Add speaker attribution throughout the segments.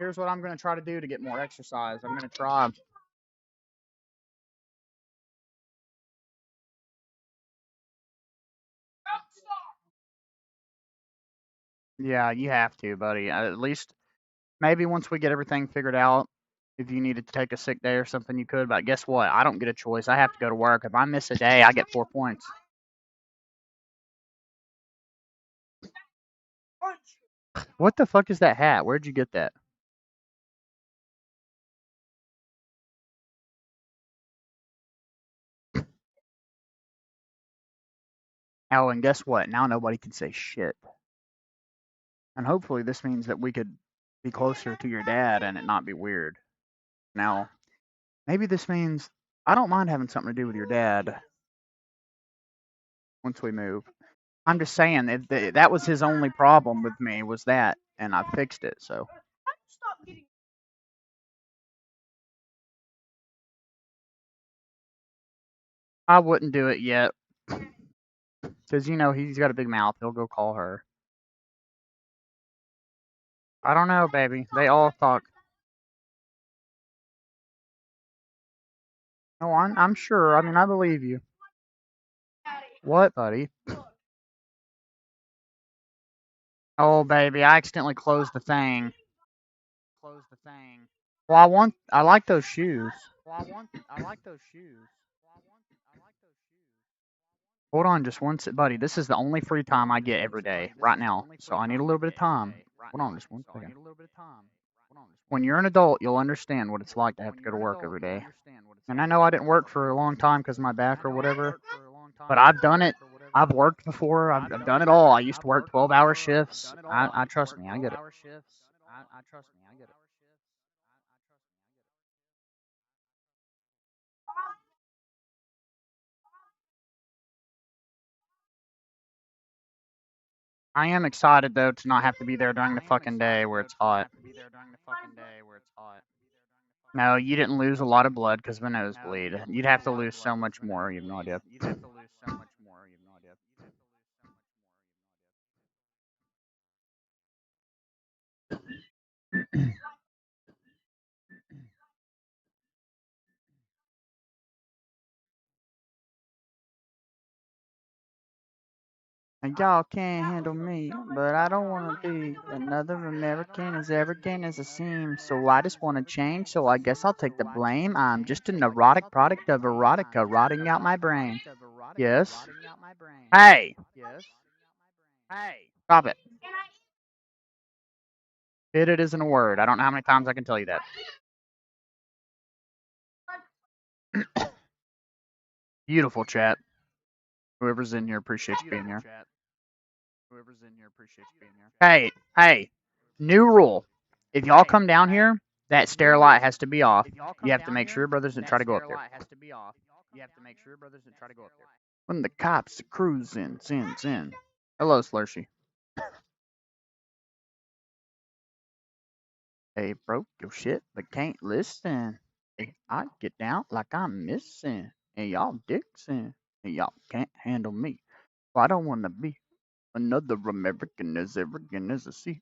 Speaker 1: Here's what I'm going to try to do to get more exercise. I'm going to try. Yeah, you have to, buddy. At least maybe once we get everything figured out, if you needed to take a sick day or something, you could. But guess what? I don't get a choice. I have to go to work. If I miss a day, I get 4 points. What the fuck is that hat? Where'd you get that? Oh, and guess what? Now nobody can say shit. And hopefully this means that we could be closer to your dad and it not be weird. Now, maybe this means I don't mind having something to do with your dad once we move. I'm just saying that was his only problem with me was that, and I fixed it. So I wouldn't do it yet because he's got a big mouth. He'll go call her. I don't know, baby. They all talk. No, I'm sure. I mean, I believe you. What, buddy? Oh, baby, I accidentally closed the thing. Close the thing. Well, I like those shoes. I like those shoes. Hold on just one sec, buddy. This is the only free time I get every day right now. So I need a little bit of time. Hold on just one second. When you're an adult, you'll understand what it's like to have to go to work every day. And I know I didn't work for a long time because of my back or whatever, but I've done it. I've worked before. I've done it all. I used to work 12-hour shifts. I trust me. I get it. I am excited though to not have to be there during the fucking day where it's hot. No, you didn't lose a lot of blood because of a nosebleed. You'd have to lose so much more. You have no idea. And y'all can't handle me, but I don't want to be another American as arrogant as I seem. So I just want to change, so I guess I'll take the blame. I'm just a neurotic product of erotica rotting out my brain. Yes? Hey! Stop it. It isn't a word. I don't know how many times I can tell you that. Beautiful chat. Whoever's in here appreciates being here. Hey, new rule. If y'all come down here, that stair light has to be off. You have to make sure your brothers didn't try to go up there. When the cops cruising, in. Hello, Slurshy. Hey, broke your shit, but can't listen. Hey, I get down like I'm missing. And y'all Dixon. And y'all can't handle me. Well, I don't want to be another American as arrogant as a sea.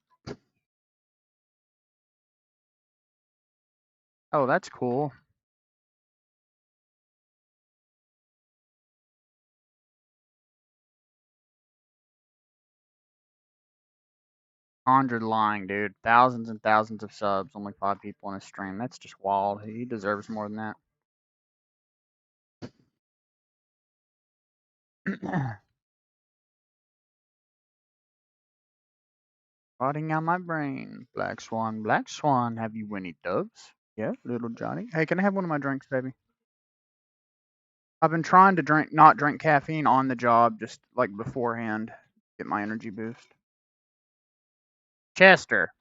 Speaker 1: Oh, that's cool. Conjured lying, dude. Thousands and thousands of subs, only 5 people in a stream. That's just wild. He deserves more than that. Rotting out my brain. Black Swan, have you any dubs? Yeah, little Johnny. Hey, can I have one of my drinks, baby? I've been trying to not drink caffeine on the job, just like beforehand, get my energy boost. Chester.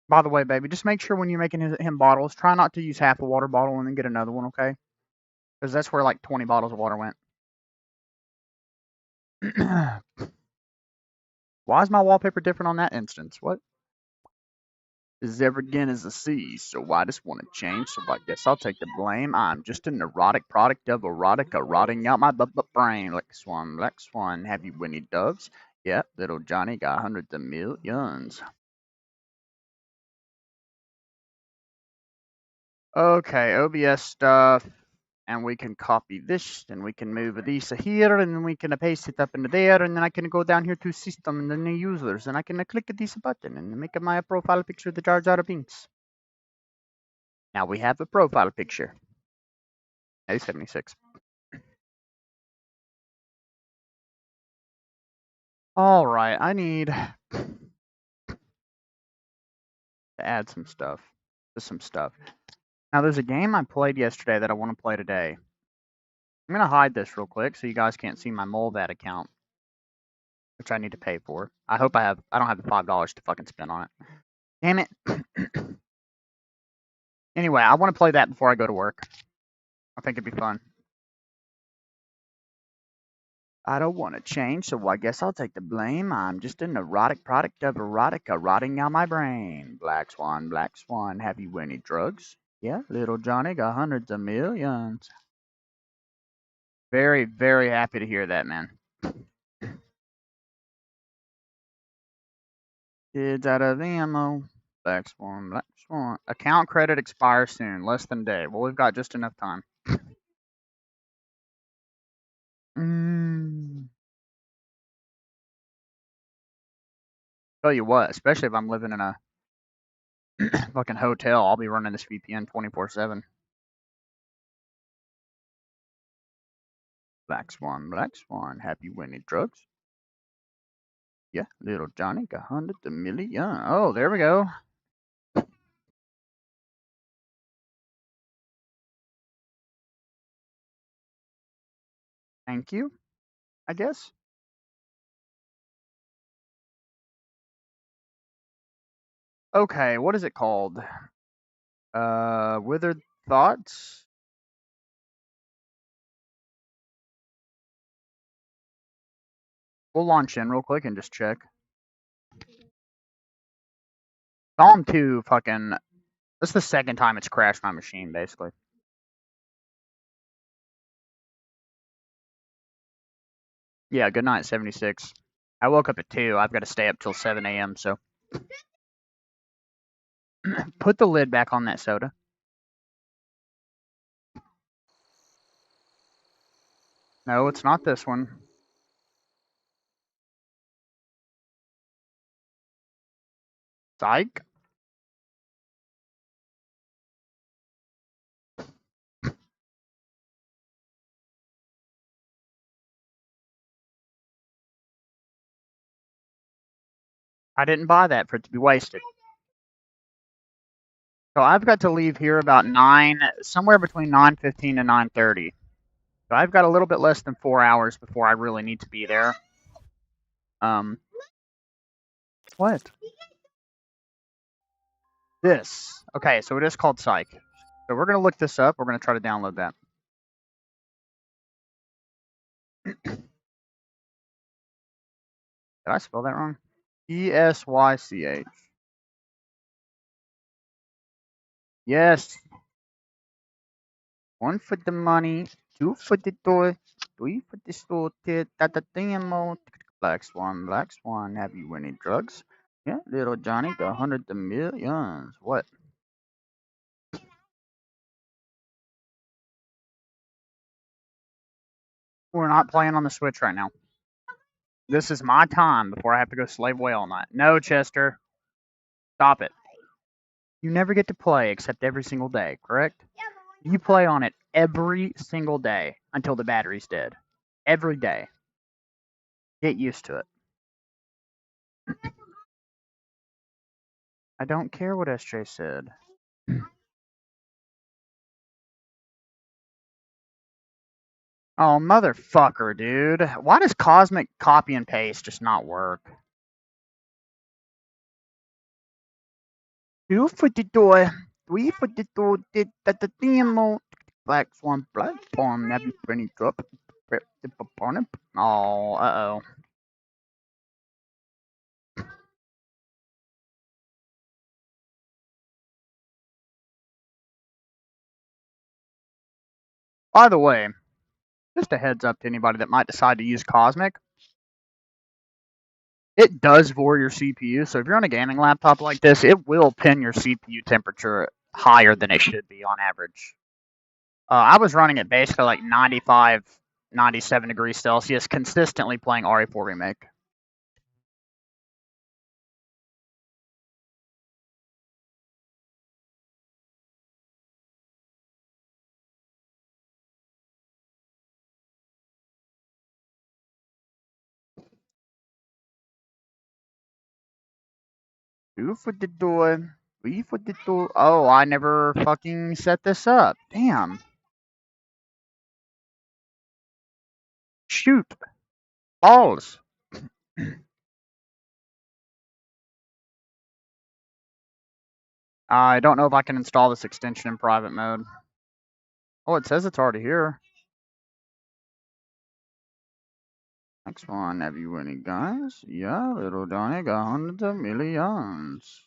Speaker 1: By the way, baby, just make sure when you're making him bottles, try not to use half a water bottle and then get another one, okay? Because that's where like 20 bottles of water went. Why is my wallpaper different on that instance? What? Is ever again as a C, so I just want to change, so I guess I'll take the blame. I'm just a neurotic product of erotica rotting out my brain. Black swan, have you any doves? Yep, little Johnny got hundreds of millions. Okay, OBS stuff, and we can copy this, and we can move these here, and then we can paste it up into there, and then I can go down here to system and the new users, and I can click this button and make my profile picture the Jar Jar Binks. Now we have a profile picture. A76. All right, I need to add some stuff. Just some stuff. Now, there's a game I played yesterday that I want to play today. I'm gonna hide this real quick so you guys can't see my Molvat account, which I need to pay for. I hope I don't have the $5 to fucking spend on it. Damn it. Anyway, I want to play that before I go to work. I think it'd be fun. I don't want to change, so I guess I'll take the blame. I'm just a neurotic product of erotica rotting out my brain. Black Swan, have you any drugs? Yeah, little Johnny got hundreds of millions. Very, very happy to hear that, man. Kids out of ammo. Black Swan. Account credit expires soon. Less than a day. Well, we've got just enough time. Tell you what, especially if I'm living in a fucking hotel, I'll be running this VPN 24/7. Black Swan, have you any drugs? Yeah, little Johnny got hundreds of million. Oh, there we go. Thank you, I guess. Okay, what is it called? Withered Thoughts? We'll launch in real quick and just check. Psalm 2 fucking... That's the second time it's crashed my machine, basically. Yeah, good night, 76. I woke up at 2. I've got to stay up till 7 a.m., so... Put the lid back on that soda. No, it's not this one. Psych. I didn't buy that for it to be wasted. So I've got to leave here about 9, somewhere between 9:15 and 9:30. So I've got a little bit less than 4 hours before I really need to be there. What? This. Okay, so it is called Psych. So we're going to look this up. We're going to try to download that. Did I spell that wrong? ESYCH. Yes. 1 for the money, 2 for the toy, 3 for the sorted, demo. Black Swan, have you any drugs? Yeah, little Johnny got hundreds of millions. What? We're not playing on the Switch right now. This is my time before I have to go slave away all night. No, Chester. Stop it. You never get to play except every single day, correct? You play on it every single day until the battery's dead. Every day. Get used to it. I don't care what SJ said. Oh, motherfucker, dude. Why does Cosmic copy and paste just not work? 2 for the door, 3 for the door, the demo. Black Swan platform, have you any drop? Oh, uh-oh. By the way, just a heads up to anybody that might decide to use Cosmic. It does vor your CPU, so if you're on a gaming laptop like this, it will pin your CPU temperature higher than it should be on average. I was running it basically like 95, 97 degrees Celsius, consistently playing RE4 Remake. Oof with the door. Leave with the door. Oh, I never fucking set this up. Damn. Shoot. Balls. I don't know if I can install this extension in private mode. Oh, it says it's already here. Next one, have you any guys? Yeah, little Donnie got hundreds of millions.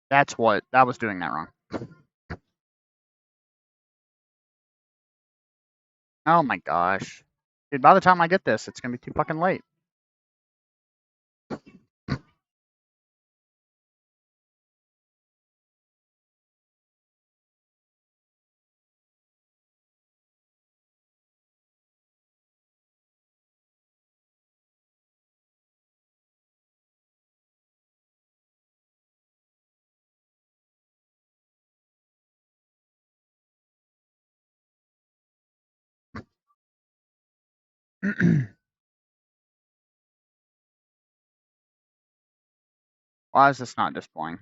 Speaker 1: That's what, I was doing that wrong. Oh my gosh. Dude, by the time I get this, it's gonna be too fucking late. Why is this not displaying?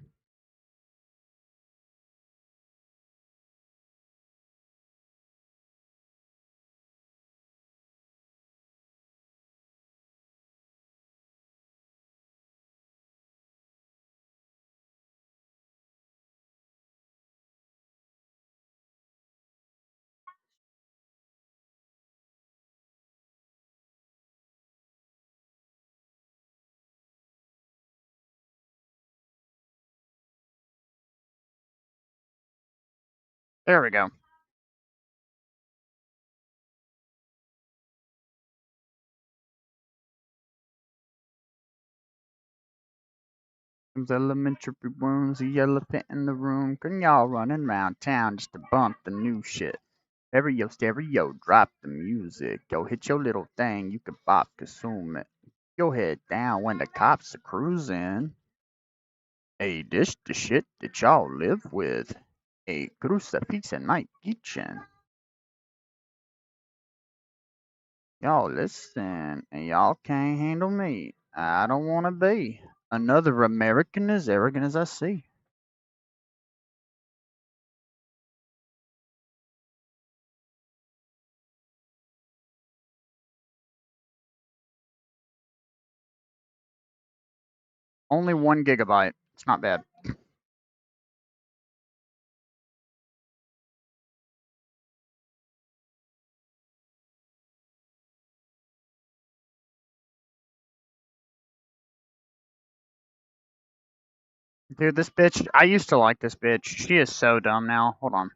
Speaker 1: There we go. Those elementary ones, the elephant in the room. Can y'all running around town just to bump the new shit? Stereo, stereo, drop the music. Yo, hit your little thing, you can bop, consume it. Your head down when the cops are cruising. Hey, this the shit that y'all live with. A crucifix in my kitchen. Y'all listen, and y'all can't handle me. I don't wanna be another American as arrogant as I see. Only 1 GB. It's not bad. Dude, this bitch, I used to like this bitch. She is so dumb now. Hold on.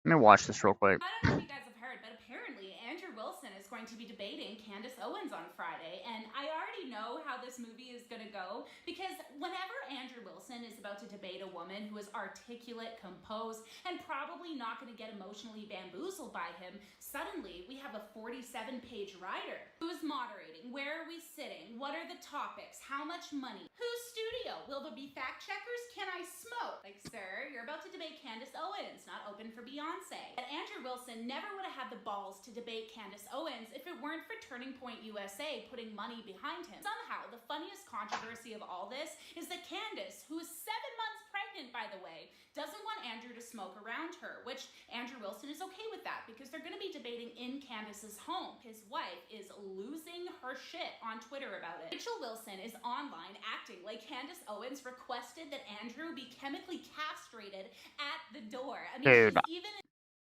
Speaker 1: Let me watch this real quick.
Speaker 2: I don't know if you guys have heard, but apparently Andrew Wilson is going to be debating Candace Owens on Friday, and I already know how this movie is going to go because whenever Andrew Wilson is about to debate a woman who is articulate, composed, and probably not going to get emotionally bamboozled by him, suddenly we have a 47-page writer who's moderating. Where are we sitting? What are the topics? How much money? Whose studio? Will there be fact checkers? Can I smoke? Like, sir, you're about to debate Candace Owens, not open for Beyonce. And Andrew Wilson never would have had the balls to debate Candace Owens if it weren't for Turning Point USA putting money behind him. Somehow, the funniest controversy of all this is that Candace, who is 7 months pregnant, by the way, doesn't want Andrew to smoke around her, which Andrew Wilson is okay with that because they're going to be debating in Candace's home. His wife is losing her shit on Twitter about it. Rachel Wilson is online acting like Candace Owens requested that Andrew be chemically castrated at the door. I mean,
Speaker 1: Dude,
Speaker 2: she's even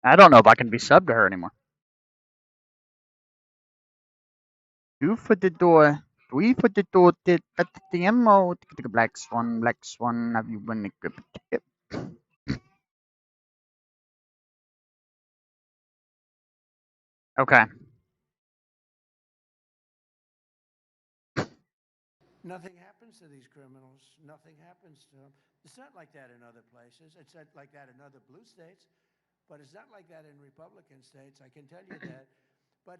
Speaker 1: I don't know if I can be subbed to her anymore. 2 for the door. 3 for the door. The ammo. Black Swan. Black Swan. Have you been equipped? Yep. Okay.
Speaker 3: Nothing happens to these criminals. Nothing happens to them. It's not like that in other places. It's not like that in other blue states, but it's not like that in Republican states. I can tell you that. But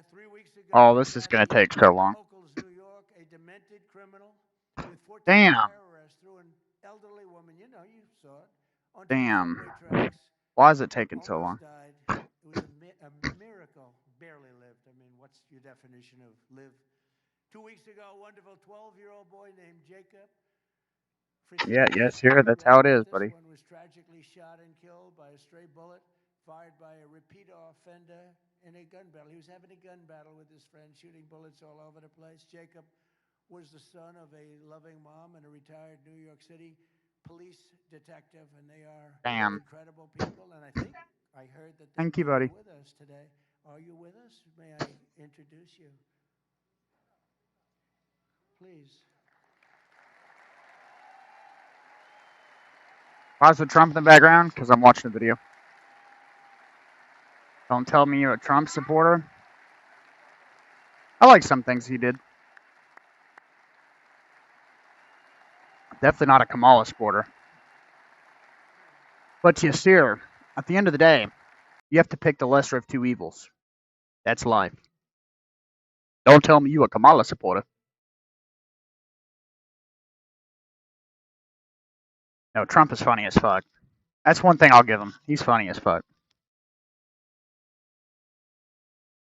Speaker 3: 3 weeks ago,
Speaker 1: Oh,
Speaker 3: we
Speaker 1: this is
Speaker 3: had
Speaker 1: gonna
Speaker 3: in
Speaker 1: take so long.
Speaker 3: Oakles, New York, a demented criminal with 14
Speaker 1: Damn.
Speaker 3: prior arrests threw an elderly woman, you know, you saw it, onto the
Speaker 1: Damn.
Speaker 3: subway tracks.
Speaker 1: Why is it taking so long?
Speaker 3: Almost died. It was a miracle. Barely lived. I mean, what's your definition of live? 2 weeks ago, a wonderful 12-year-old boy named Jacob
Speaker 1: Yeah,
Speaker 3: Fritzl,
Speaker 1: yes, here. That's how it is, buddy.
Speaker 3: this one was tragically shot and killed by a stray bullet fired by a repeat offender in a gun battle. He was having a gun battle with his friend, shooting bullets all over the place. Jacob was the son of a loving mom and a retired New York City police detective, and they are incredible people. And I think I heard that they
Speaker 1: Thank you,
Speaker 3: may
Speaker 1: buddy.
Speaker 3: be with us today. Are you with us? May I introduce you? Please.
Speaker 1: Why is the Trump in the background? Because I'm watching the video. Don't tell me you're a Trump supporter. I like some things he did. Definitely not a Kamala supporter. But Yasir, at the end of the day, you have to pick the lesser of two evils. That's life. Don't tell me you a Kamala supporter. No, Trump is funny as fuck. That's one thing I'll give him. He's funny as fuck.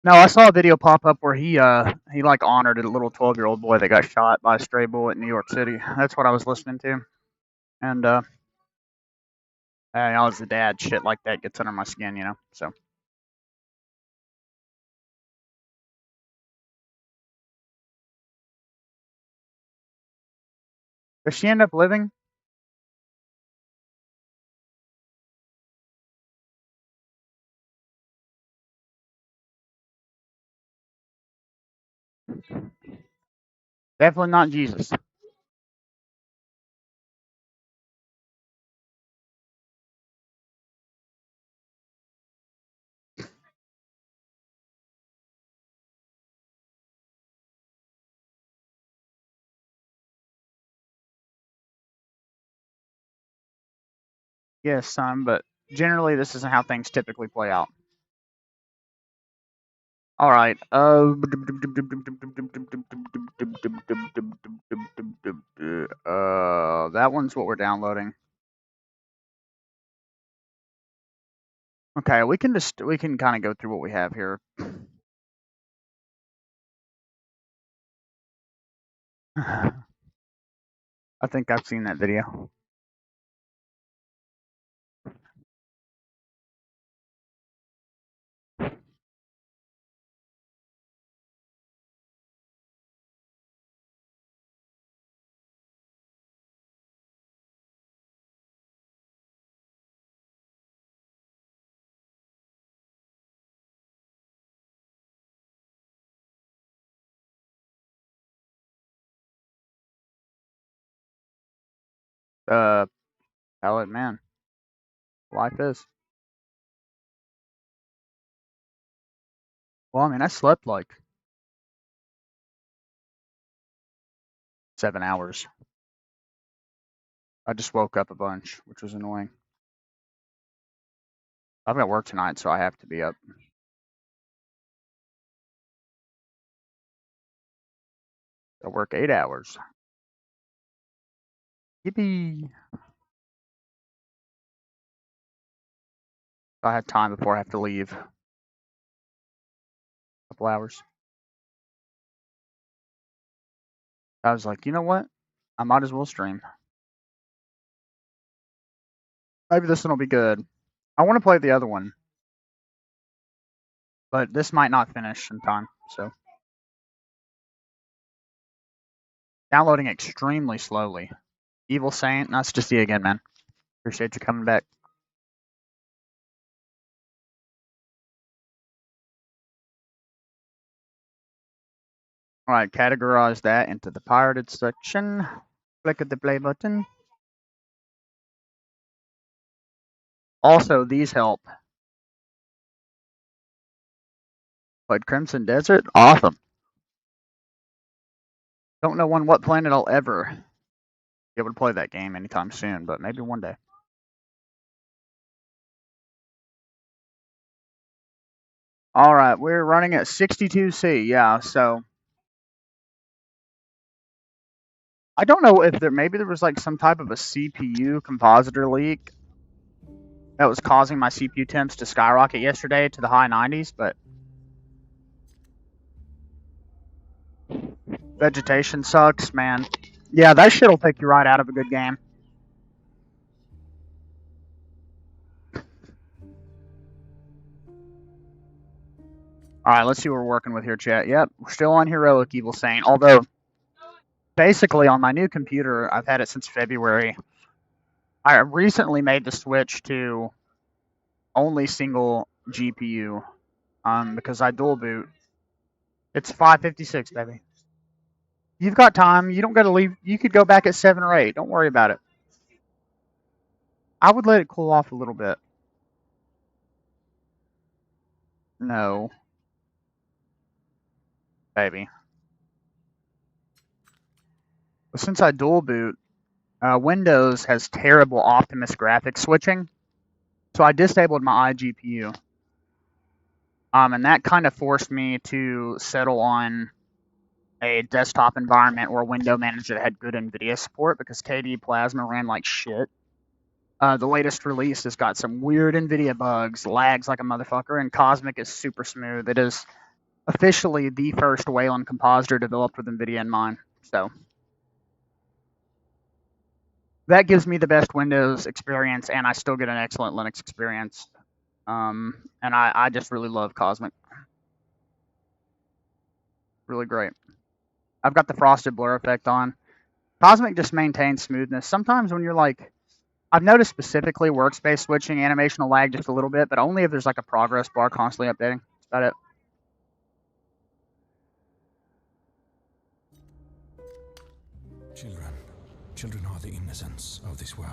Speaker 1: No, I saw a video pop up where he like honored a little 12-year-old boy that got shot by a stray bullet in New York City. That's what I was listening to. And I was the dad, shit like that gets under my skin, you know. So does she end up living? Definitely not Jesus. Yes, son, but generally this isn't how things typically play out. All right. That one's what we're downloading. Okay, we can kind of go through what we have here. I think I've seen that video. Palette man, life is. Well, I mean, I slept like 7 hours. I just woke up a bunch, which was annoying. I've got work tonight, so I have to be up. I work 8 hours. Yippee! I had time before I have to leave. A couple hours. I was like, you know what? I might as well stream. Maybe this one will be good. I want to play the other one, but this might not finish in time, so. Downloading extremely slowly. Evil Saint, nice to see you again, man. Appreciate you coming back. Alright, categorize that into the pirated section. Click at the play button. Also, these help. Played Crimson Desert? Awesome. Don't know on what planet I'll ever be able to play that game anytime soon, but maybe one day. Alright, we're running at 62C, yeah, so I don't know if maybe there was like some type of a CPU compositor leak that was causing my CPU temps to skyrocket yesterday to the high 90s, but vegetation sucks, man. Yeah, that shit'll take you right out of a good game. Alright, let's see what we're working with here, chat. Yep, we're still on Heroic Evil Saint, although basically on my new computer, I've had it since February. I recently made the switch to only single GPU because I dual boot. It's 556, baby. You've got time. You don't got to leave. You could go back at 7 or 8. Don't worry about it. I would let it cool off a little bit. No. Baby. But since I dual boot, Windows has terrible Optimus graphics switching. So I disabled my iGPU. And that kind of forced me to settle on a desktop environment or a window manager that had good NVIDIA support because KDE Plasma ran like shit. The latest release has got some weird NVIDIA bugs, lags like a motherfucker, and Cosmic is super smooth. It is officially the first Wayland compositor developed with NVIDIA in mind. So that gives me the best Windows experience, and I still get an excellent Linux experience. And I just really love Cosmic. Really great. I've got the frosted blur effect on. Cosmic just maintains smoothness. Sometimes when you're like, I've noticed specifically workspace switching, animation will lag just a little bit, but only if there's like a progress bar constantly updating. That's about it.
Speaker 4: Children are the innocence of this world,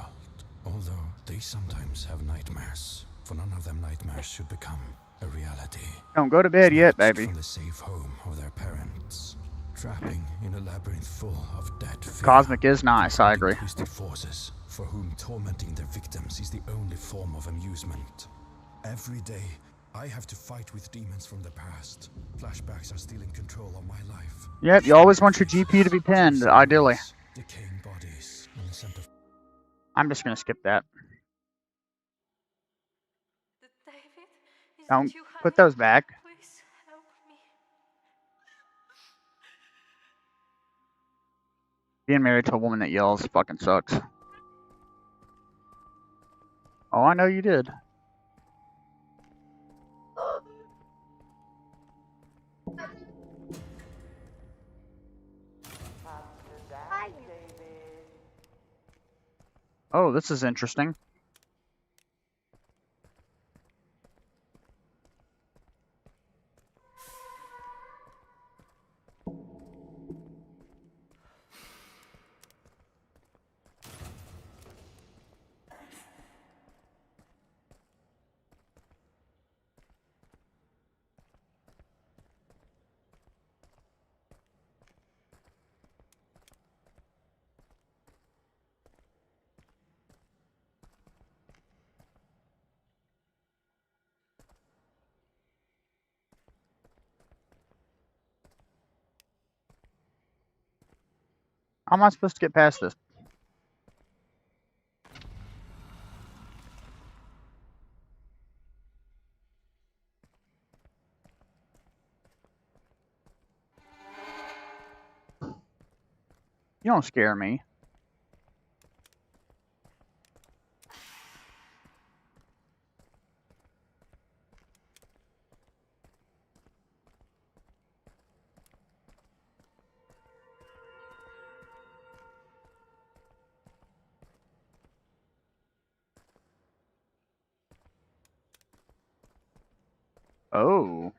Speaker 4: although they sometimes have nightmares. For none of them nightmares should become a reality.
Speaker 1: Don't go to bed yet, baby.
Speaker 4: From the safe home of their parents, trapping in a labyrinth full of dead fear.
Speaker 1: Cosmic is nice, I agree.
Speaker 4: Twisted forces for whom tormenting their victims is the only form of amusement. Every day, I have to fight with demons from the past. Flashbacks are still in control of my life.
Speaker 1: Yep, you always want your GPU to be pinned, ideally.
Speaker 4: Decaying bodies and the scent of...
Speaker 1: I'm just gonna skip that.
Speaker 5: David,
Speaker 1: Don't put those back.
Speaker 5: Please help me.
Speaker 1: Being married to a woman that yells fucking sucks. Oh, I know you did. Oh, this is interesting. How am I supposed to get past this? You don't scare me. Oh.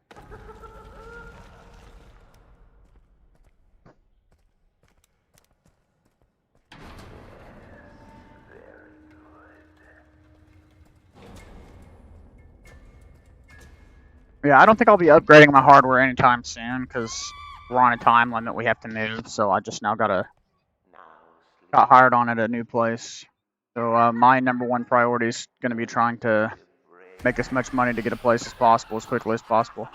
Speaker 1: Yeah, I don't think I'll be upgrading my hardware anytime soon because we're on a time limit. We have to move, so I just now got hired on at a new place. So my number one priority is going to be trying to make as much money to get a place as possible, as quickly as possible.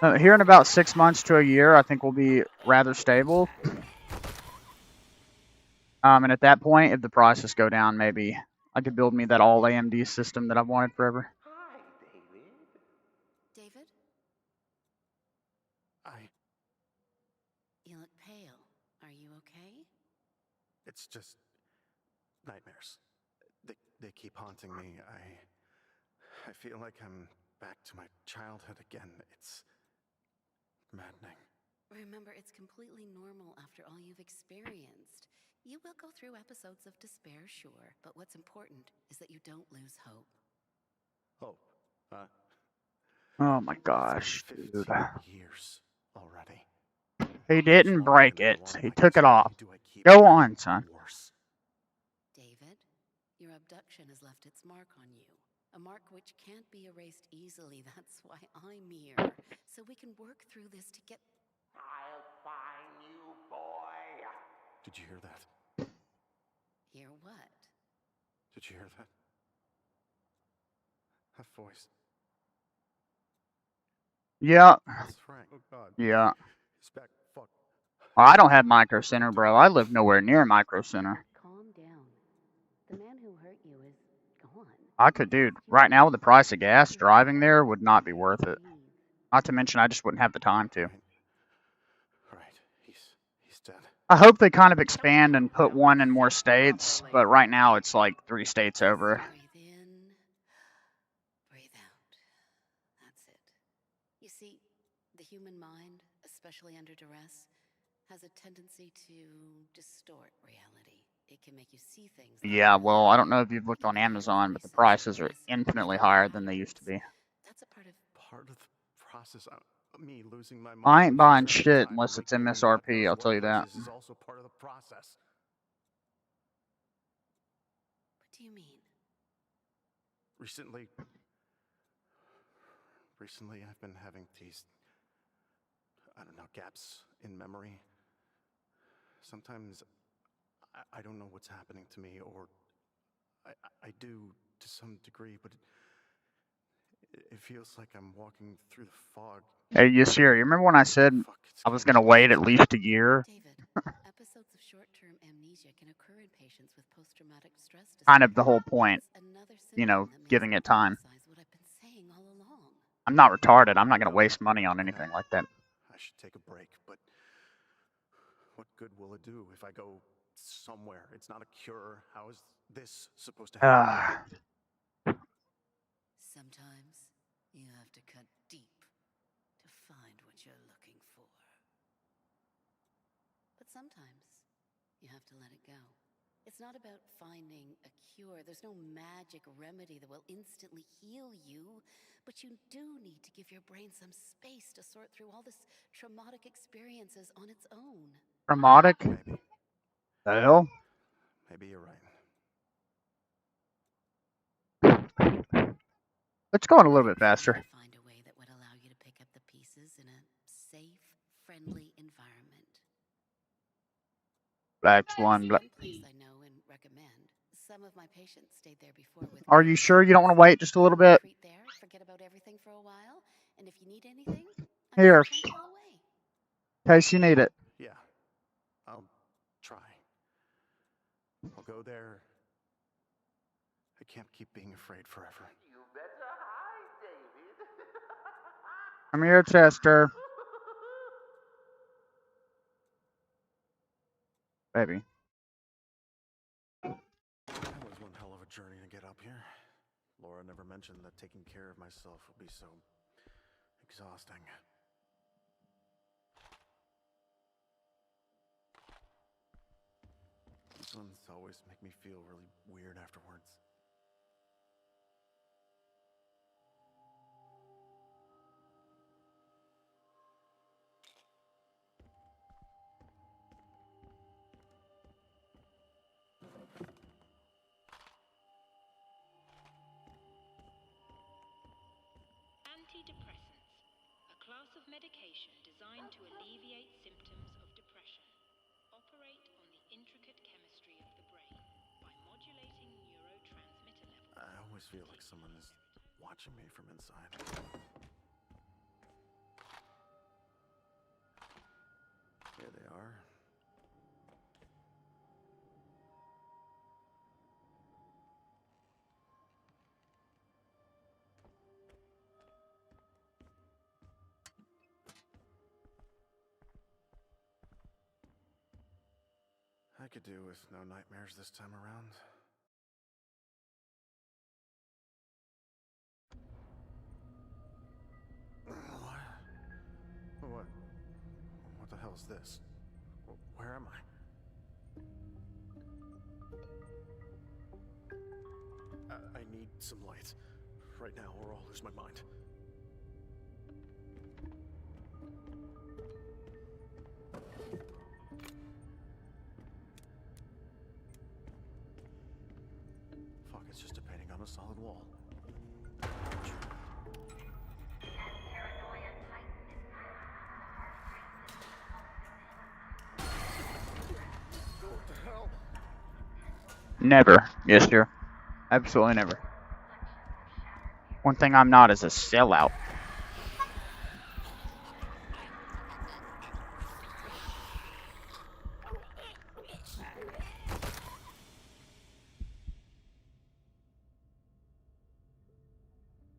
Speaker 1: Here in about 6 months to a year, I think we'll be rather stable. And at that point, if the prices go down, maybe I could build me that all AMD system that I've wanted forever.
Speaker 6: Hi, David.
Speaker 5: David, you look pale. Are you okay?
Speaker 6: It's just nightmares. They keep haunting me. I feel like I'm back to my childhood again. It's maddening.
Speaker 5: Remember, it's completely normal after all you've experienced. You will go through episodes of despair, sure, but what's important is that you don't lose hope.
Speaker 6: Hope, huh?
Speaker 1: Oh my
Speaker 6: It's
Speaker 1: gosh,
Speaker 6: been
Speaker 1: dude.
Speaker 6: 15 years already.
Speaker 1: He
Speaker 6: What's
Speaker 1: didn't
Speaker 6: wrong?
Speaker 1: break
Speaker 6: I mean,
Speaker 1: it.
Speaker 6: along
Speaker 1: He
Speaker 6: my
Speaker 1: took it
Speaker 6: journey,
Speaker 1: off.
Speaker 6: do I keep
Speaker 1: Go
Speaker 6: getting
Speaker 1: on, son.
Speaker 6: worse?
Speaker 5: David, your abduction has left its mark on you. A mark which can't be erased easily. That's why I'm here. So we can work through this to get...
Speaker 6: I'll find you, boy. Did you hear that?
Speaker 5: Hear what?
Speaker 6: Did you hear that? That voice.
Speaker 1: Yeah,
Speaker 6: That's Frank. Oh God.
Speaker 1: yeah.
Speaker 6: He's back. Fuck.
Speaker 1: I don't have Micro Center, bro. I live nowhere near Micro Center.
Speaker 5: Calm down. The man who hurt you is gone.
Speaker 1: I could, dude. Right now, with the price of gas, driving there would not be worth it. Not to mention, I just wouldn't have the time to.
Speaker 6: Right. He's dead.
Speaker 1: I hope they kind of expand and put one in more states, but right now it's like 3 states over.
Speaker 5: Breathe in, breathe out. That's it. You see, the human mind, especially under duress, has a tendency to distort reality. It can make you see things.
Speaker 1: Yeah, well, I don't know if you've looked on Amazon, but the prices are infinitely higher than they used to be.
Speaker 5: That's a part of
Speaker 6: the process. Me losing my mind.
Speaker 1: I ain't buying
Speaker 6: Returning
Speaker 1: shit
Speaker 6: time,
Speaker 1: unless it's
Speaker 6: awakening
Speaker 1: MSRP,
Speaker 6: God
Speaker 1: I'll
Speaker 6: knows
Speaker 1: tell you
Speaker 6: what
Speaker 1: that.
Speaker 6: places is also part of the process.
Speaker 5: What do you mean?
Speaker 6: Recently, I've been having these, I don't know, gaps in memory. Sometimes I don't know what's happening to me, or I do to some degree, but it feels like I'm walking through the fog.
Speaker 1: Hey, you serious? Remember when I said
Speaker 6: Fuck, it's
Speaker 1: I was
Speaker 6: getting
Speaker 1: gonna wait at
Speaker 6: worse.
Speaker 1: least a year?
Speaker 5: David, episodes of short-term amnesia can occur in patients with post-traumatic stress disorder.
Speaker 1: Kind of the whole point,
Speaker 5: It's another
Speaker 1: you know,
Speaker 5: symptom that makes
Speaker 1: giving
Speaker 5: me
Speaker 1: it time.
Speaker 5: emphasize what I've been saying all along.
Speaker 1: I'm not retarded. I'm not gonna waste money on anything like that.
Speaker 6: I should take a break, but what good will it do if I go somewhere? It's not a cure. How is this supposed to help?
Speaker 5: Sometimes you have to cut deep to find what you're looking for. But sometimes you have to let it go. It's not about finding a cure. There's no magic remedy that will instantly heal you, but you do need to give your brain some space to sort through all this traumatic experiences on its own.
Speaker 1: Traumatic?
Speaker 6: Maybe.
Speaker 1: The hell?
Speaker 6: Maybe you're right.
Speaker 1: Let's go on a little bit faster.
Speaker 5: Find a way that would allow you to pick up the pieces in a safe, friendly environment.
Speaker 1: Black Swan.
Speaker 5: One place I know and recommend. Some of my patients stayed there before with
Speaker 1: Are
Speaker 5: me.
Speaker 1: you sure you don't want to wait just a little bit?
Speaker 5: Retreat there, forget about everything for a while, and if you need anything, I'm
Speaker 1: Here.
Speaker 5: just a phone call away.
Speaker 1: In case you need it.
Speaker 6: Yeah, I'll try. I'll go there. I can't keep being afraid forever.
Speaker 7: You better hide, David.
Speaker 1: Come here, Chester. Baby.
Speaker 6: That was one hell of a journey to get up here. Laura never mentioned that taking care of myself would be so exhausting. These ones always make me feel really weird afterwards.
Speaker 8: Antidepressants, a class of medication designed to alleviate symptoms of depression, operate on the intricate chemistry of the brain by modulating neurotransmitter levels.
Speaker 6: I always feel like someone is watching me from inside. Here they are. I could do with no nightmares this time around. What the hell is this? Where am I? I need some light. Right now, or I'll lose my mind. Fuck, it's just a painting on a solid wall. What the hell?
Speaker 1: Never. Yes, sir. Absolutely never. One thing I'm not is a sellout.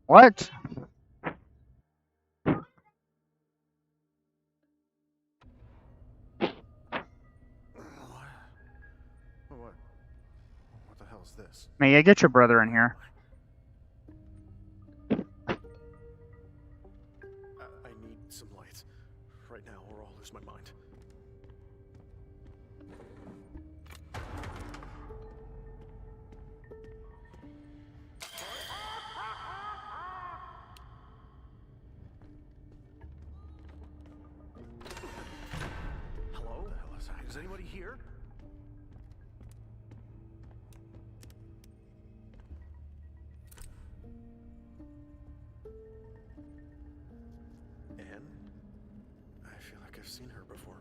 Speaker 1: What?
Speaker 6: What the hell is this?
Speaker 1: Mia, get your brother in here.
Speaker 6: I need some light. Right now, or I'll lose my mind. Hello? What the hell is that? Is anybody here? Anne? I feel like I've seen her before.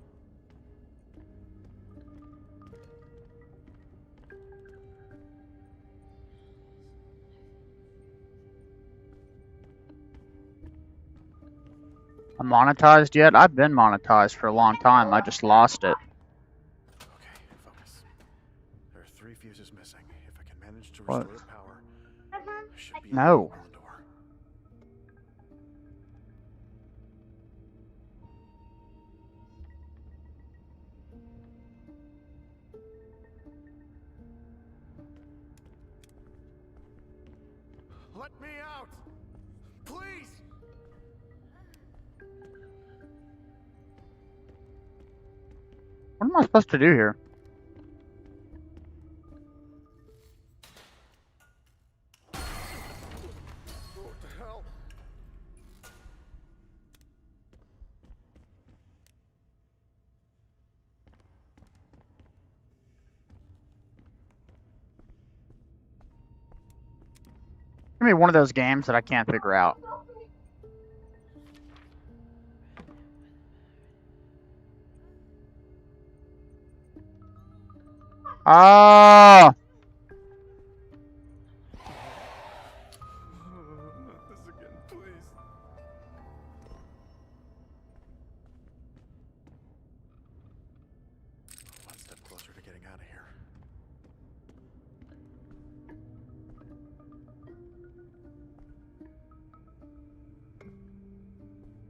Speaker 1: I'm monetized yet? I've been monetized for a long time. I just lost it.
Speaker 6: Okay, focus. There are 3 fuses missing. If I can manage to
Speaker 1: What?
Speaker 6: restore the power, I should be able
Speaker 1: No.
Speaker 6: to open the door. Let me out! Please!
Speaker 1: What am I supposed to do here?
Speaker 6: What the hell?
Speaker 1: Give me one of those games that I can't figure out. Ah!
Speaker 6: Not this again, please. One step closer to getting out of here.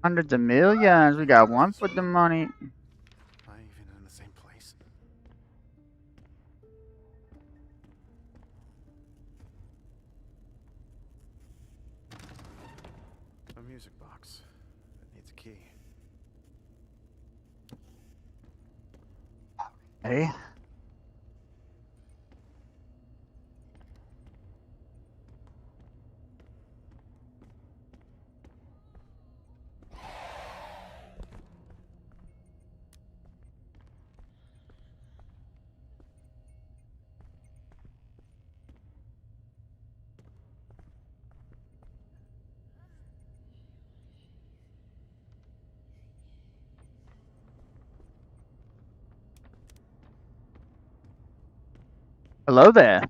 Speaker 1: Hundreds of millions. We got one for the money.
Speaker 6: Am I even in the same place? A music box. It needs a key.
Speaker 1: Hey. Hello there.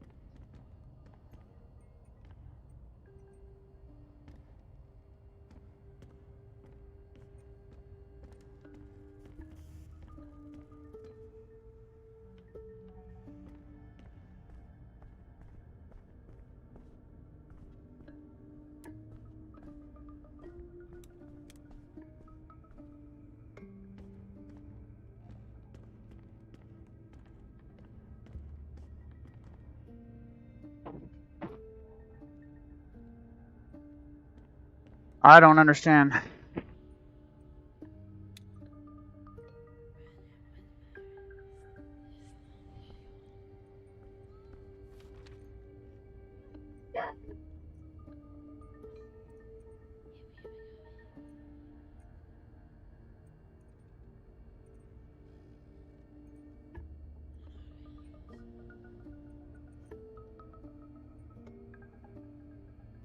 Speaker 1: I don't understand.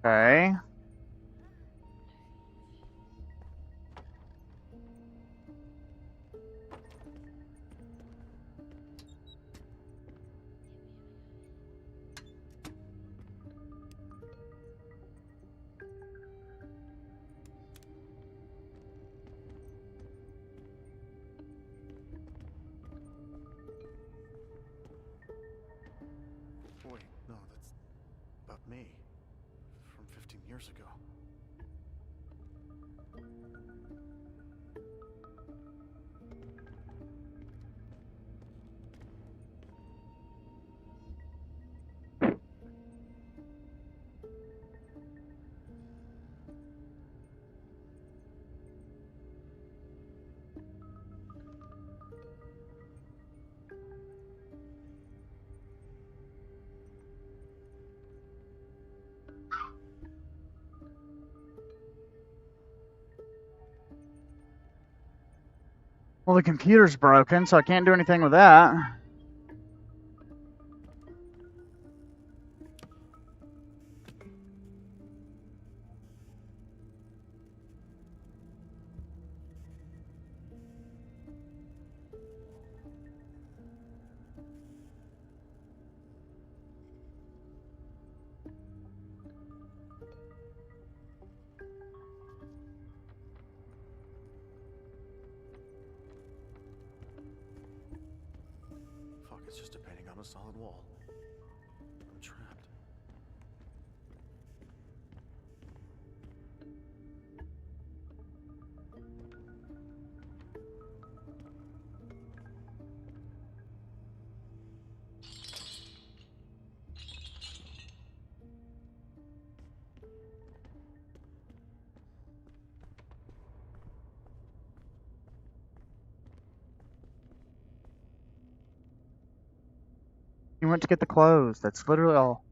Speaker 1: Okay.
Speaker 6: Wait, no, that's about me. From 15 years ago.
Speaker 1: Well, the computer's broken, so I can't do anything with that.
Speaker 6: Fuck, it's just a painting on a solid wall. I'm trapped.
Speaker 1: You went to get the clothes. That's literally all.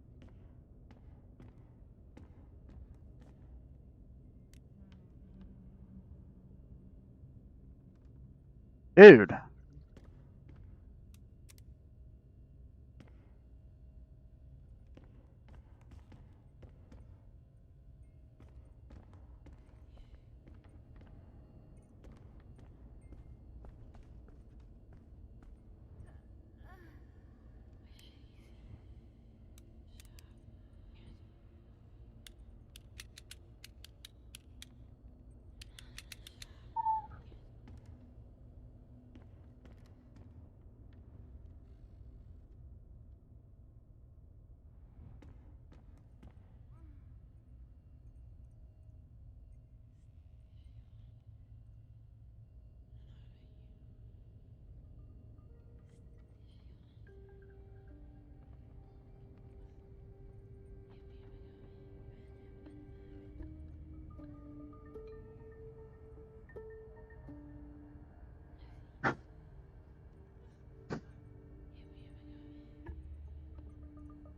Speaker 1: Dude.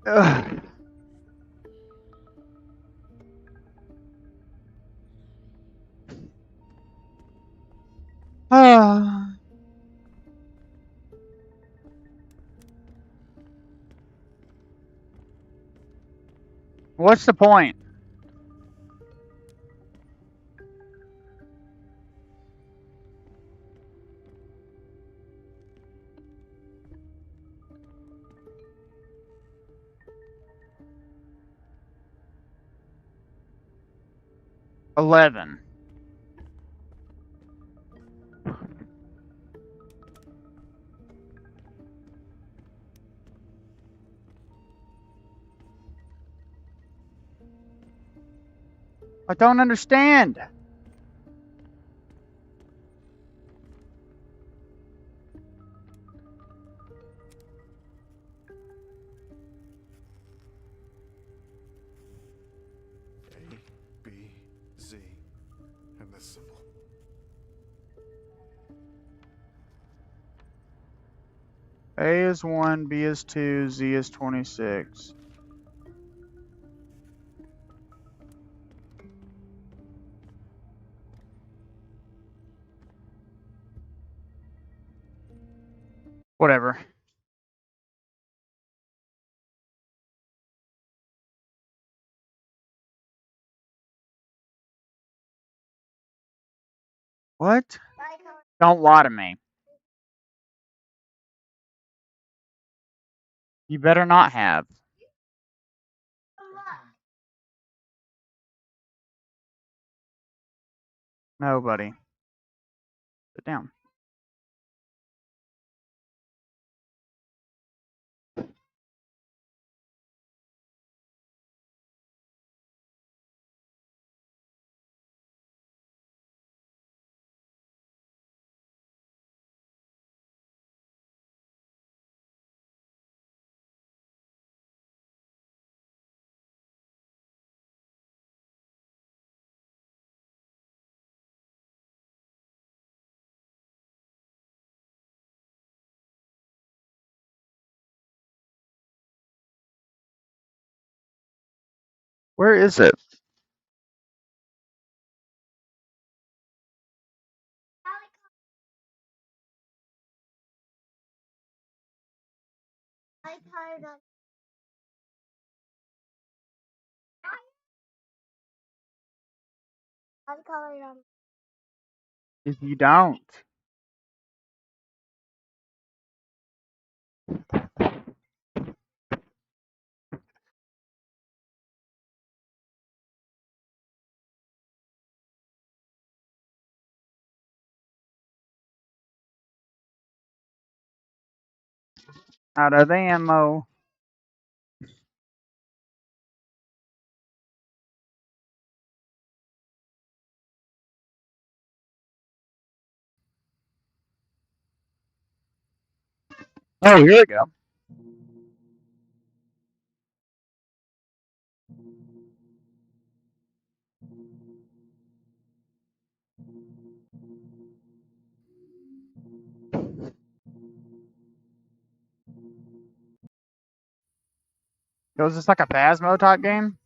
Speaker 1: Ugh. Ah. What's the point? 11. I don't understand.
Speaker 6: A, B, Z, and this symbol.
Speaker 1: A is 1, B is 2, Z is 26. Whatever. What? Don't lie to me. You better not have. Nobody. Sit down. Where is it? If you don't. Out of ammo. Oh, here we go. So is this like a Phasmo type game?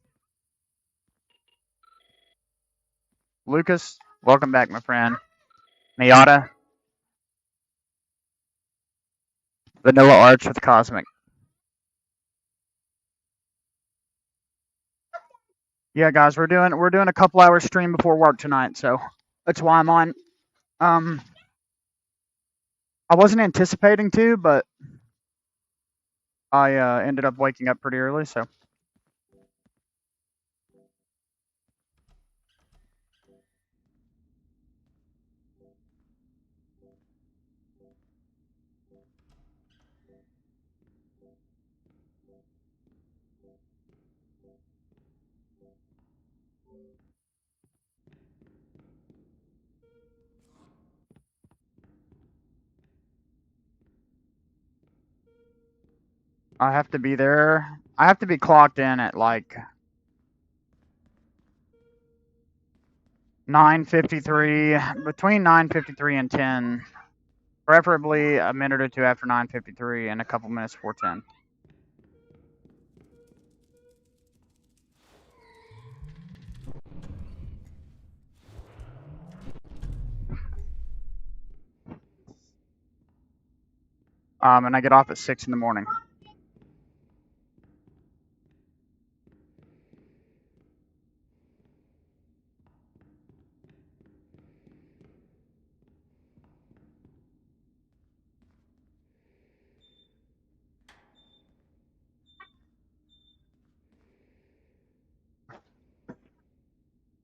Speaker 1: Lucas, welcome back, my friend. Miata. Vanilla Arch with Cosmic. Yeah, guys, we're doing a couple hour stream before work tonight, so that's why I'm on. I wasn't anticipating to, but I ended up waking up pretty early, so. I have to be there. I have to be clocked in at like 9:53, between 9:53 and 10. Preferably a minute or two after 9:53 and a couple minutes before 10. And I get off at 6 in the morning.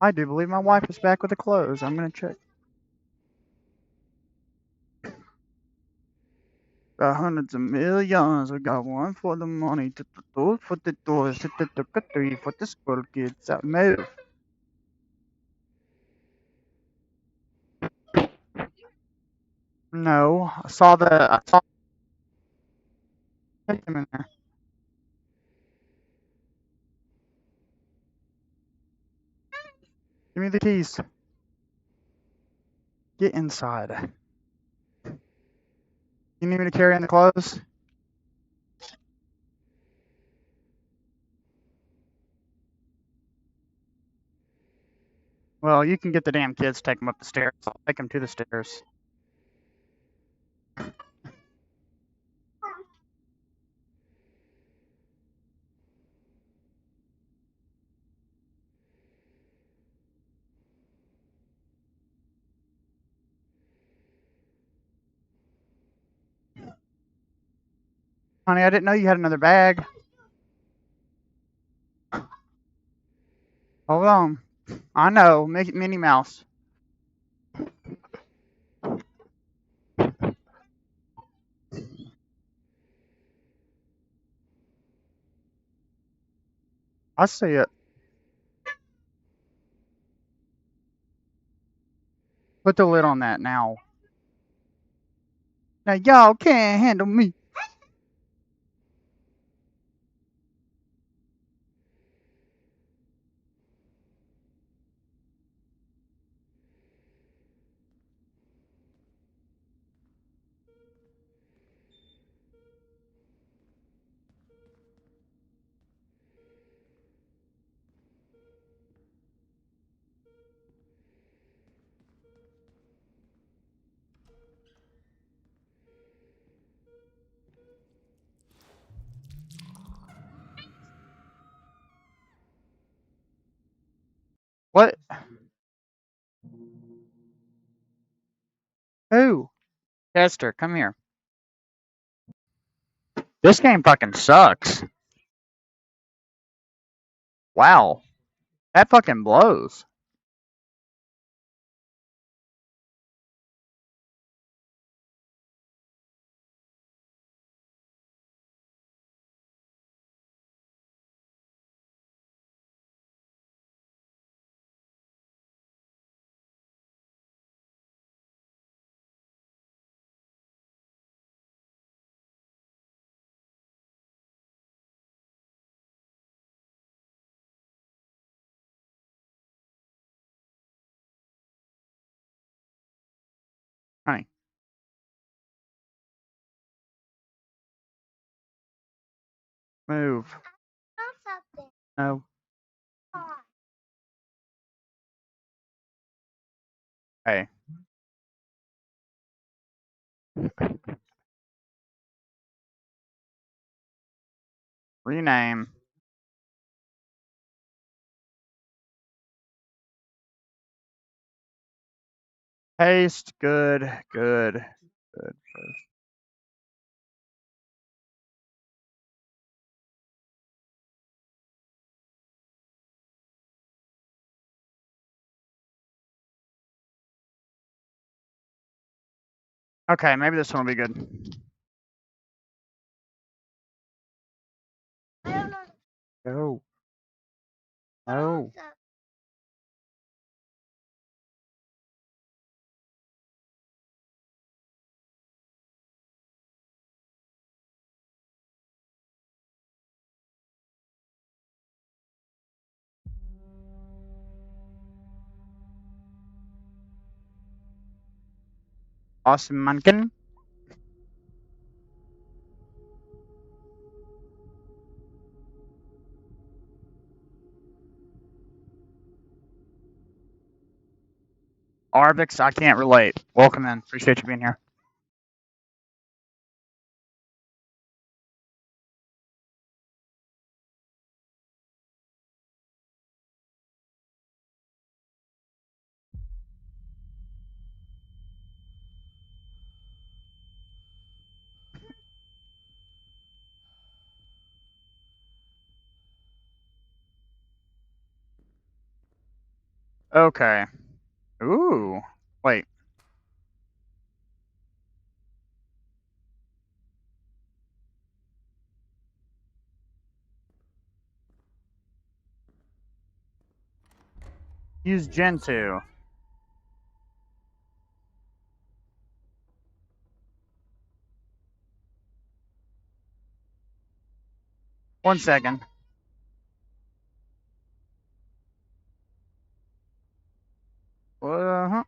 Speaker 1: I do believe my wife is back with the clothes. I'm gonna check. Got hundreds of millions. We got one for the money, two for the doors, three for the school kids. Move. No, I saw him in there. Give me the keys. Get inside. You need me to carry in the clothes? Well, you can get the damn kids, take them up the stairs. I'll take them to the stairs. Honey, I didn't know you had another bag. Hold on. I know, Minnie Mouse. I see it. Put the lid on that now. Now y'all can't handle me. What? Who? Chester, come here. This game fucking sucks. Wow. That fucking blows. Honey. Move. No. Hey. Rename. Paste. Good. Good. Good. Okay, maybe this one will be good. Go. No. Awesome Munkin. Arvix, I can't relate. Welcome in. Appreciate you being here. Okay. Ooh. Wait. Use Gen 2. One second. Oh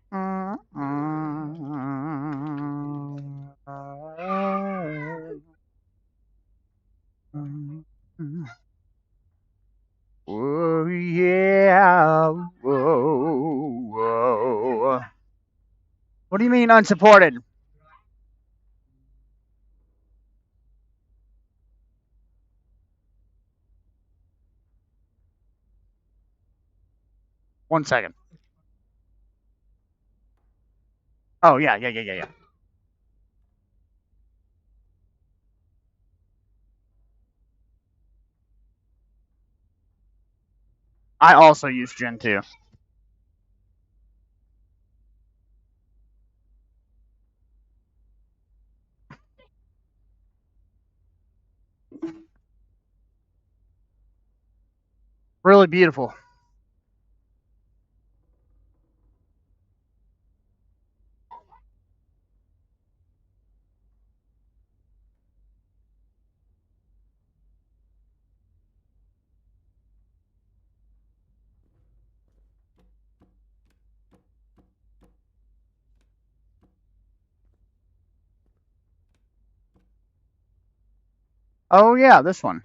Speaker 1: yeah. Whoa, whoa. What do you mean unsupported? One second. Oh yeah. I also use Gen 2. Really beautiful. Oh yeah, this one.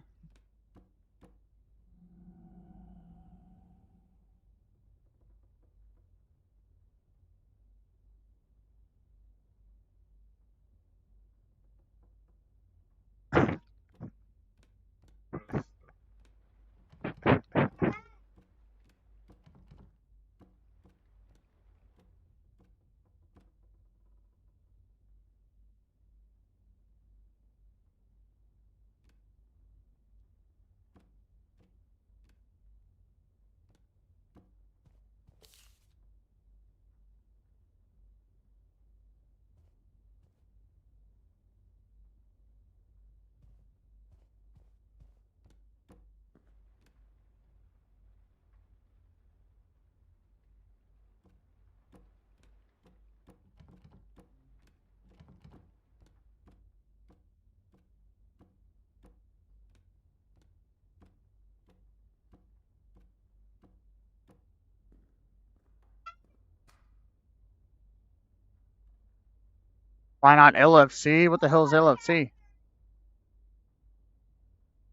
Speaker 1: Why not LFC? What the hell is LFC?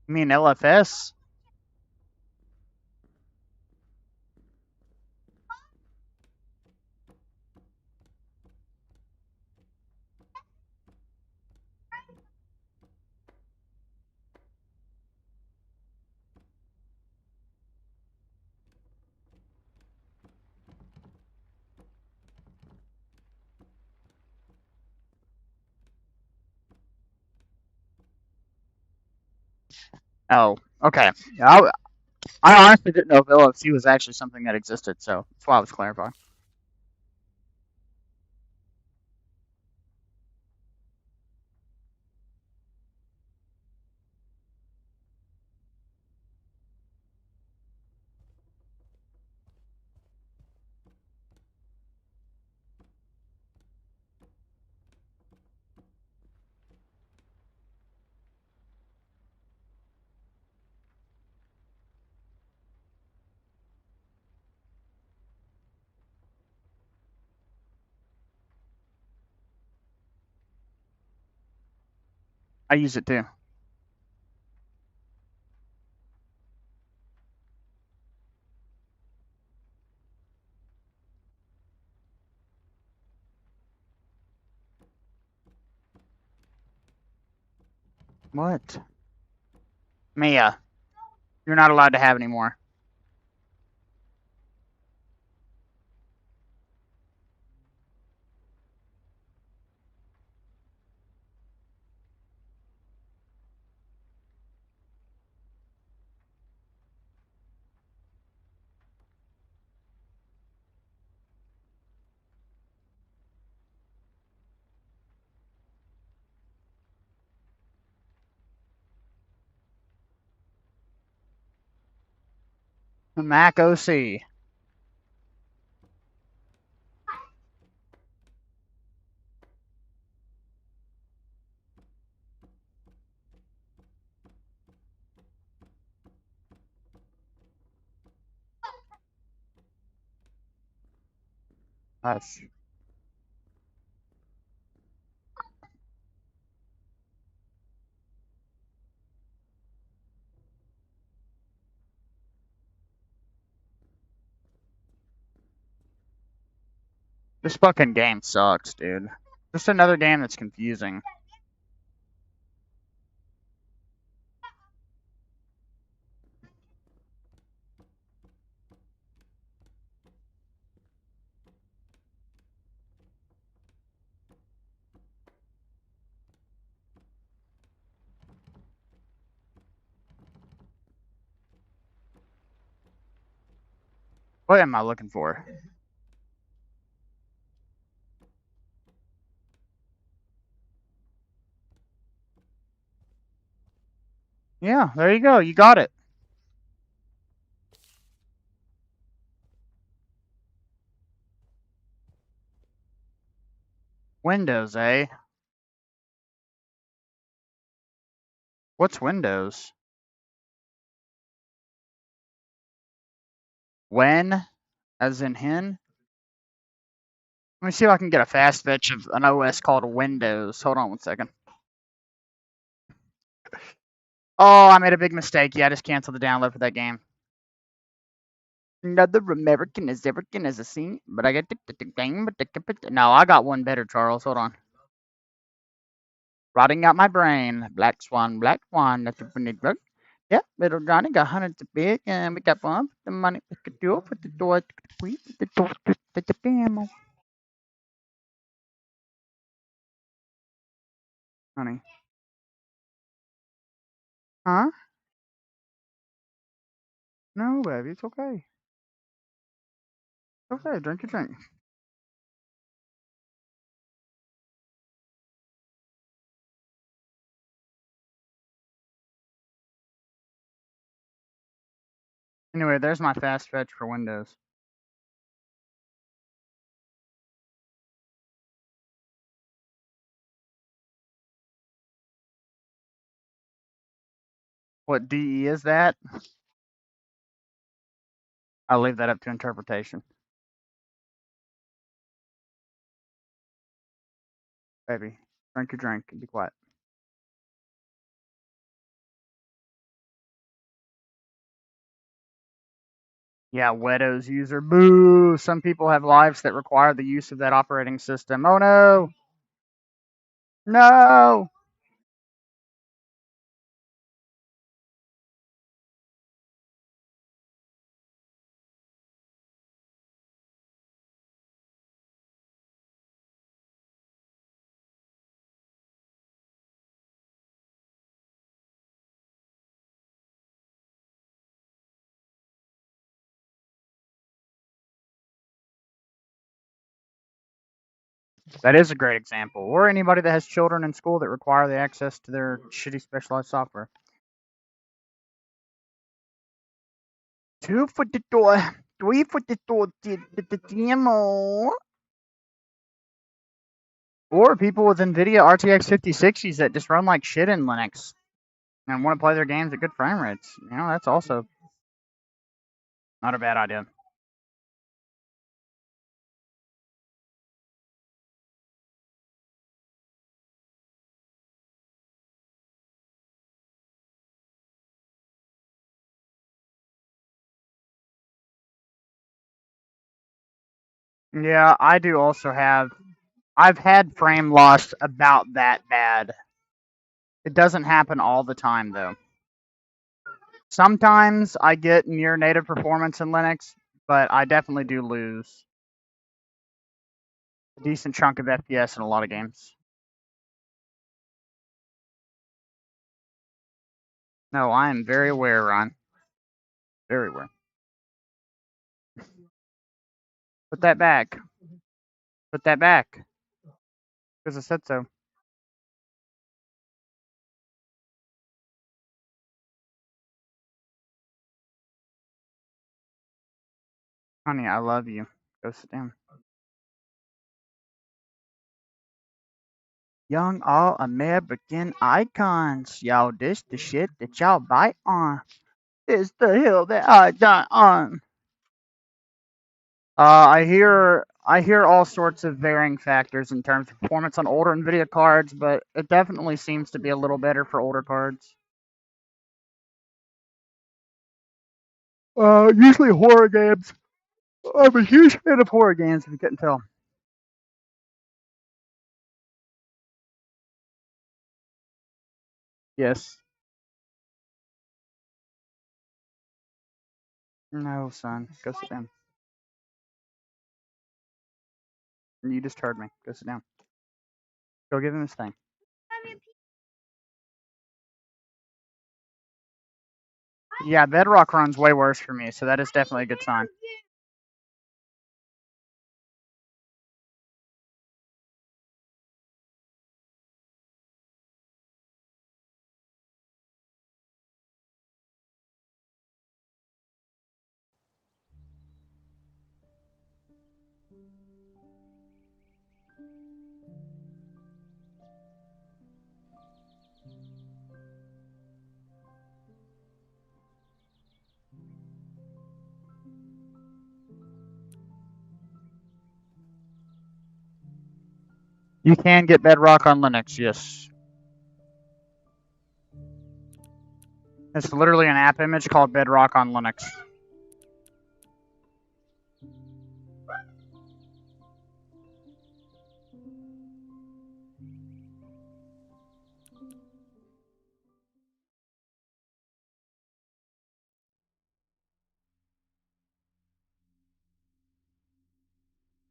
Speaker 1: You mean LFS? Oh, okay. I honestly didn't know if LFC was actually something that existed, so that's why I was clarifying. I use it too. What? Mia, you're not allowed to have any more. Mac OC. That's this fucking game sucks, dude. Just another game that's confusing. What am I looking for? Yeah, there you go. You got it. Windows, eh? What's Windows? When? As in hen? Let me see if I can get a fast fetch of an OS called Windows. Hold on one second. Oh, I made a big mistake. Yeah, I just canceled the download for that game. Another American is American as a scene, but I got the game. No, I got one better, Charles. Hold on. Rotting out my brain. Black Swan, that's a pretty drug. Yep, little Johnny got hundreds of big, and we got one. The money we could do it with the door, the door, the ammo. Honey. Huh? No, baby, it's okay. It's okay, drink your drink. Anyway, there's my fast fetch for Windows. What DE is that? I'll leave that up to interpretation. Baby, drink your drink and be quiet. Yeah, Windows user. Boo! Some people have lives that require the use of that operating system. Oh no! No! That is a great example. Or anybody that has children in school that require the access to their shitty specialized software. 2 for the door, 3 for the door, the demo. Or people with NVIDIA RTX 5060s that just run like shit in Linux and want to play their games at good frame rates. You know, that's also not a bad idea. Yeah, I do also have. I've had frame loss about that bad. It doesn't happen all the time, though. Sometimes I get near native performance in Linux, but I definitely do lose a decent chunk of FPS in a lot of games. No, I am very aware, Ron. Very aware. Put that back. Put that back. Because I said so. Honey, I love you. Go sit down. Young all American icons. Y'all, this the shit that y'all bite on. This the hill that I die on. I hear all sorts of varying factors in terms of performance on older Nvidia cards, but it definitely seems to be a little better for older cards. Usually horror games. I'm a huge fan of horror games, if you couldn't tell. Yes. No, son. Go sit down. You just heard me. Go sit down. Go give him his thing. Yeah, Bedrock runs way worse for me, so that is definitely a good sign. You can get Bedrock on Linux, yes. It's literally an app image called Bedrock on Linux.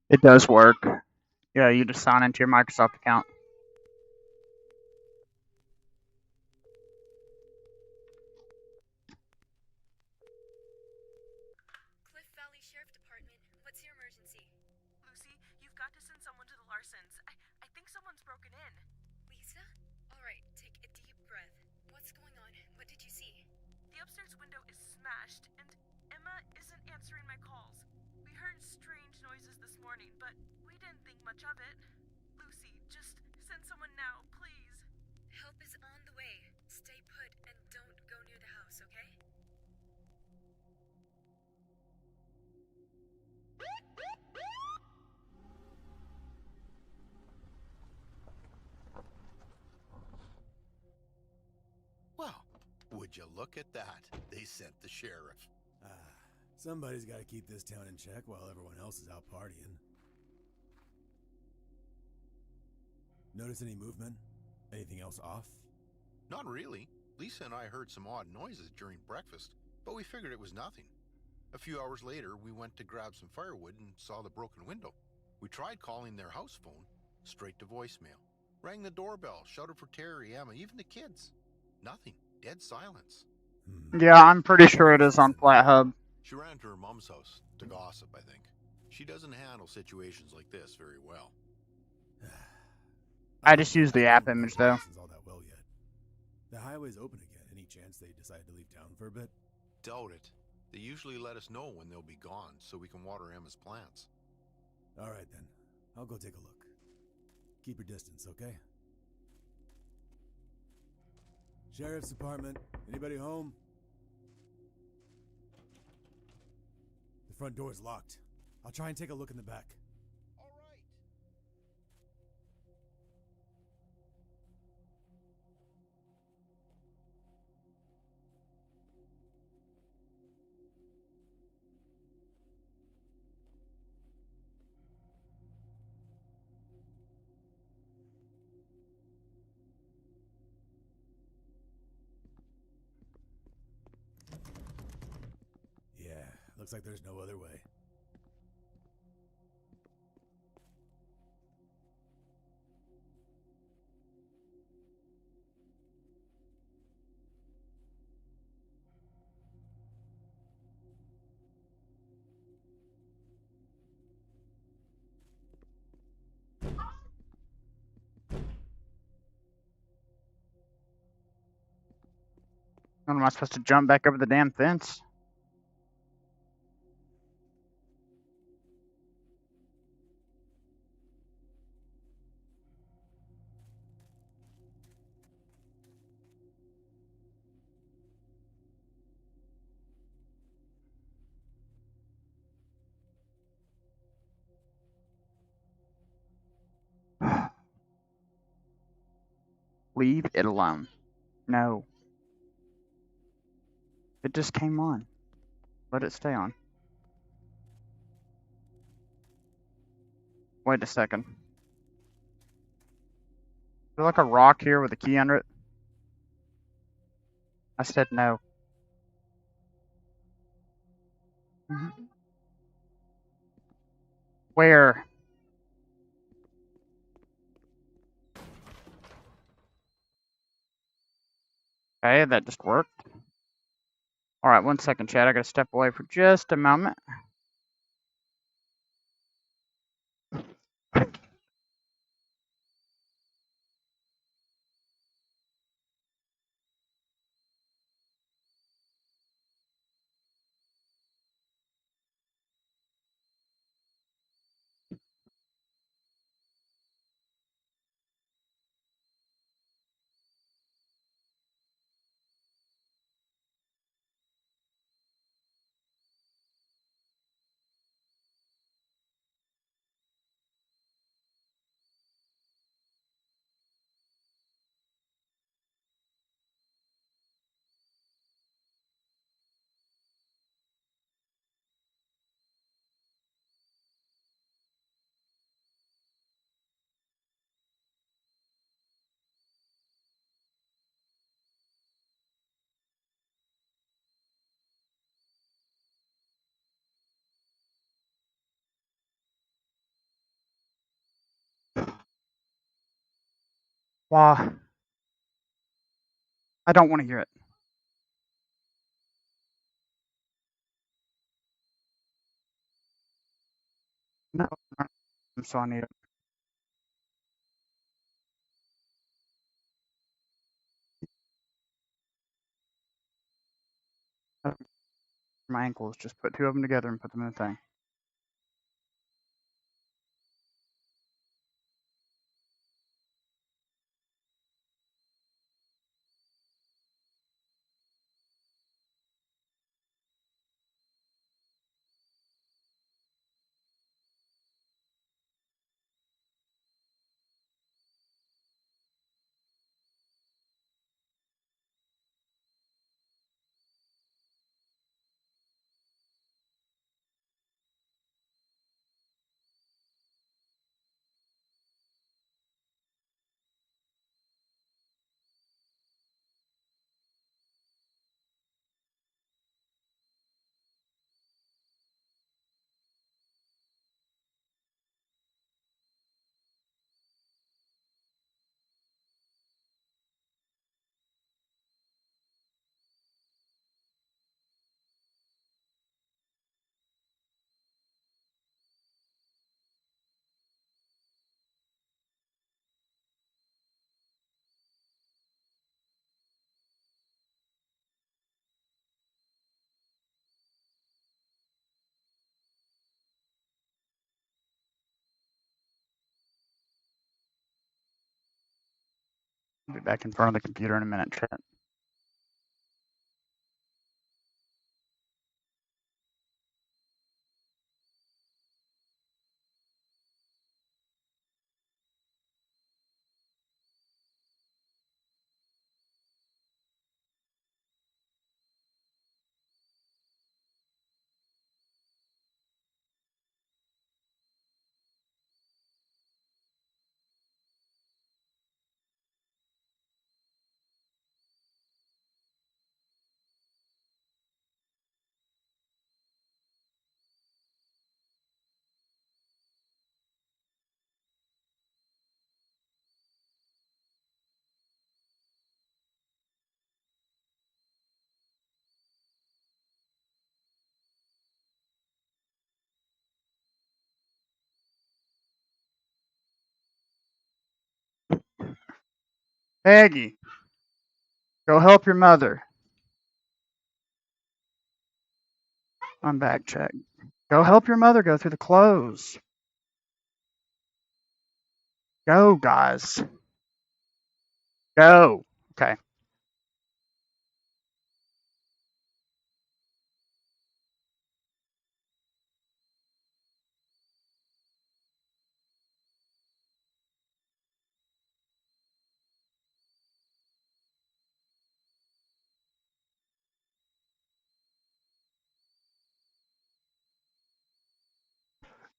Speaker 1: It does work. Yeah, you just sign into your Microsoft account.
Speaker 9: Cliff Valley Sheriff Department. What's your emergency? Lucy, you've got to send someone to the Larsons. I think someone's broken in. Lisa? Alright, take a deep breath. What's going on? What did you see? The upstairs window is smashed, and Emma isn't answering my calls. We heard strange noises this morning, but we didn't think much of it. Lucy, just send someone now, please. Help is on the way. Stay put and don't go near the house, okay?
Speaker 10: Well, would you look at that? They sent the sheriff.
Speaker 11: Somebody's got to keep this town in check while everyone else is out partying. Notice any movement? Anything else off?
Speaker 10: Not really. Lisa and I heard some odd noises during breakfast, but we figured it was nothing. A few hours later, we went to grab some firewood and saw the broken window. We tried calling their house phone, straight to voicemail. Rang the doorbell, shouted for Terry, Emma, even the kids. Nothing. Dead silence.
Speaker 1: Yeah, I'm pretty sure it is on FlatHub.
Speaker 10: She ran to her mom's house to gossip, I think. She doesn't handle situations like this very well.
Speaker 1: I just use the app image, though.
Speaker 11: All that well yet. The highway's open again. Any chance they decide to leave town for a bit?
Speaker 10: Doubt it. They usually let us know when they'll be gone so we can water Emma's plants.
Speaker 11: All right, then. I'll go take a look. Keep your distance, okay? Sheriff's Department. Anybody home? The front door's locked. I'll try and take a look in the back. Yeah, looks like there's no other way.
Speaker 1: When am I supposed to jump back over the damn fence? Leave it alone. No. It just came on. Let it stay on. Wait a second. Is there like a rock here with a key under it? I said no. Where? Okay, that just worked. Alright, 1 second, chat. I gotta step away for just a moment. Why? I don't want to hear it. No, so I need it. My ankles. Just put two of them together and put them in a thing. I'll be back in front of the computer in a minute, chat. Peggy, go help your mother. I'm back, chat. Go help your mother go through the clothes. Go, guys. Go. Okay.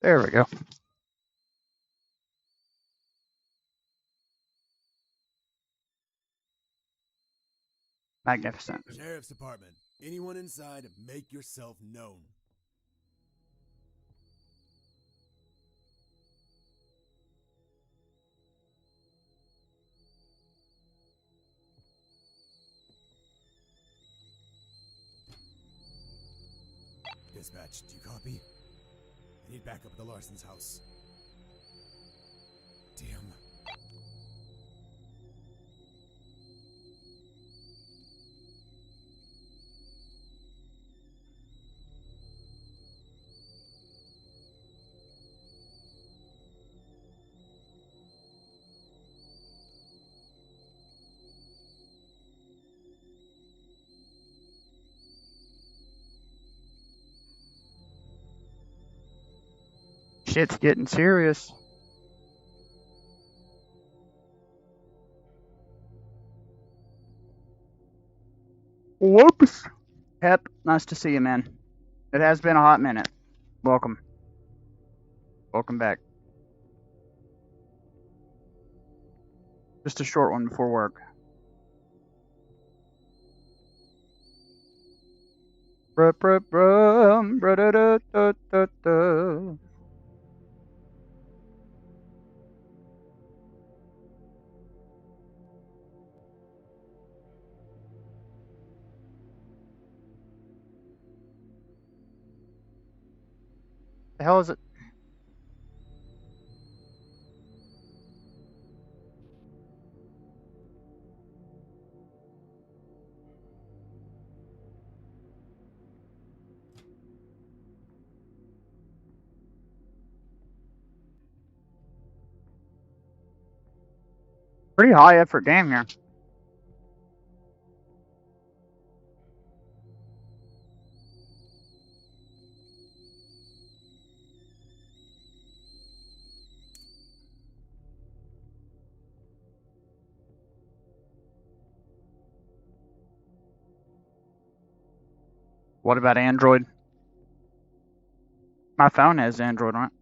Speaker 1: There we go. Magnificent.
Speaker 11: Sheriff's Department. Anyone inside, make yourself known. Dispatch, do you copy? I need backup at the Larson's house. Damn.
Speaker 1: Shit's getting serious. Whoops. Hep, nice to see you, man. It has been a hot minute. Welcome. Welcome back. Just a short one before work. The hell is it? Pretty high effort game here. What about Android? My phone has Android on it.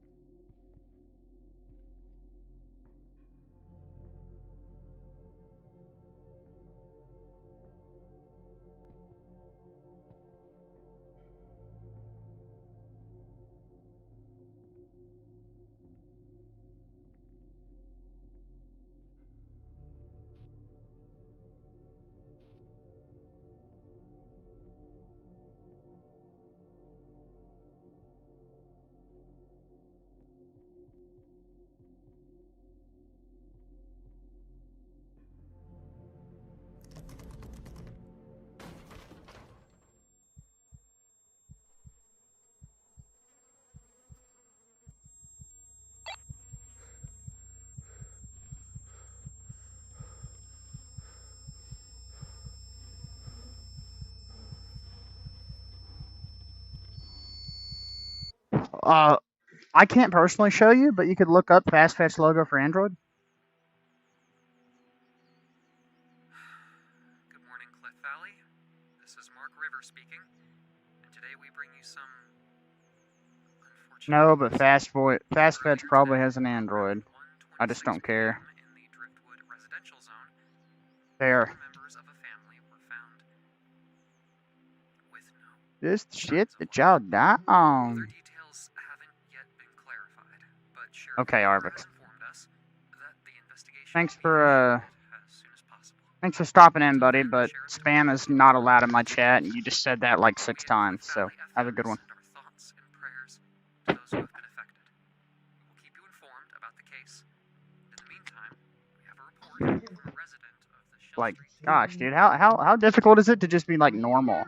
Speaker 1: I can't personally show you, but you could look up Fast Fetch logo for Android.
Speaker 12: Good morning, Cliff Valley. This is Mark River speaking, and today we bring you some unfortunate
Speaker 1: No, but Fast Fetch probably has an Android. I just don't care.
Speaker 12: in the Driftwood residential zone.
Speaker 1: There.
Speaker 12: Members of a family were found with no
Speaker 1: This shit that y'all die
Speaker 12: other
Speaker 1: on.
Speaker 12: details haven't yet been clarified, but Sheriff
Speaker 1: Okay,
Speaker 12: Walker
Speaker 1: Arvix.
Speaker 12: informed us that the investigation
Speaker 1: Thanks
Speaker 12: will be
Speaker 1: for
Speaker 12: initiated as soon as possible.
Speaker 1: thanks for stopping in, buddy, but spam is not allowed in my chat, and you just said that like 6 times, so have a good one.
Speaker 12: Send our thoughts and prayers to those who have been affected. We will keep you informed about the case. In the meantime, we have a report from a resident of the Shell
Speaker 1: Like,
Speaker 12: Street.
Speaker 1: gosh, dude, how difficult is it to just be like normal?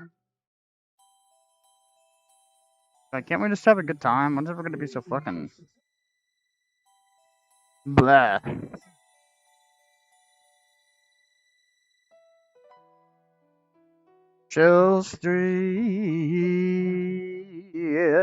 Speaker 1: Like, can't we just have a good time? When's ever gonna be so fucking blah? Shell Street. Yeah.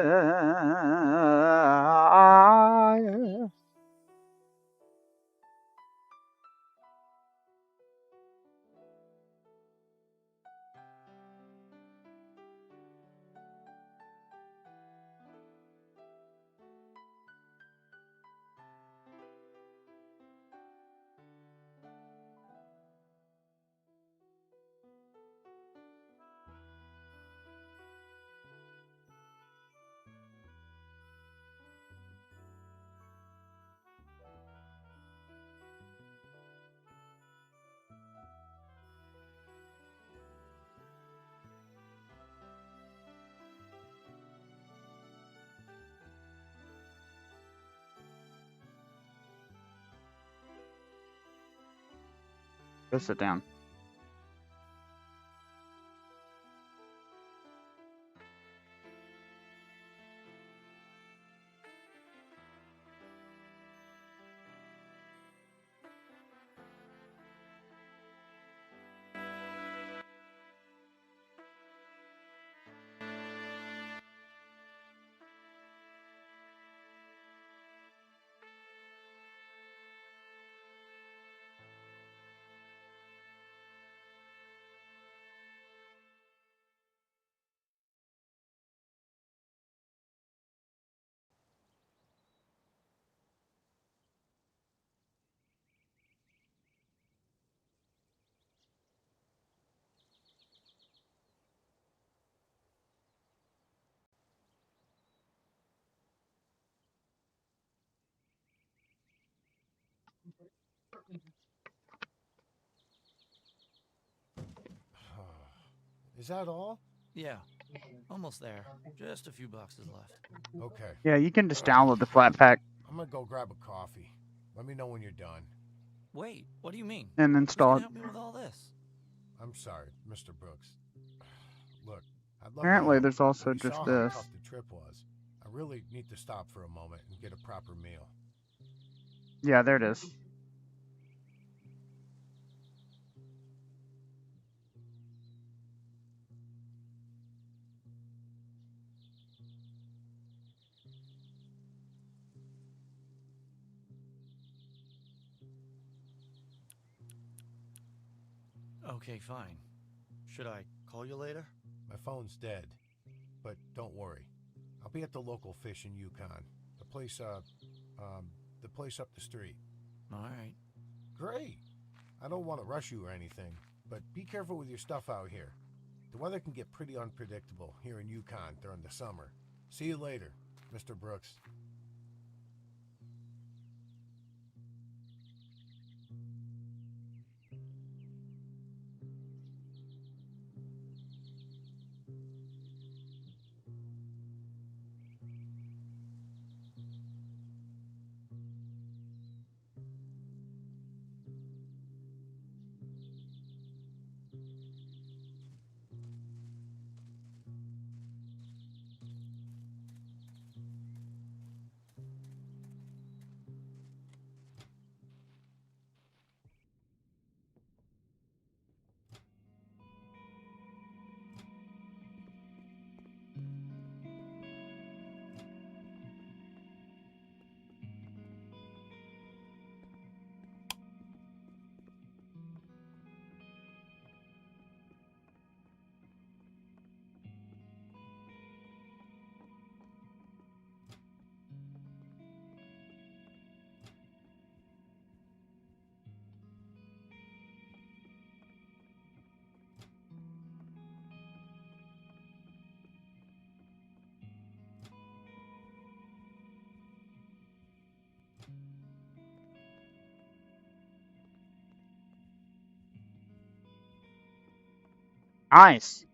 Speaker 1: Go sit down.
Speaker 13: Is that all?
Speaker 14: Yeah, almost there. Just a few boxes left.
Speaker 13: Okay.
Speaker 1: Yeah, you can just download the Flatpak
Speaker 13: I'm gonna go grab a coffee. Let me know when you're done.
Speaker 14: Wait, what do you mean?
Speaker 1: and
Speaker 14: Who's
Speaker 1: install
Speaker 14: gonna
Speaker 1: it.
Speaker 14: help me with all this?
Speaker 13: I'm sorry, Mr. Brooks. Look, I'd love
Speaker 1: Apparently,
Speaker 13: to help,
Speaker 1: there's
Speaker 13: but
Speaker 1: also
Speaker 13: you
Speaker 1: just
Speaker 13: saw
Speaker 1: this.
Speaker 13: how tough the trip was. I really need to stop for a moment and get a proper meal.
Speaker 1: Yeah, there it is.
Speaker 14: Okay, fine. Should I call you later?
Speaker 13: My phone's dead, but don't worry. I'll be at the local fish in Yukon. The place up the street.
Speaker 14: All right.
Speaker 13: Great. I don't want to rush you or anything, but be careful with your stuff out here. The weather can get pretty unpredictable here in Yukon during the summer. See you later, Mr. Brooks.
Speaker 1: Nice.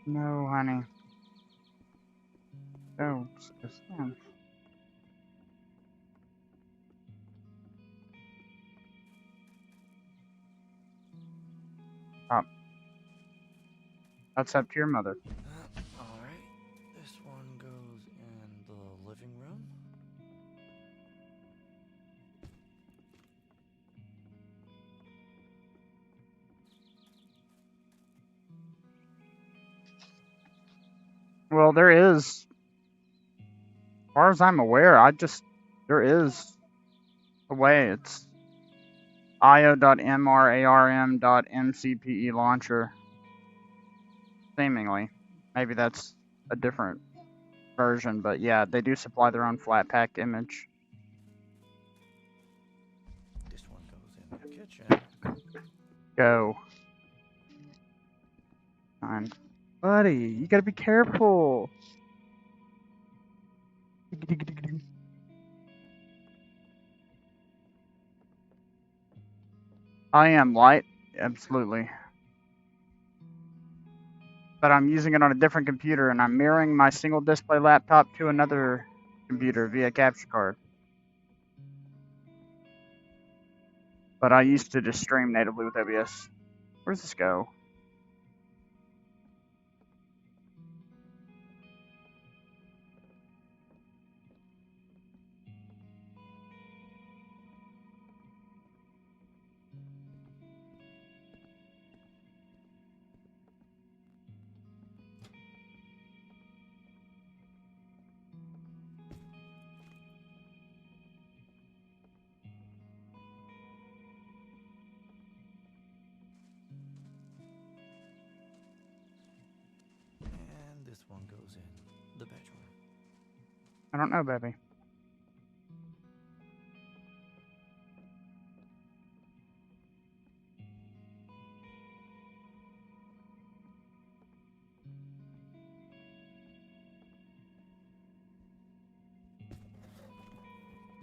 Speaker 1: No, honey. Oh, sit down. Oh. That's up to your mother.
Speaker 14: All right. This one goes in the living room.
Speaker 1: Well, there is, as far as I'm aware, there is a way. It's io.mrarm.mcpe launcher. Seemingly. Maybe that's a different version, but yeah, they do supply their own Flatpak image.
Speaker 14: This one goes in the kitchen.
Speaker 1: Go. Fine. Buddy, you gotta be careful. I am light, absolutely. but I'm using it on a different computer, and I'm mirroring my single display laptop to another computer via capture card. But I used to just stream natively with OBS. Where does this go?
Speaker 14: And this one goes in the bedroom.
Speaker 1: I don't know, baby.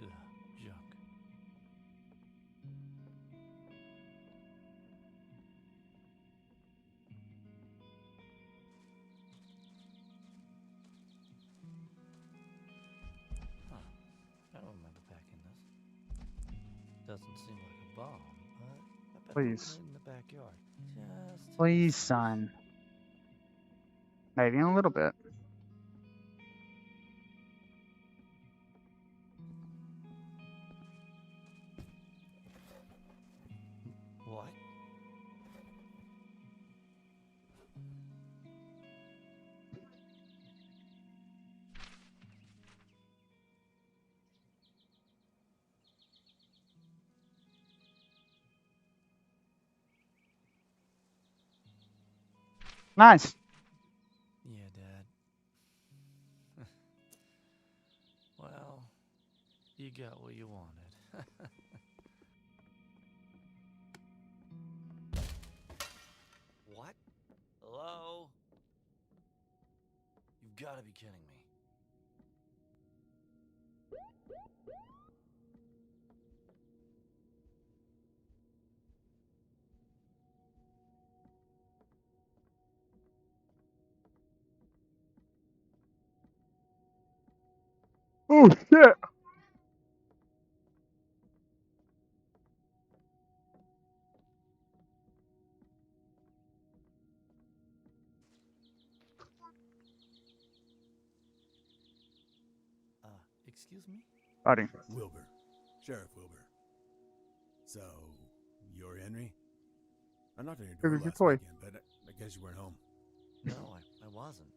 Speaker 14: Ugh, junk. Huh. I don't remember packing this. Doesn't seem like a bomb, but I bet
Speaker 1: Please.
Speaker 14: it in the backyard. Just
Speaker 1: Please, son. Maybe in a little bit.
Speaker 14: what?
Speaker 1: Nice.
Speaker 14: Yeah, Dad. Well, you got what you wanted. What? Hello? You've got to be kidding me.
Speaker 1: Oh, shit.
Speaker 14: Excuse me?
Speaker 1: Buddy.
Speaker 11: Wilbur. Sheriff Wilbur. So, you're Henry? I knocked on your door
Speaker 1: Who's your
Speaker 11: last
Speaker 1: toy?
Speaker 11: weekend, but I guess you weren't home.
Speaker 14: No, I wasn't.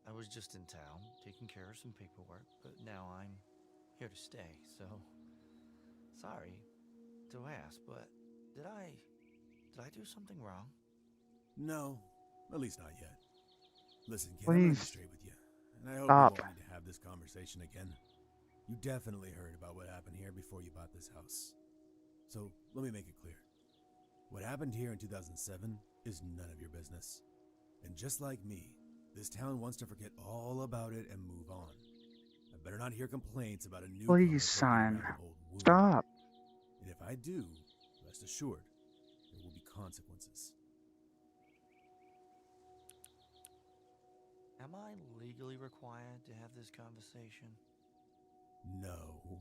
Speaker 14: I was just in town, taking care of some paperwork, but now I'm here to stay, so... Sorry to ask, but did I do something wrong?
Speaker 11: No, at least not yet. Listen, kid, I'm gonna be
Speaker 1: Please.
Speaker 11: straight with you, and I hope
Speaker 1: Stop.
Speaker 11: you won't need to have this conversation again. You definitely heard about what happened here before you bought this house. So, let me make it clear. What happened here in 2007 is none of your business. And just like me, this town wants to forget all about it and move on. I better not hear complaints about a new
Speaker 1: Please, son. Stop.
Speaker 11: And if I do, rest assured, there will be consequences.
Speaker 14: Am I legally required to have this conversation?
Speaker 11: No.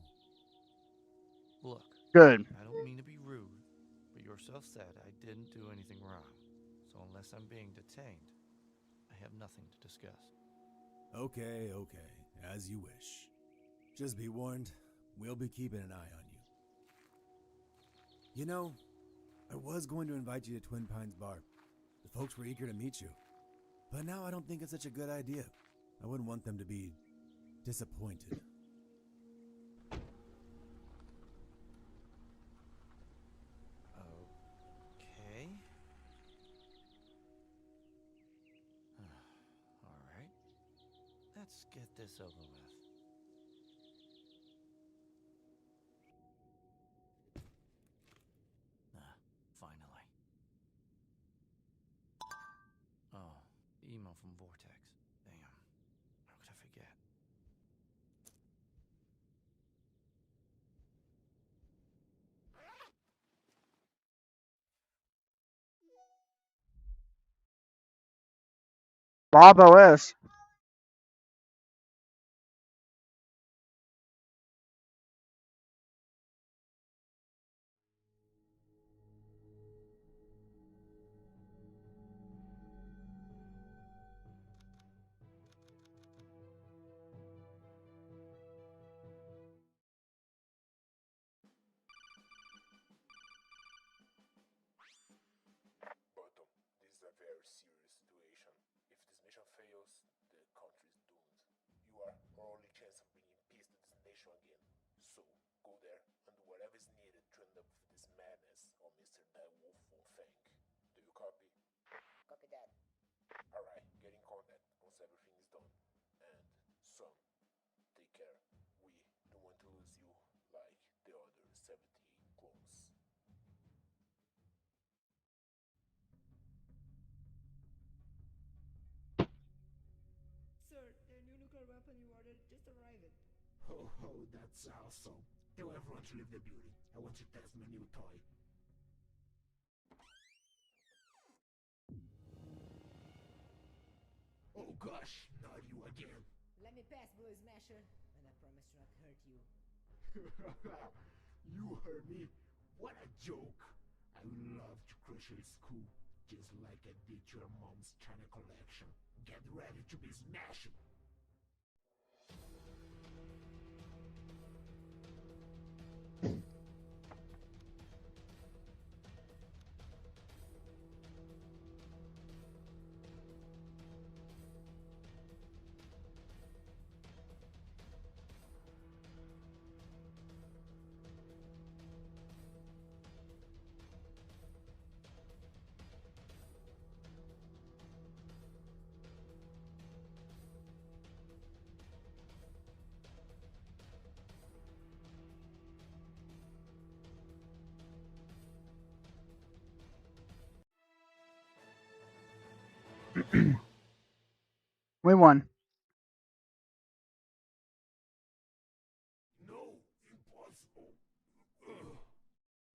Speaker 14: Look.
Speaker 1: Good.
Speaker 14: I don't mean to be rude, but yourself said I didn't do anything wrong. So unless I'm being detained, I have nothing to discuss.
Speaker 11: Okay, as you wish. Just be warned, we'll be keeping an eye on you. You know, I was going to invite you to Twin Pines Bar. The folks were eager to meet you. But now I don't think it's such a good idea. I wouldn't want them to be disappointed.
Speaker 14: Okay. Alright. Let's get this over with. Finally. Oh, email from Vortex. Damn. How could I forget?
Speaker 1: Bob OS.
Speaker 13: Bottom, this is a very serious situation. If this mission fails, the country is doomed. You are our only chance of bringing peace to this nation again. So, go there and do whatever is needed to end up with this madness, or Mr. Direwolf will thank. Do you copy?
Speaker 15: Copy that.
Speaker 13: Alright, get in contact once everything is done. And, son, take care. We don't want to lose you like the other 78 clones.
Speaker 16: Sir, the new nuclear weapon you ordered just arrived.
Speaker 17: Ho ho, that's awesome. Tell everyone to leave the building. I want to test my new toy. Oh gosh, not you again.
Speaker 16: Let me pass, Blue Smasher, and I promise to not hurt you.
Speaker 17: You heard me? What a joke. I would love to crush your skull, just like I did to your mom's China collection. Get ready to be smashed.
Speaker 1: We won.
Speaker 17: No, impossible.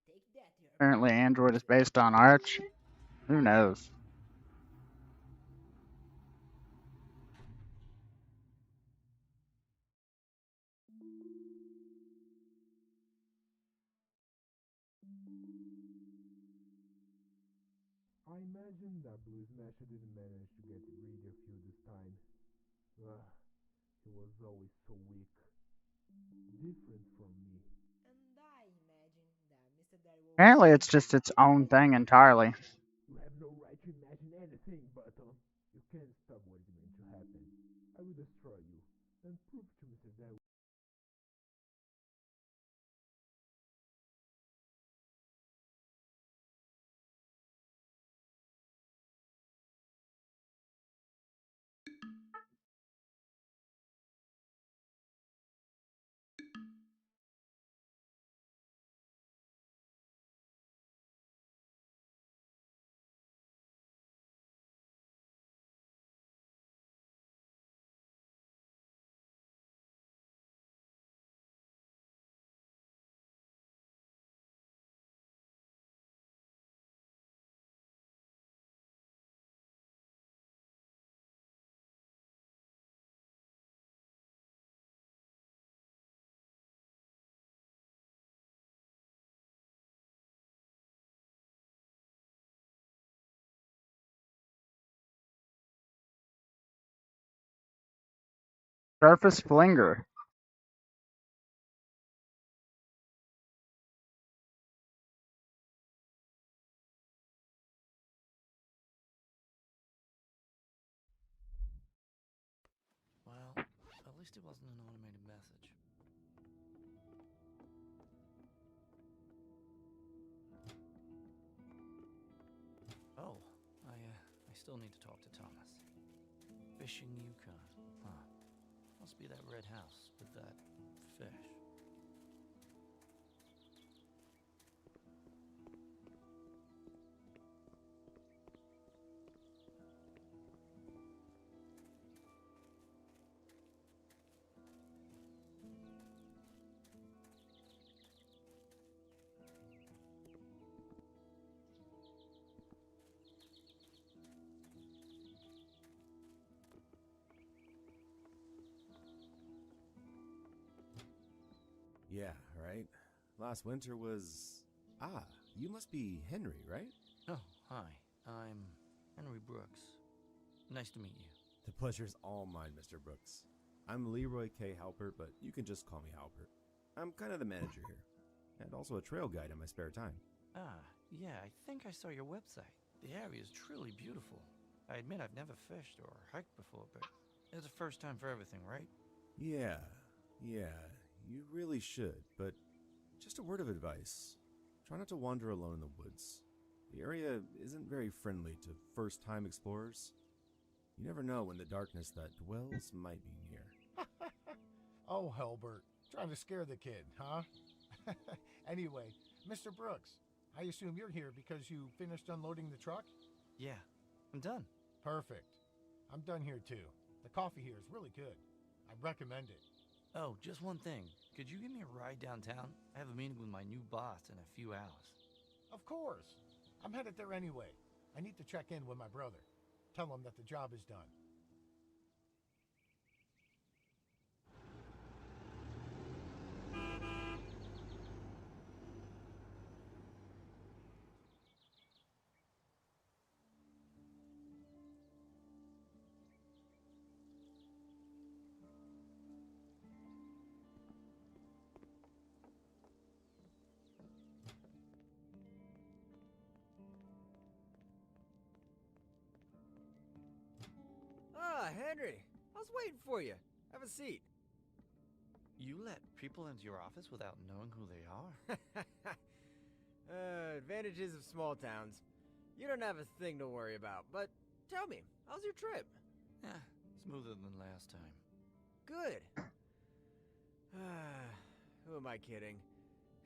Speaker 16: Take that, your
Speaker 1: Apparently, Android is based on Arch. Who knows?
Speaker 11: I imagine that Blue Smasher didn't manage to get rid of you this time. He was always so weak. Different from me.
Speaker 16: And I imagine that Mr. Direwolf...
Speaker 1: Apparently, it's just its own thing entirely.
Speaker 11: You have no right to imagine anything, Button. You can't stop what is meant to happen. I will destroy you, and prove to Mr. Direwolf.
Speaker 1: Surface Flinger.
Speaker 14: Well, at least it wasn't an automated message. Oh, I still need to talk to Thomas. Fishing Yukon. Huh. Must be that red house with that fish.
Speaker 11: Yeah, right? Last winter was... Ah, you must be Henry, right?
Speaker 14: Oh, hi. I'm Henry Brooks. Nice to meet you.
Speaker 11: The pleasure's all mine, Mr. Brooks. I'm Leroy K. Halpert, but you can just call me Halpert. I'm kind of the manager here, and also a trail guide in my spare time.
Speaker 14: Ah, yeah, I think I saw your website. The area is truly beautiful. I admit I've never fished or hiked before, but it's a first time for everything, right?
Speaker 11: Yeah, you really should, but just a word of advice. Try not to wander alone in the woods. The area isn't very friendly to first-time explorers. You never know when the darkness that dwells might be near.
Speaker 15: Oh, Halbert, trying to scare the kid, huh? Anyway, Mr. Brooks, I assume you're here because you finished unloading the truck?
Speaker 14: Yeah, I'm done.
Speaker 15: Perfect. I'm done here too. The coffee here is really good. I recommend it.
Speaker 14: Oh, just one thing. Could you give me a ride downtown? I have a meeting with my new boss in a few hours.
Speaker 15: Of course. I'm headed there anyway. I need to check in with my brother. Tell him that the job is done.
Speaker 18: Ah, Henry. I was waiting for you. Have a seat.
Speaker 14: You let people into your office without knowing who they are?
Speaker 18: Advantages of small towns. You don't have a thing to worry about, but tell me, how's your trip?
Speaker 14: Yeah, smoother than last time.
Speaker 18: Good. Who am I kidding?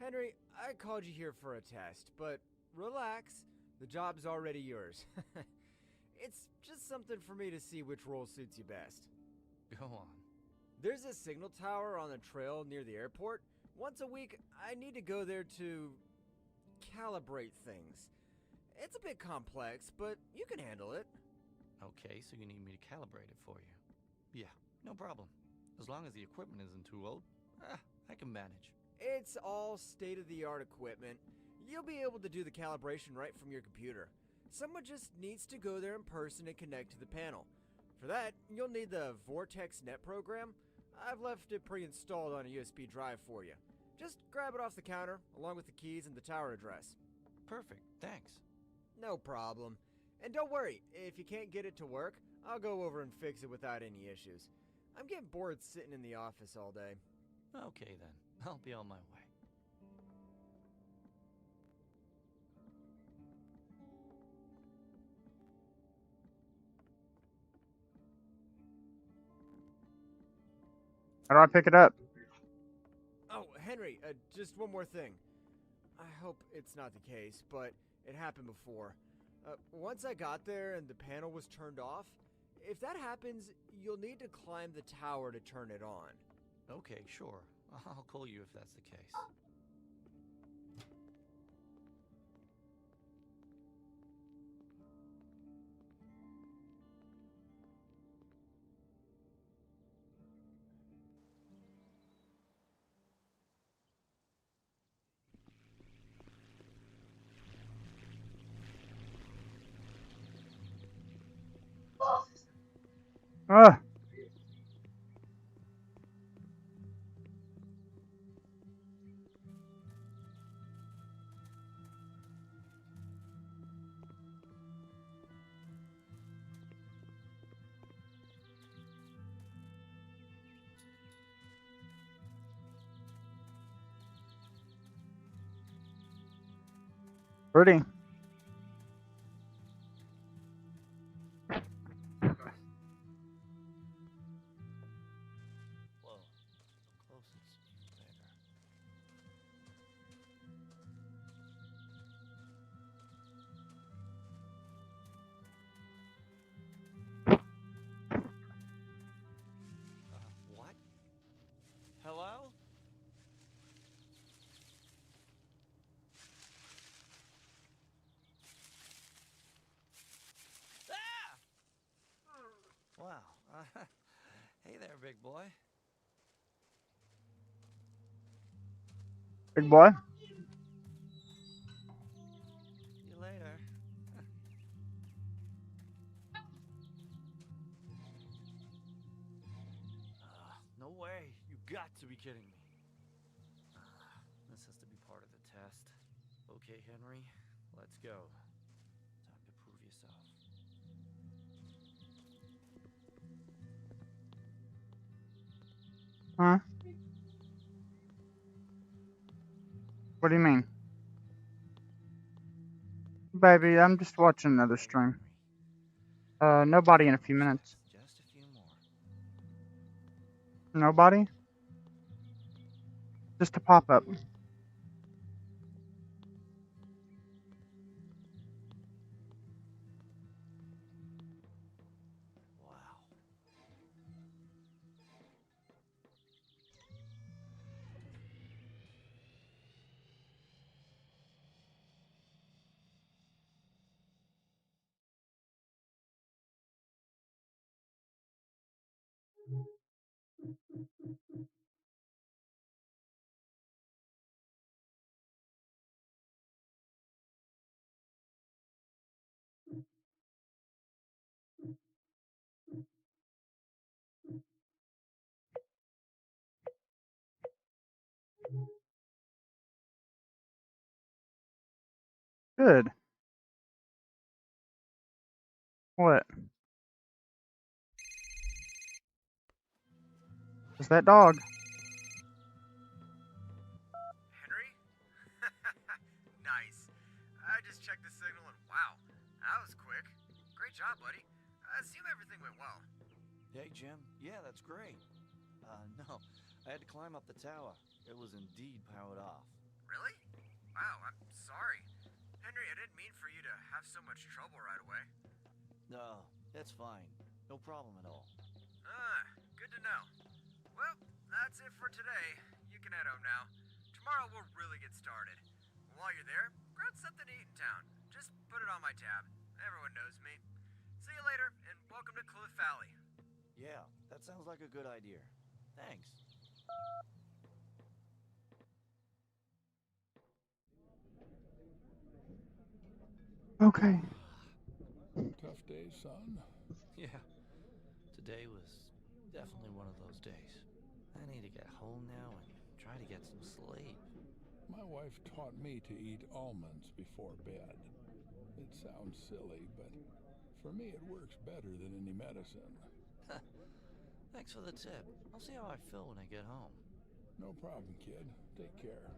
Speaker 18: Henry, I called you here for a test, but relax. The job's already yours. It's just something for me to see which role suits you best.
Speaker 14: Go on.
Speaker 18: There's a signal tower on the trail near the airport. Once a week, I need to go there to calibrate things. It's a bit complex, but you can handle it.
Speaker 14: Okay, so you need me to calibrate it for you. Yeah, no problem. As long as the equipment isn't too old, I can manage.
Speaker 18: It's all state-of-the-art equipment. You'll be able to do the calibration right from your computer. Someone just needs to go there in person and connect to the panel. For that, you'll need the Vortex Net program. I've left it pre-installed on a USB drive for you. Just grab it off the counter, along with the keys and the tower address.
Speaker 14: Perfect, thanks.
Speaker 18: No problem. And don't worry, if you can't get it to work, I'll go over and fix it without any issues. I'm getting bored sitting in the office all day.
Speaker 14: Okay then, I'll be on my way.
Speaker 1: How do I pick it up?
Speaker 18: Oh, Henry, just one more thing. I hope it's not the case, but it happened before. Once I got there and the panel was turned off, if that happens, you'll need to climb the tower to turn it on.
Speaker 14: Okay, sure. I'll call you if that's the case.
Speaker 1: Ah. Pretty.
Speaker 14: Whoa, up close it's bigger. What? Hello? Ah! Wow. Hey there, big boy.
Speaker 1: Big boy.
Speaker 14: See you later. No way. You got to be kidding me. This has to be part of the test. Okay, Henry, let's go. Time to prove yourself.
Speaker 1: Huh? What do you mean? Baby, I'm just watching another stream. Nobody in a few minutes.
Speaker 14: Just a few more.
Speaker 1: Nobody? Just a pop-up. Good. What? Is that dog?
Speaker 18: Henry? Nice. I just checked the signal and wow, that was quick. Great job, buddy. I assume everything went well.
Speaker 14: Hey, Jim. Yeah, that's great. No, I had to climb up the tower. It was indeed powered off.
Speaker 18: Really? Wow, I'm sorry. Henry, I didn't mean for you to have so much trouble right away.
Speaker 14: No, that's fine. No problem at all.
Speaker 18: Good to know. Well, that's it for today. You can head home now. Tomorrow we'll really get started. While you're there, grab something to eat in town. Just put it on my tab. Everyone knows me. See you later, and welcome to Cliff Valley.
Speaker 14: Yeah, that sounds like a good idea. Thanks.
Speaker 1: Okay.
Speaker 19: Tough day, son.
Speaker 14: Yeah, today was definitely one of those days. I need to get home now and try to get some sleep.
Speaker 19: My wife taught me to eat almonds before bed. It sounds silly, but for me it works better than any medicine.
Speaker 14: Thanks for the tip. I'll see how I feel when I get home.
Speaker 19: No problem, kid. Take care.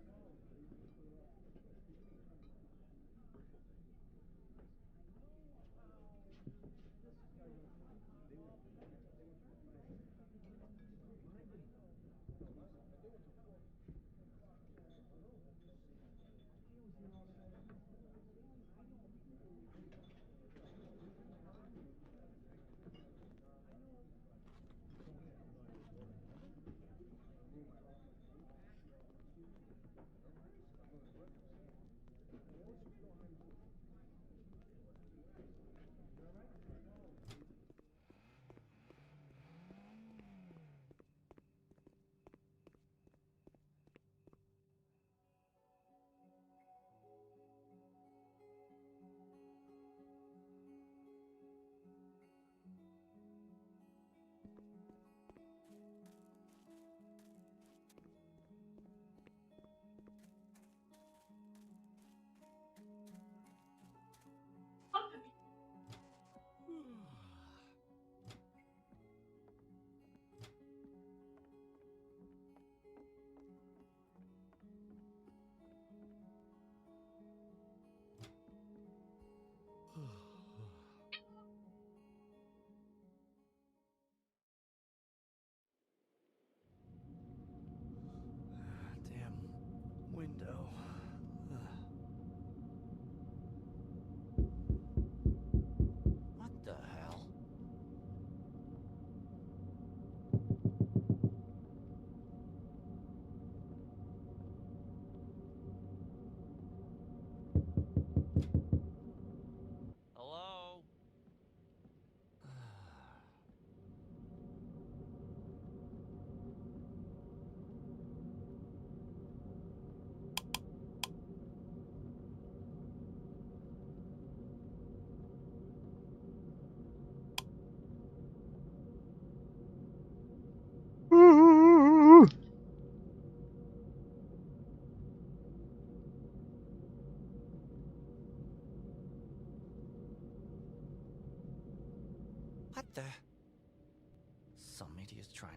Speaker 14: Some idiot's trying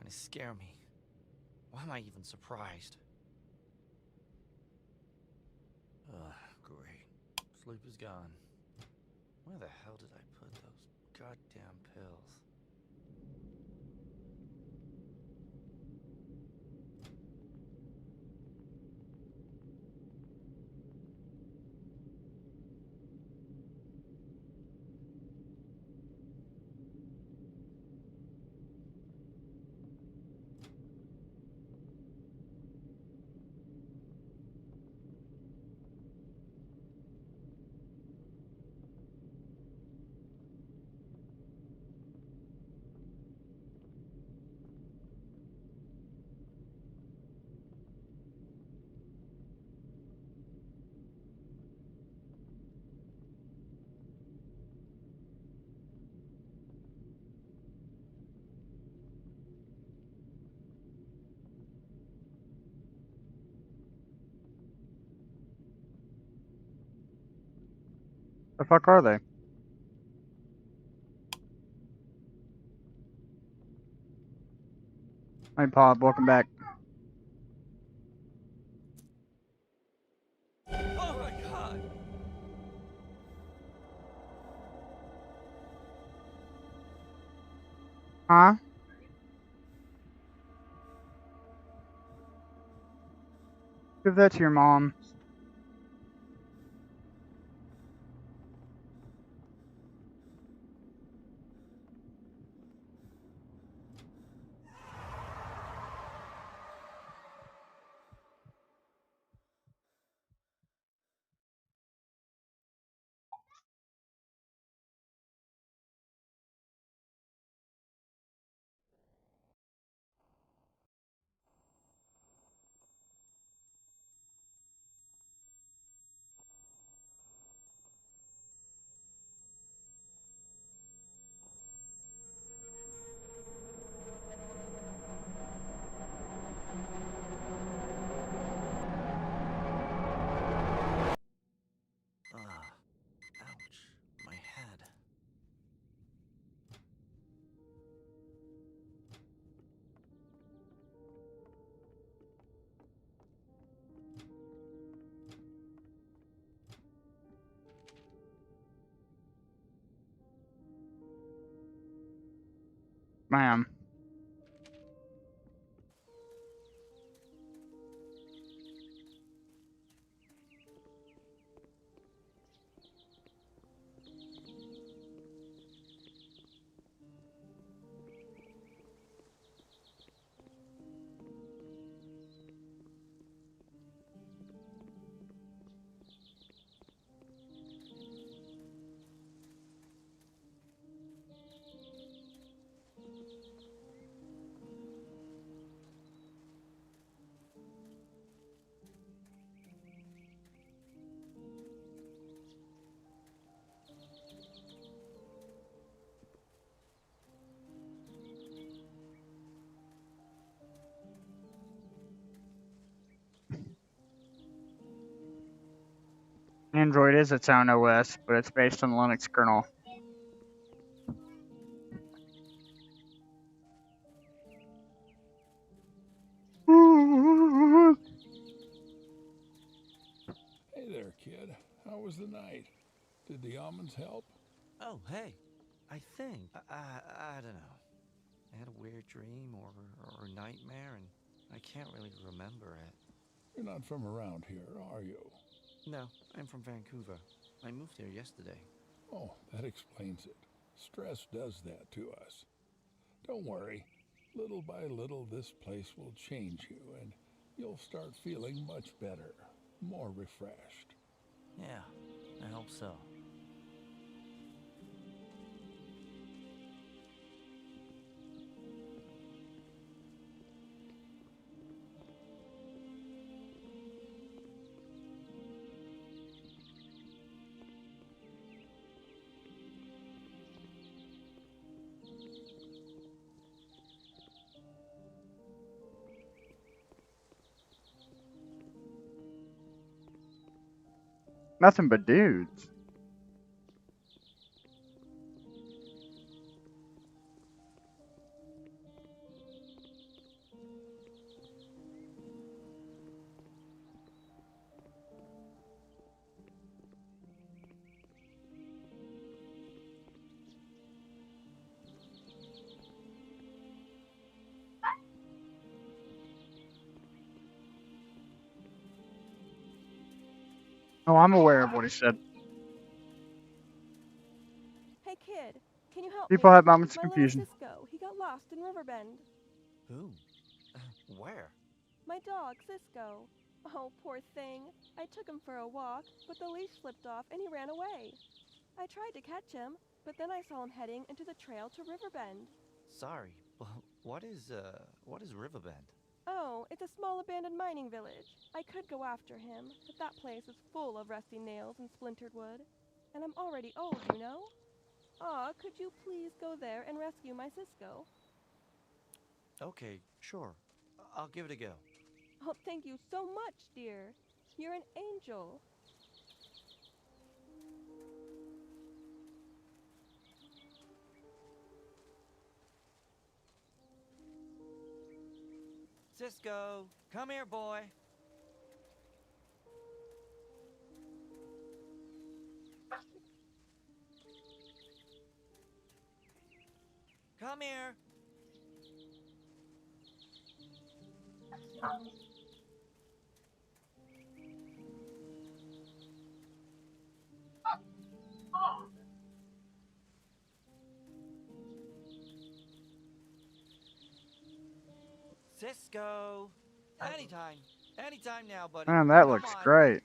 Speaker 14: to scare me. Why am I even surprised? Great. Sleep is gone. Where the hell did I put those goddamn pills?
Speaker 1: The fuck are they? Hey, Pod, welcome back.
Speaker 14: Oh my god!
Speaker 1: Huh? Give that to your mom.
Speaker 14: Ouch. My head.
Speaker 1: Ma'am. Android is its own OS, but it's based on the Linux kernel.
Speaker 19: Hey there, kid. How was the night? Did the almonds help?
Speaker 14: Oh, hey. I think. I don't know. I had a weird dream or a nightmare, and I can't really remember it.
Speaker 19: You're not from around here, are you?
Speaker 14: No, I'm from Vancouver. I moved here yesterday.
Speaker 19: Oh, that explains it. Stress does that to us. Don't worry. Little by little, this place will change you, and you'll start feeling much better, more refreshed.
Speaker 14: Yeah, I hope so.
Speaker 1: Nothing but dudes. Oh, I'm aware of what he said.
Speaker 16: Hey kid, can you help
Speaker 1: People
Speaker 16: me?
Speaker 1: have moments of
Speaker 16: My little
Speaker 1: confusion.
Speaker 16: Cisco, he got lost in Riverbend.
Speaker 14: Who? Where?
Speaker 16: My dog, Cisco. Oh, poor thing. I took him for a walk, but the leash slipped off and he ran away. I tried to catch him, but then I saw him heading into the trail to Riverbend.
Speaker 14: Sorry, but what is Riverbend?
Speaker 16: Oh, it's a small abandoned mining village. I could go after him, but that place is full of rusty nails and splintered wood. And I'm already old, you know? Aw, could you please go there and rescue my Cisco?
Speaker 14: Okay, sure. I'll give it a go.
Speaker 16: Oh, thank you so much, dear. You're an angel.
Speaker 14: Cisco, come here, boy. Come here. Cisco. Anytime. Anytime now, buddy.
Speaker 1: Man, that
Speaker 14: Come
Speaker 1: looks
Speaker 14: on.
Speaker 1: great.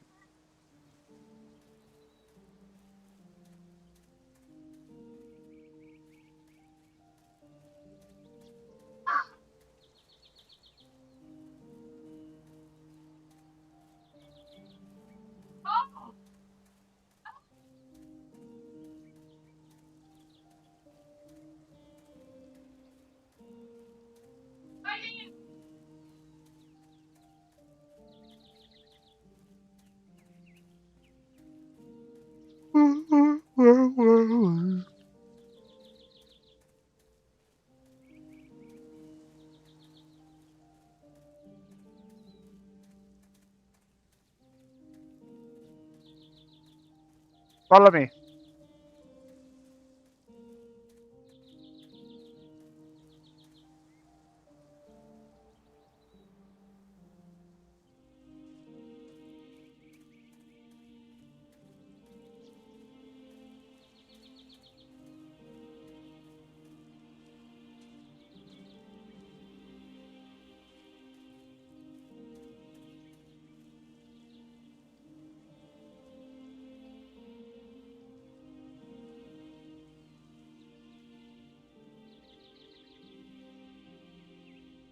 Speaker 1: Follow me.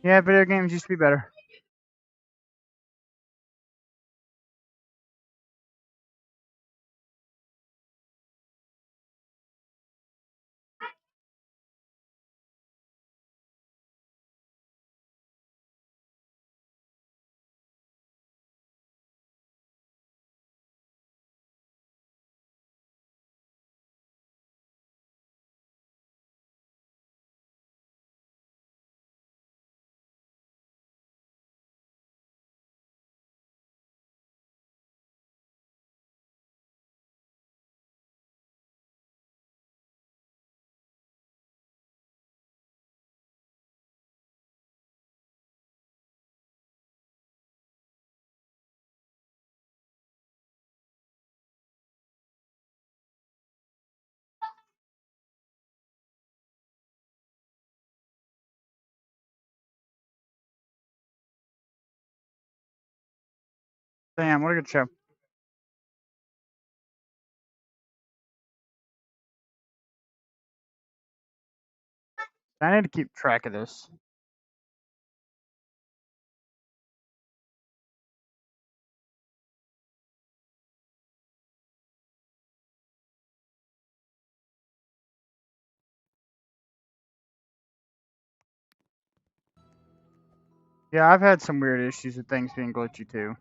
Speaker 1: Yeah, video games used to be better. Damn, what a good show. I need to keep track of this. Yeah, I've had some weird issues with things being glitchy too.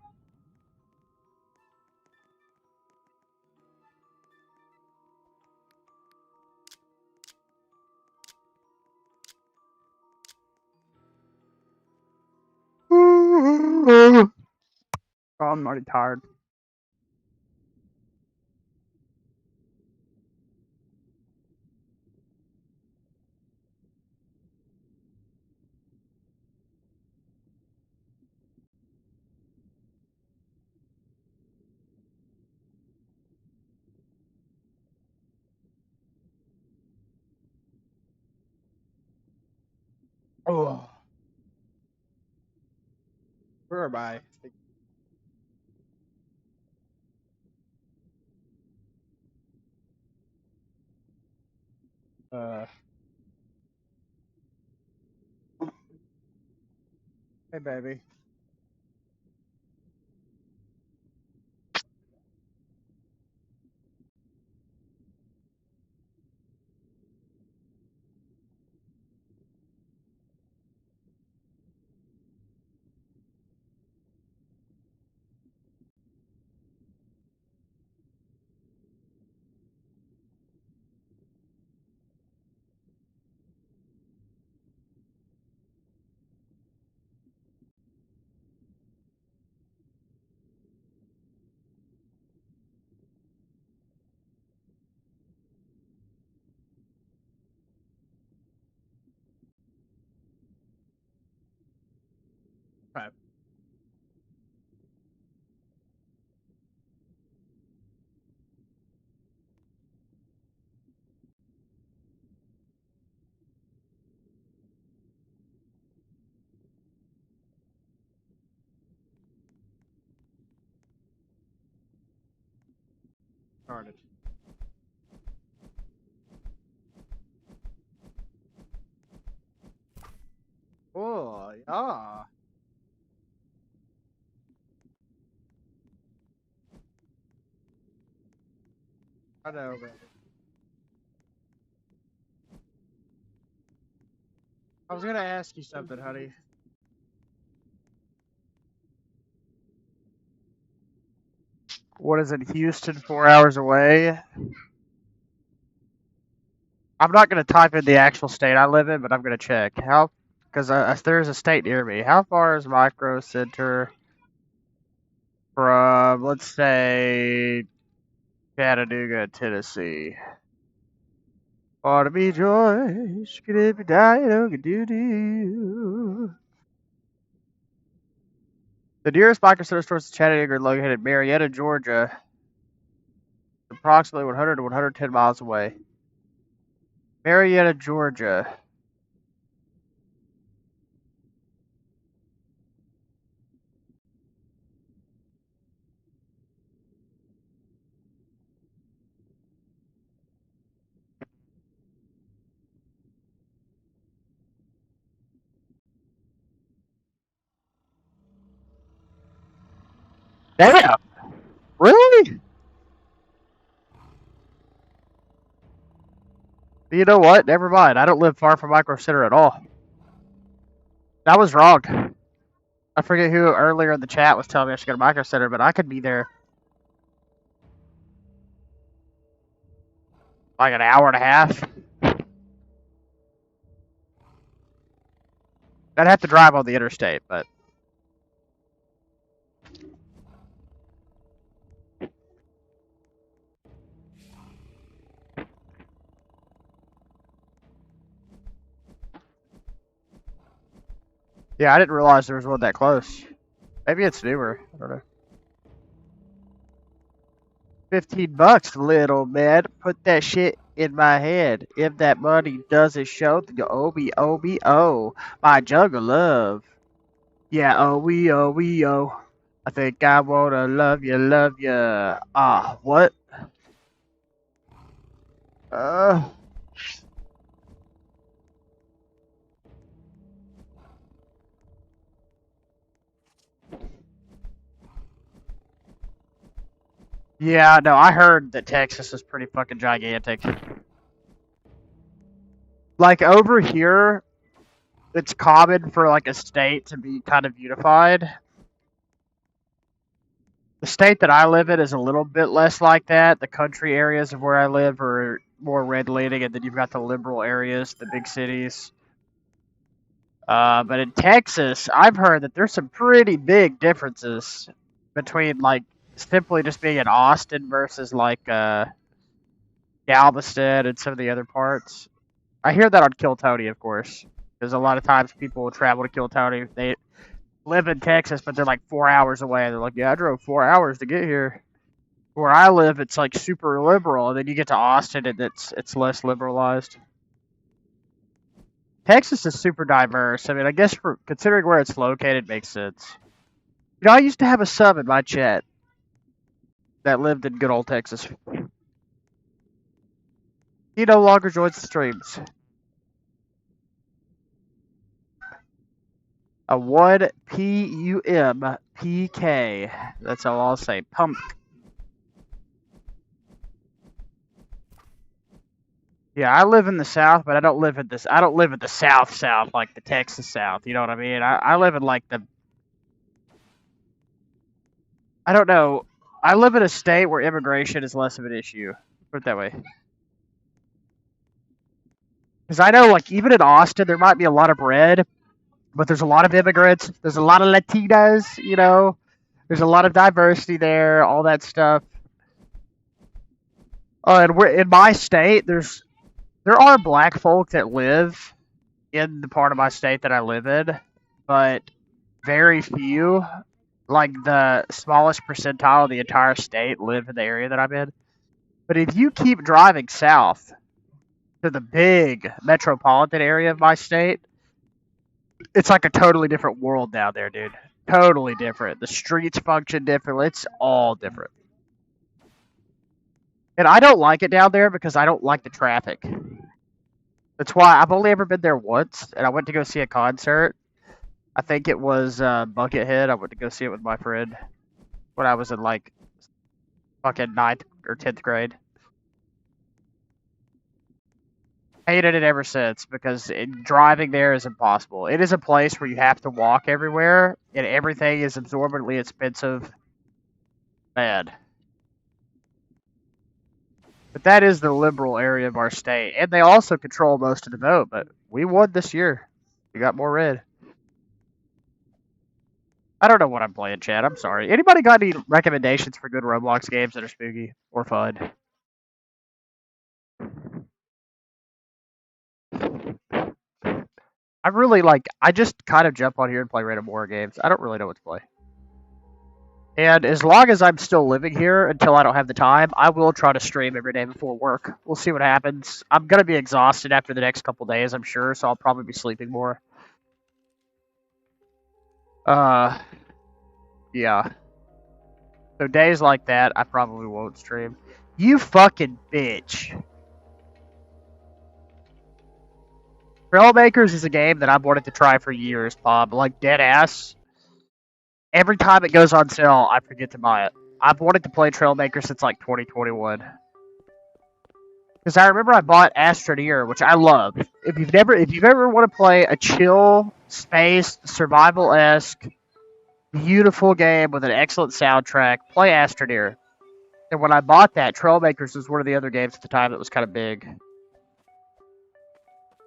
Speaker 1: Oh, I'm already tired. Oh, where am I? Hey, baby. Okay. Started. Oh, yeah. I know, baby. I was gonna ask you something, honey. What is it, Houston, 4 hours away? I'm not gonna type in the actual state I live in, but I'm gonna check. How? Because there's a state near me. How far is Micro Center from, let's say, Chattanooga, Tennessee? Ought to be joy, could it be dying, oh, do do. The nearest Micro Center stores to Chattanooga are located in Marietta, Georgia, approximately 100 to 110 miles away. Marietta, Georgia. Damn! Really? You know what? Never mind. I don't live far from Micro Center at all. That was wrong. I forget who earlier in the chat was telling me I should go to Micro Center, but I could be there like an hour and a half. I'd have to drive on the interstate, but yeah, I didn't realize there was one that close. Maybe it's newer. I don't know. $15, little man. Put that shit in my head. If that money doesn't show, then you owe me, owe me, oh. My jug of love. Yeah, oh, we, oh, we, oh. I think I wanna love you, love you. Ah, what? Yeah, no, I heard that Texas is pretty fucking gigantic. Like, over here, it's common for, like, a state to be kind of unified. The state that I live in is a little bit less like that. The country areas of where I live are more red-leaning, and then you've got the liberal areas, the big cities. But in Texas, I've heard that there's some pretty big differences between, like, simply just being in Austin versus, like, Galveston and some of the other parts. I hear that on Kill Tony, of course, because a lot of times people will travel to Kill Tony. They live in Texas, but they're like 4 hours away. And they're like, yeah, I drove 4 hours to get here. Where I live, it's like super liberal, and then you get to Austin, and it's less liberalized. Texas is super diverse. I mean, I guess for considering where it's located, it makes sense. You know, I used to have a sub in my chat that lived in good old Texas. He no longer joins the streams. A 1 PUMPK. That's all I'll say. Pump. Yeah, I live in the South, but I don't live in this. I don't live in the South, like the Texas South. You know what I mean? I live in like the. I don't know. I live in a state where immigration is less of an issue. Put it that way. Because I know, like, even in Austin, there might be a lot of red, but there's a lot of immigrants. There's a lot of Latinas, you know. There's a lot of diversity there, all that stuff. And we're in my state. There are black folk that live in the part of my state that I live in, but very few. Like the smallest percentile of the entire state live in the area that I'm in. But if you keep driving south to the big metropolitan area of my state, it's like a totally different world down there, dude. Totally different. The streets function differently. It's all different. And I don't like it down there because I don't like the traffic. That's why I've only ever been there once, and I went to go see a concert. I think it was Buckethead. I went to go see it with my friend when I was in like fucking 9th or 10th grade. Hated it ever since because driving there is impossible. It is a place where you have to walk everywhere, and everything is absorbently expensive. Bad. But that is the liberal area of our state, and they also control most of the vote. But we won this year. We got more red. I don't know what I'm playing, Chad. I'm sorry. Anybody got any recommendations for good Roblox games that are spooky or fun? I just kind of jump on here and play random horror games. I don't really know what to play. And as long as I'm still living here until I don't have the time, I will try to stream every day before work. We'll see what happens. I'm going to be exhausted after the next couple days, I'm sure, so I'll probably be sleeping more. Yeah. So days like that, I probably won't stream. You fucking bitch. Trailmakers is a game that I've wanted to try for years, Bob. Like, dead ass. Every time it goes on sale, I forget to buy it. I've wanted to play Trailmaker since like 2021. Because I remember I bought Astroneer, which I love. If you've ever want to play a chill, space, survival-esque, beautiful game with an excellent soundtrack, play Astroneer. And when I bought that, Trailmakers was one of the other games at the time that was kind of big.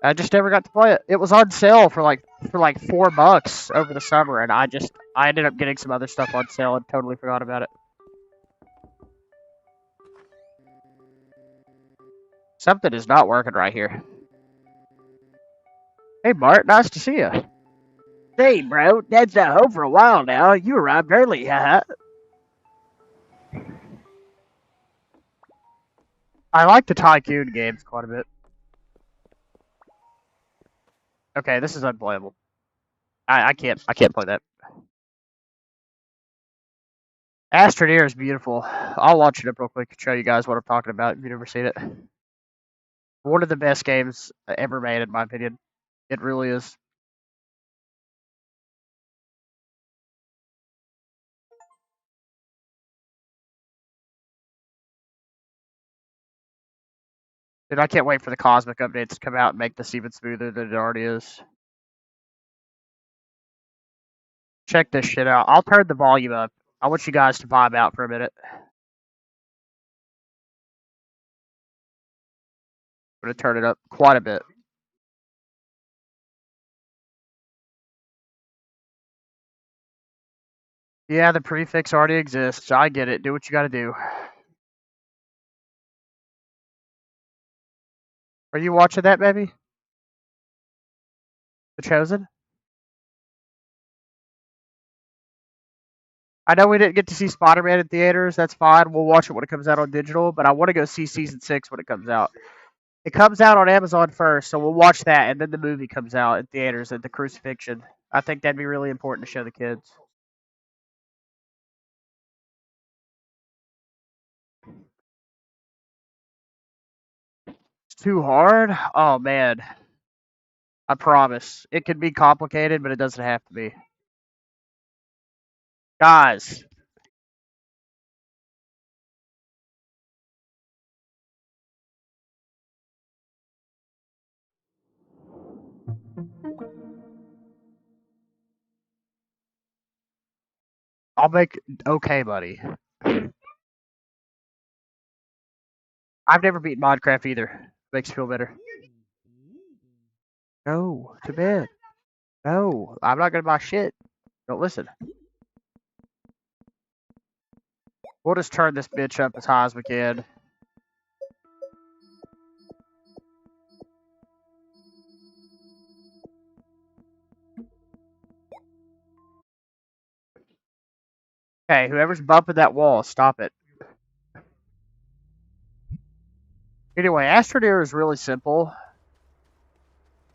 Speaker 1: I just never got to play it. It was on sale for like $4 over the summer, and I ended up getting some other stuff on sale and totally forgot about it. Something is not working right here. Hey, Bart, nice to see you. Hey, bro, Dad's at home for a while now. You arrived early, haha. I like the Tycoon games quite a bit. Okay, this is unplayable. I can't play that. Astroneer is beautiful. I'll launch it up real quick and show you guys what I'm talking about if you've never seen it. One of the best games ever made, in my opinion. It really is. Dude, I can't wait for the Cosmic updates to come out and make this even smoother than it already is. Check this shit out. I'll turn the volume up. I want you guys to vibe out for a minute. I'm going to turn it up quite a bit. Yeah, the prefix already exists. I get it. Do what you gotta do. Are you watching that, baby? The Chosen? I know we didn't get to see Spider-Man in theaters. That's fine. We'll watch it when it comes out on digital. But I want to go see Season 6 when it comes out. It comes out on Amazon first, so we'll watch that, and then the movie comes out in theaters at the Crucifixion. I think that'd be really important to show the kids. It's too hard? Oh, man. I promise. It can be complicated, but it doesn't have to be. Guys. I'll make... Okay, buddy. I've never beaten Minecraft either. Makes me feel better. Go to bed. No, I'm not gonna buy shit. Don't listen. We'll just turn this bitch up as high as we can. Okay, whoever's bumping that wall, stop it. Anyway, Astroneer is really simple.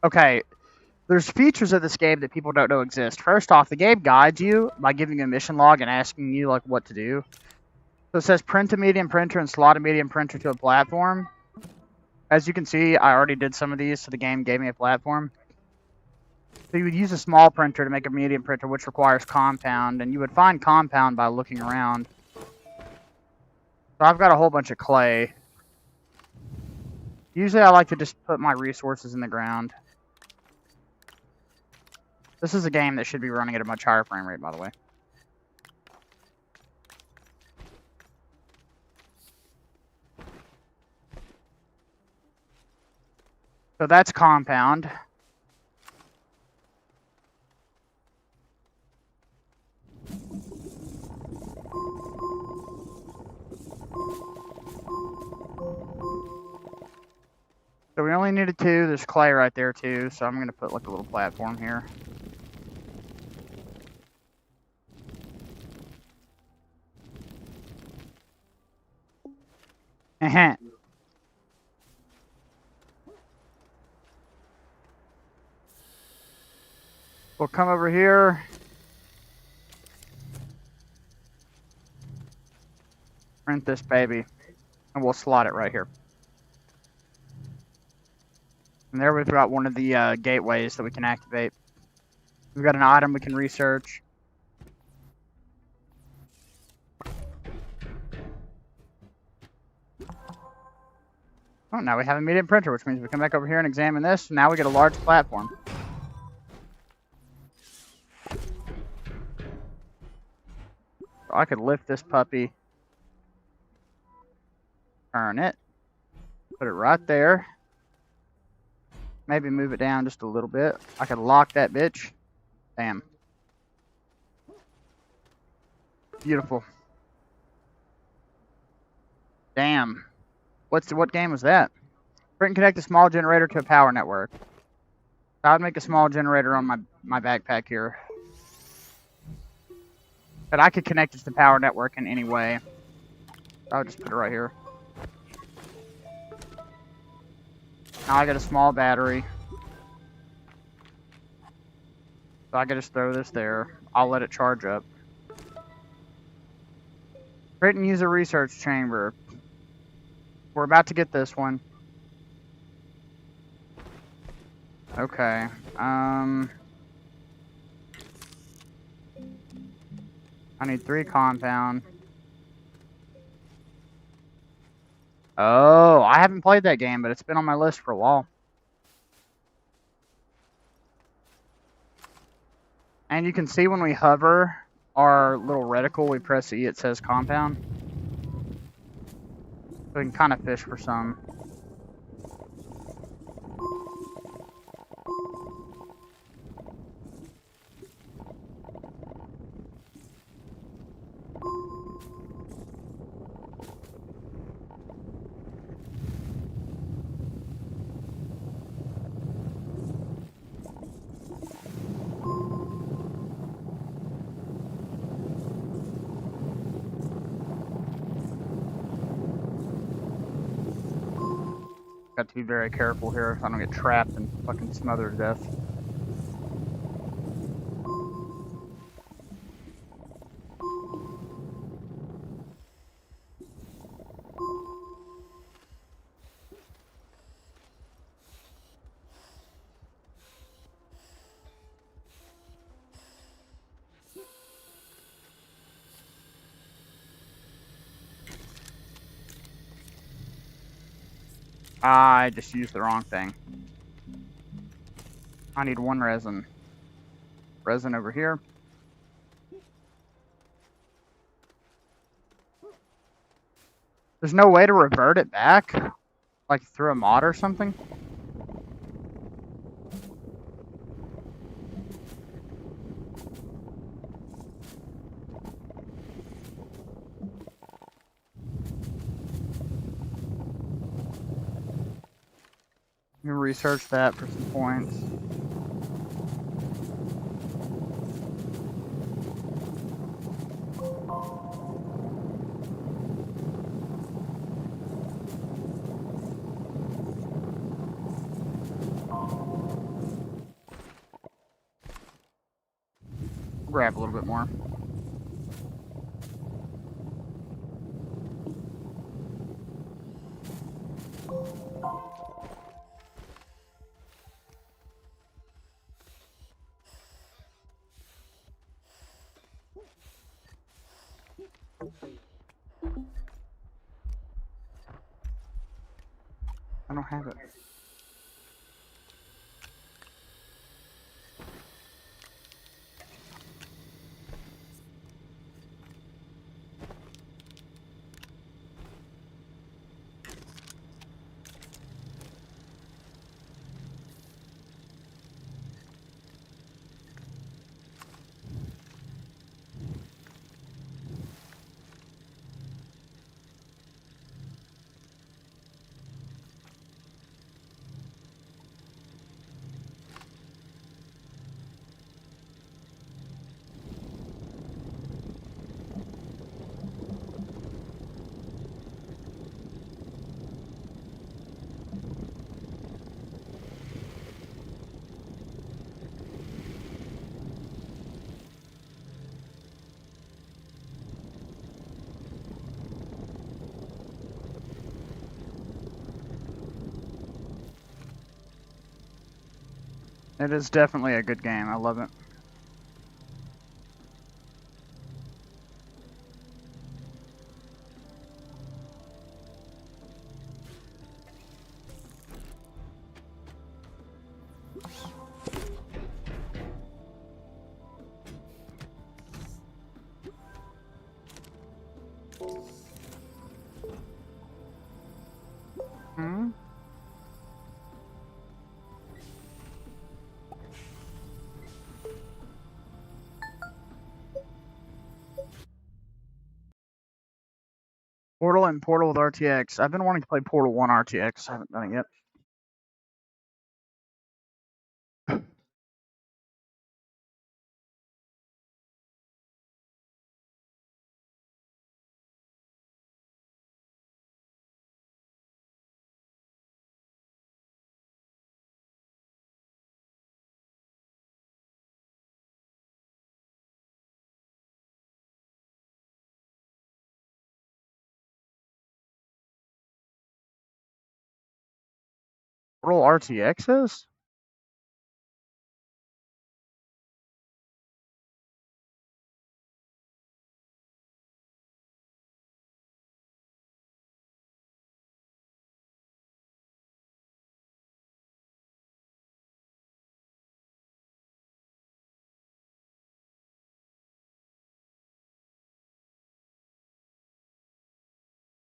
Speaker 1: Okay, there's features of this game that people don't know exist. First off, the game guides you by giving you a mission log and asking you like what to do. So it says print a medium printer and slot a medium printer to a platform. As you can see, I already did some of these, so the game gave me a platform. So you would use a small printer to make a medium printer, which requires compound, and you would find compound by looking around. So I've got a whole bunch of clay. Usually I like to just put my resources in the ground. This is a game that should be running at a much higher frame rate, by the way. So that's compound. So we only needed 2. There's clay right there too, so I'm going to put like a little platform here. We'll come over here. Print this baby. And we'll slot it right here. And there we've got one of the gateways that we can activate. We've got an item we can research. Oh, now we have a medium printer, which means we come back over here and examine this. And now we get a large platform. So I could lift this puppy. Turn it. Put it right there. Maybe move it down just a little bit. I could lock that bitch. Bam. Beautiful. Damn. What game was that? Print and connect a small generator to a power network. I would make a small generator on my backpack here. But I could connect it to the power network in any way. I would just put it right here. Now I got a small battery. So I can just throw this there. I'll let it charge up. Print and use a research chamber. We're about to get this one. Okay. I need 3 compound. Oh, I haven't played that game, but it's been on my list for a while. And you can see when we hover our little reticle, we press E, it says compound. So we can kind of fish for some. Got to be very careful here so I don't get trapped and fucking smothered to death. I just used the wrong thing. I need 1 resin. Resin over here. There's no way to revert it back? Like through a mod or something? Let me research that for some points. Grab a little bit more. I don't have it. It is definitely a good game. I love it. Hmm? Portal and Portal with RTX. I've been wanting to play Portal 1 RTX. I haven't done it yet. Portal RTX is?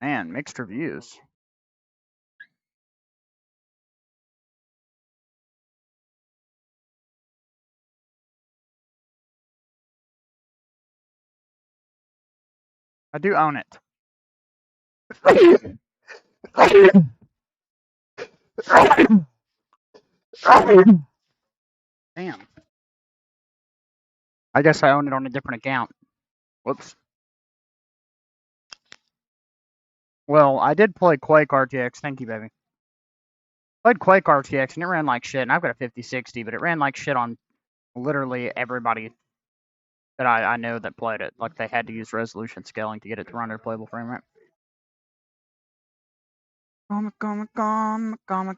Speaker 1: Man, mixed reviews. I do own it. Damn. I guess I own it on a different account. Whoops. Well, I did play Quake RTX. Thank you, baby. Played Quake RTX and it ran like shit, and I've got a 5060, but it ran like shit on literally everybody that I know that played it. Like, they had to use resolution scaling to get it to run at a playable frame rate. Comic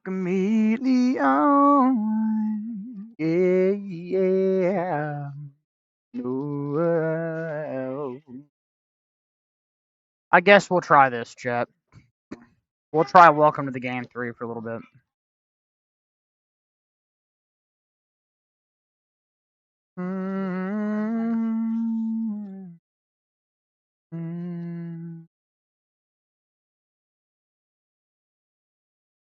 Speaker 1: chameleon. Yeah. No. I guess we'll try this, chat. We'll try Welcome to the Game 3 for a little bit.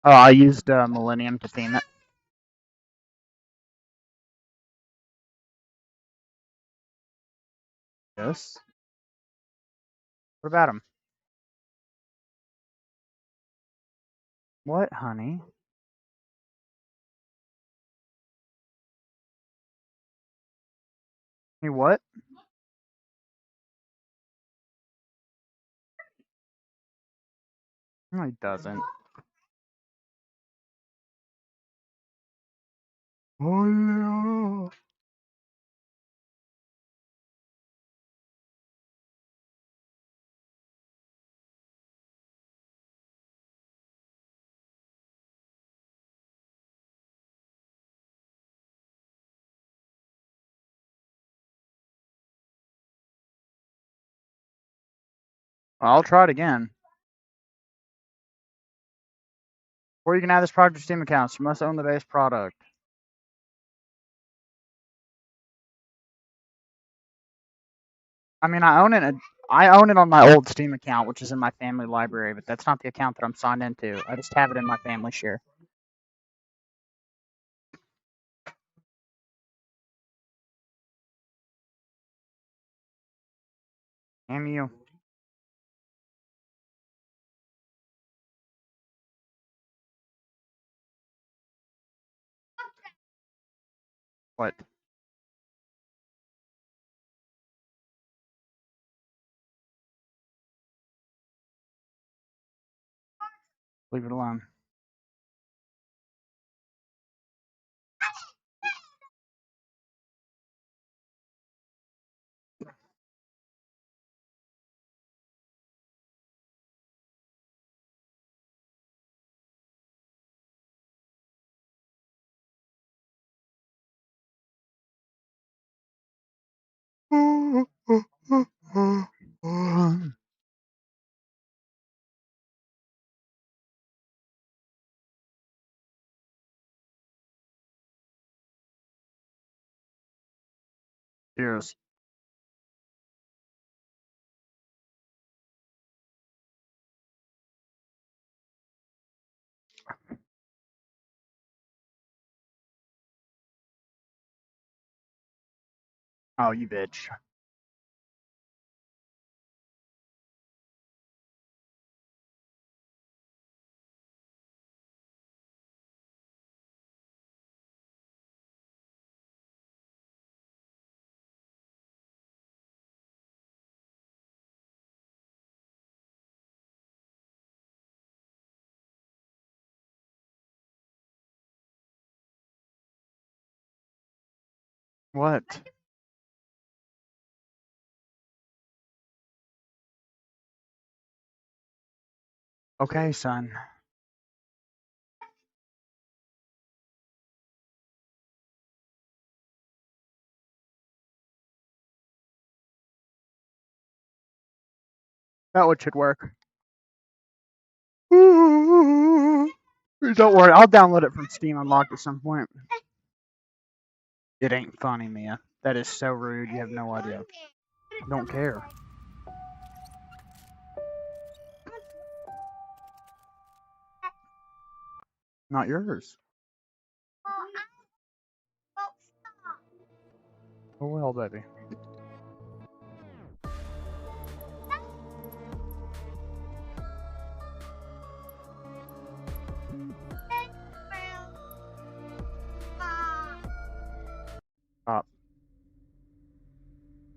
Speaker 1: Oh, I used Millennium to theme it. Yes. What about him? What, honey? Hey, what? No, he doesn't. Oh, yeah. I'll try it again. Before you can add this product to Steam accounts, you must own the base product. I mean, I own it on my old Steam account, which is in my family library, but that's not the account that I'm signed into. I just have it in my family share. Damn you. What? Leave it alone. Cheers. Oh, you bitch. What? Okay, son. That one should work. Don't worry, I'll download it from Steam Unlocked at some point. It ain't funny, Mia. That is so rude, you have no idea. Don't care. Not yours. Oh well, baby.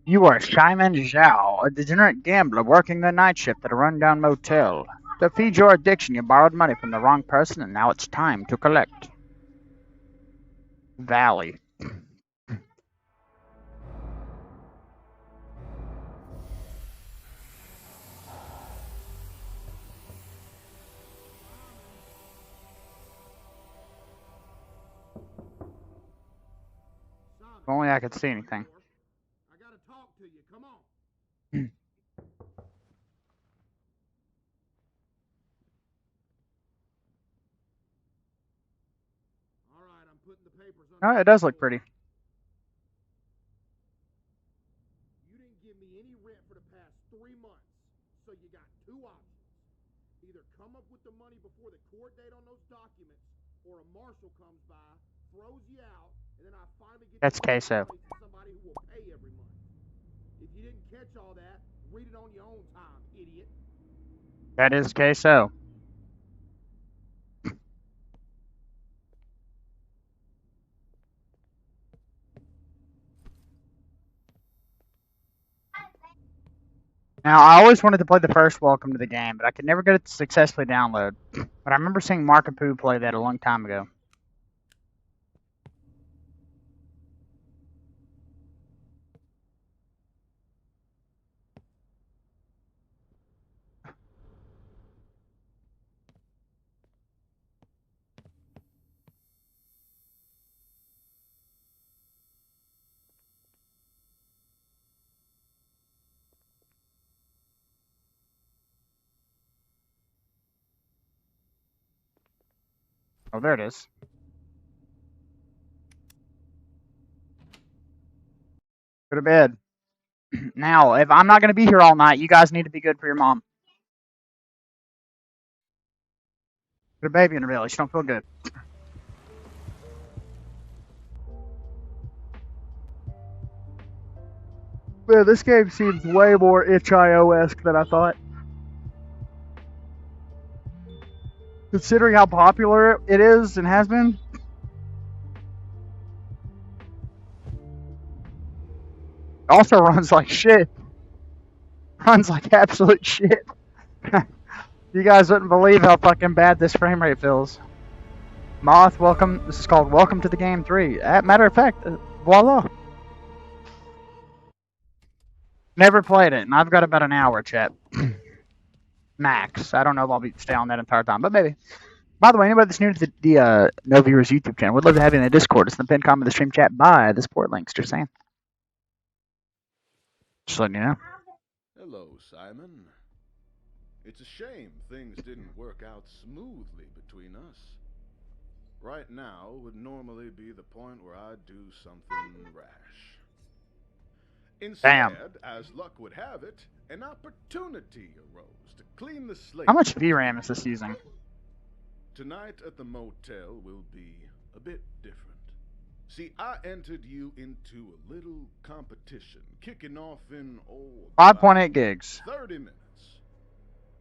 Speaker 1: You are Simon Zhao, a degenerate gambler working the night shift at a rundown motel. To feed your addiction, you borrowed money from the wrong person, and now it's time to collect. Valley. If only I could see anything.
Speaker 15: I gotta talk to you. Come on. All right, I'm putting the papers on.
Speaker 1: Oh, it does look pretty.
Speaker 15: You didn't give me any rent for the past 3 months, so you got 2 options. Either come up with the money before the court date on those documents, or a marshal comes by, throws you out, and then I finally get
Speaker 1: That's
Speaker 15: the money
Speaker 1: queso.
Speaker 15: to somebody who will pay every month. If you didn't catch all that, read it on your own time, idiot.
Speaker 1: That is queso. Now, I always wanted to play the first Welcome to the Game, but I could never get it to successfully download. But I remember seeing Mark and Pooh play that a long time ago. Oh, there it is. Go to bed. Now, if I'm not going to be here all night, you guys need to be good for your mom. Put a baby in her belly. She don't feel good. Man, this game seems way more itch.io-esque than I thought. Considering how popular it is and has been. Also runs like shit. Runs like absolute shit. You guys wouldn't believe how fucking bad this frame rate feels. Moth, welcome. This is called Welcome to the Game 3. Matter of fact, voila. Never played it, and I've got about an hour, chat. Max. I don't know if I'll stay on that entire time, but maybe. By the way, anybody that's new to the No Viewers YouTube channel, would love to have you in the Discord. It's in the pinned comment of the stream chat by the support links. Just saying. Just letting you know.
Speaker 20: Hello, Simon. It's a shame things didn't work out smoothly between us. Right now would normally be the point where I'd do something rash. Instead, as luck would have it, an opportunity arose to clean the slate.
Speaker 1: How much VRAM is this using?
Speaker 20: Tonight at the motel will be a bit different. See, I entered you into a little competition, kicking off in
Speaker 1: 5.8 gigs.
Speaker 20: 30 minutes.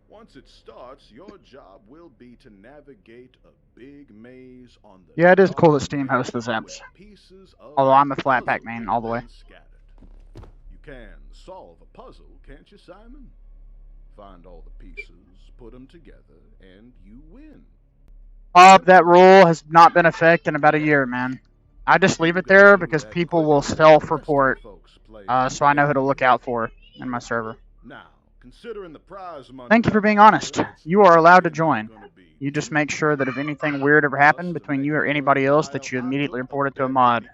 Speaker 20: Once it starts, your job will be to navigate a big maze on the
Speaker 1: Yeah, it is cool that Steam hosts those apps. Although I'm a Flatpak main all the way.
Speaker 20: You can solve a puzzle, can't you, Simon? Find all the pieces, put them together, and you win.
Speaker 1: That rule has not been in effect in about a year, man. I just leave it there because people will self-report, so I know who to look out for in my server.
Speaker 20: Now, considering the prize money.
Speaker 1: Thank you for being honest. You are allowed to join. You just make sure that if anything weird ever happened between you or anybody else, that you immediately report it to a mod,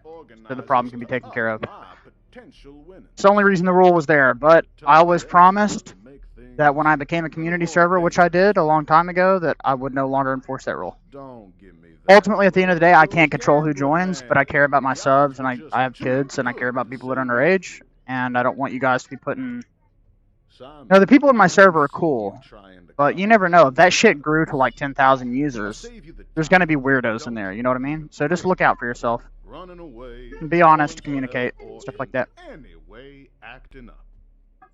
Speaker 1: so the problem can be taken care of. It's the only reason the rule was there, but I always promised that when I became a community server, which I did a long time ago, that I would no longer enforce that rule. Ultimately, at the end of the day, I can't control who joins, but I care about my subs, and I have kids, and I care about people that are underage, and I don't want you guys to be putting... No, the people in my server are cool, but you never know. If that shit grew to like 10,000 users, there's going to be weirdos in there, you know what I mean? So just look out for yourself. Be honest, communicate, stuff like that.
Speaker 20: Anyway, acting up.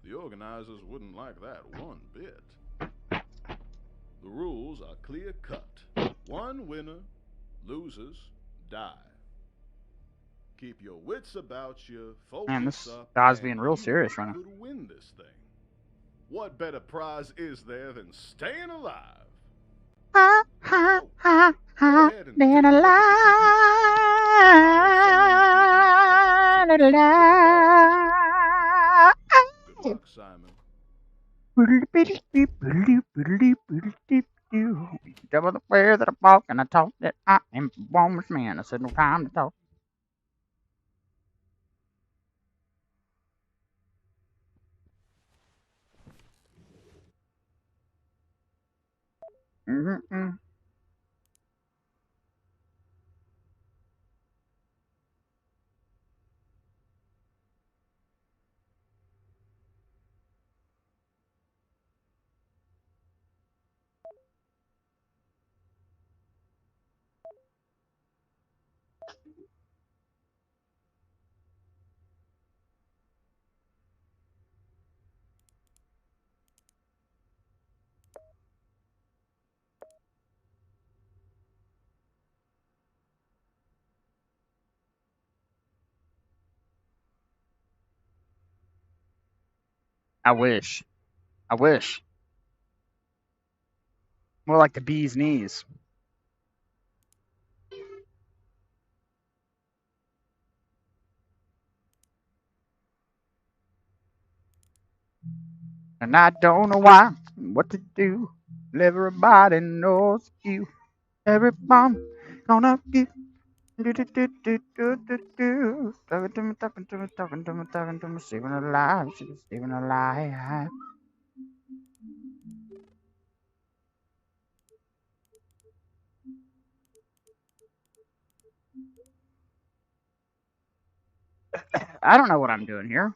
Speaker 20: The organizers wouldn't like that one bit. The rules are clear-cut. One winner, losers die. Keep your wits about you, focus
Speaker 1: Man, this
Speaker 20: up,
Speaker 1: guy's
Speaker 20: and
Speaker 1: being real
Speaker 20: you
Speaker 1: serious right now.
Speaker 20: could win this thing. What better prize is there than staying alive?
Speaker 1: Ha ha ha ha. Man alive.
Speaker 20: Good luck, Simon.
Speaker 1: Double the way that I walk and I talk that I am a woman's man. I said no time to talk. Mm-hmm. I wish. I wish. More like the bee's knees. And I don't know why, what to do. Everybody knows you. Everybody gonna get. Talking to me, saving a life, she's saving a life. I don't know what I'm doing here.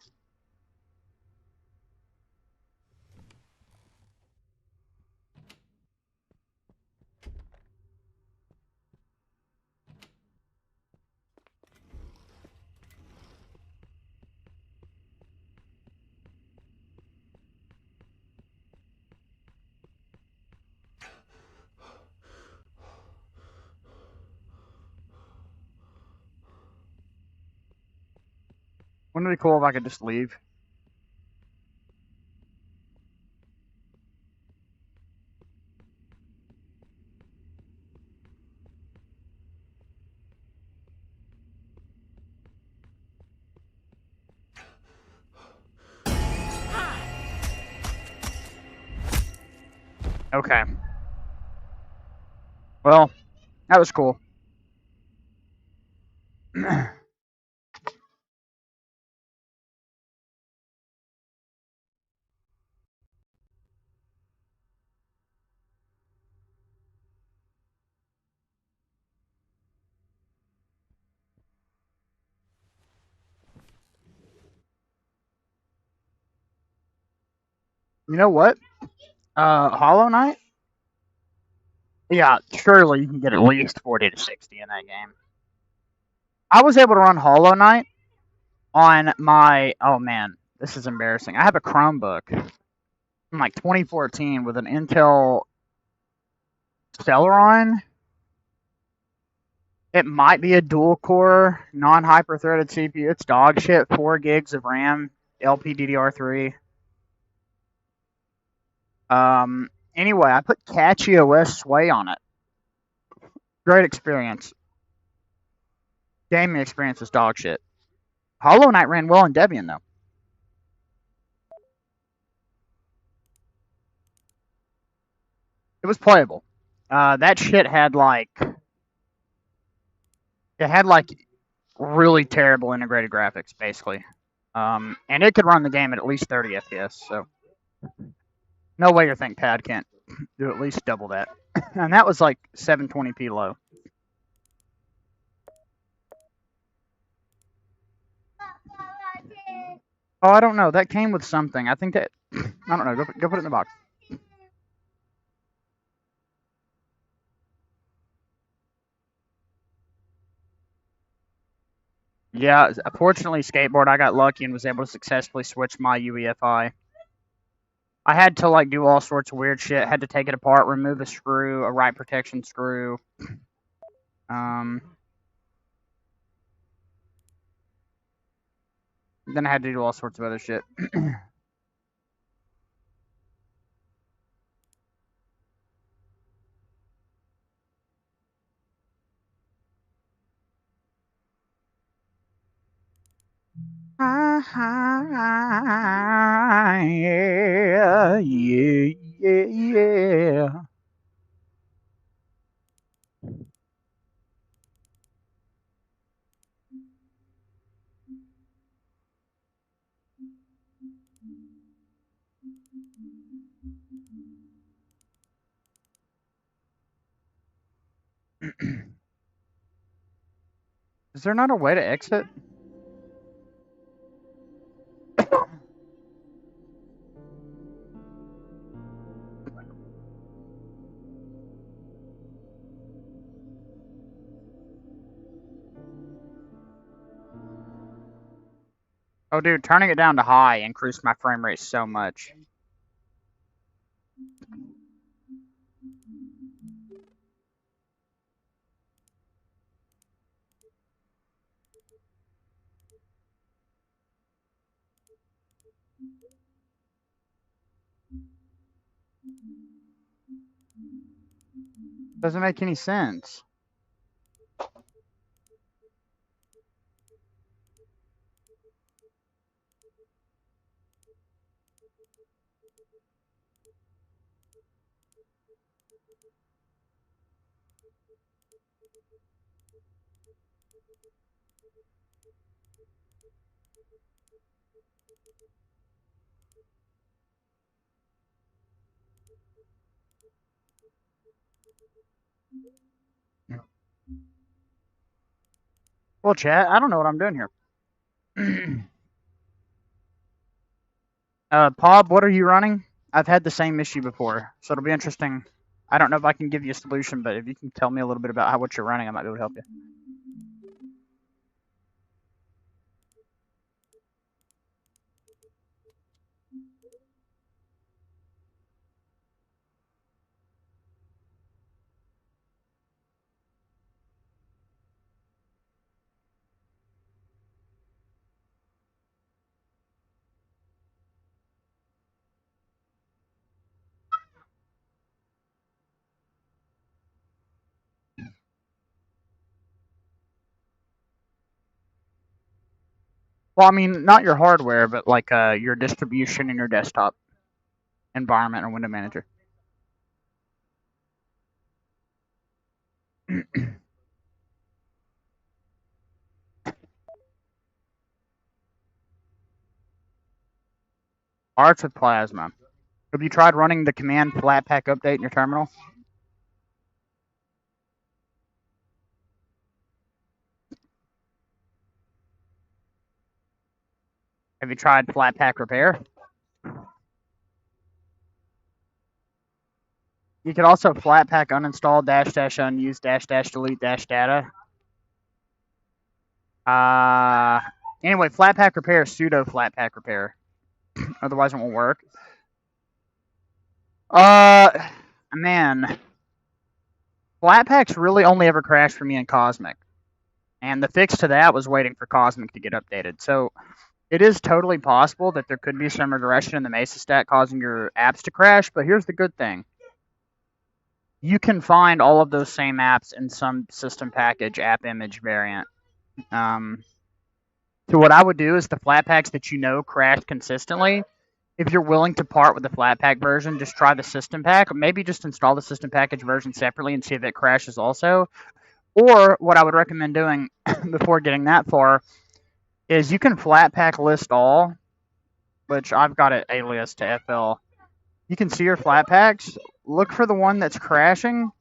Speaker 1: Wouldn't it be cool if I could just leave? Okay. Well, that was cool. You know what? Hollow Knight? Yeah, surely you can get at least 40 to 60 in that game. I was able to run Hollow Knight on my. Oh man, this is embarrassing. I have a Chromebook from like 2014 with an Intel Celeron. It might be a dual core, non hyper threaded CPU. It's dog shit. 4 gigs of RAM, LPDDR3. Anyway, I put CatchyOS Sway on it. Great experience. Gaming experience was dog shit. Hollow Knight ran well in Debian though. It was playable. That shit had like really terrible integrated graphics, basically. And it could run the game at least 30 FPS. So no way your ThinkPad can't do at least double that. And that was like 720p low. Oh, I don't know. That came with something. I think that I don't know. Go put it in the box. Yeah, fortunately, Skateboard, I got lucky and was able to successfully switch my UEFI. I had to like do all sorts of weird shit. Had to take it apart, remove a screw, a write protection screw. Then I had to do all sorts of other shit. Yeah, yeah, yeah, yeah. Is there not a way to exit? Oh, dude, turning it down to high increased my frame rate so much. Doesn't make any sense. Well, chat, I don't know what I'm doing here. Pob, what are you running? I've had the same issue before, so it'll be interesting. I don't know if I can give you a solution, but if you can tell me a little bit about what you're running, I might be able to help you. Well, I mean, not your hardware, but like your distribution in your desktop environment or window manager. Arts with Plasma. Have you tried running the command Flatpak update in your terminal? Have you tried Flatpak repair? You could also Flatpak uninstall -- unused -- delete -data. Anyway, Flatpak repair is sudo Flatpak repair. Otherwise, it won't work. Man, Flatpaks really only ever crashed for me in Cosmic, and the fix to that was waiting for Cosmic to get updated. So it is totally possible that there could be some regression in the Mesa stack causing your apps to crash. But here's the good thing: you can find all of those same apps in some system package app image variant. So what I would do is the Flatpaks that you know crashed consistently, if you're willing to part with the Flatpak version, just try the system pack. Maybe just install the system package version separately and see if it crashes also. Or what I would recommend doing before getting that far is you can Flatpak list all, which I've got an alias to FL. You can see your Flatpaks. Look for the one that's crashing.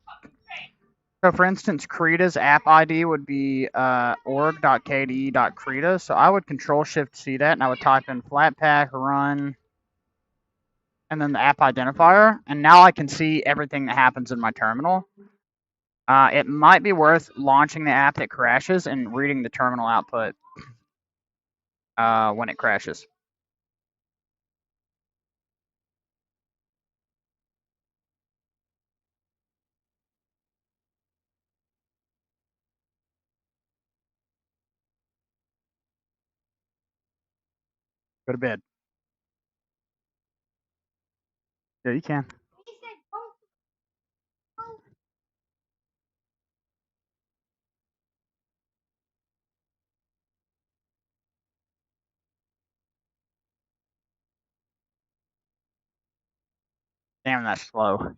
Speaker 1: So, for instance, Krita's app ID would be org.kde.krita. So I would Control-Shift-C that, and I would type in Flatpak run, and then the app identifier. And now I can see everything that happens in my terminal. It might be worth launching the app that crashes and reading the terminal output when it crashes. Go to bed. Yeah, you can. Damn, that's slow.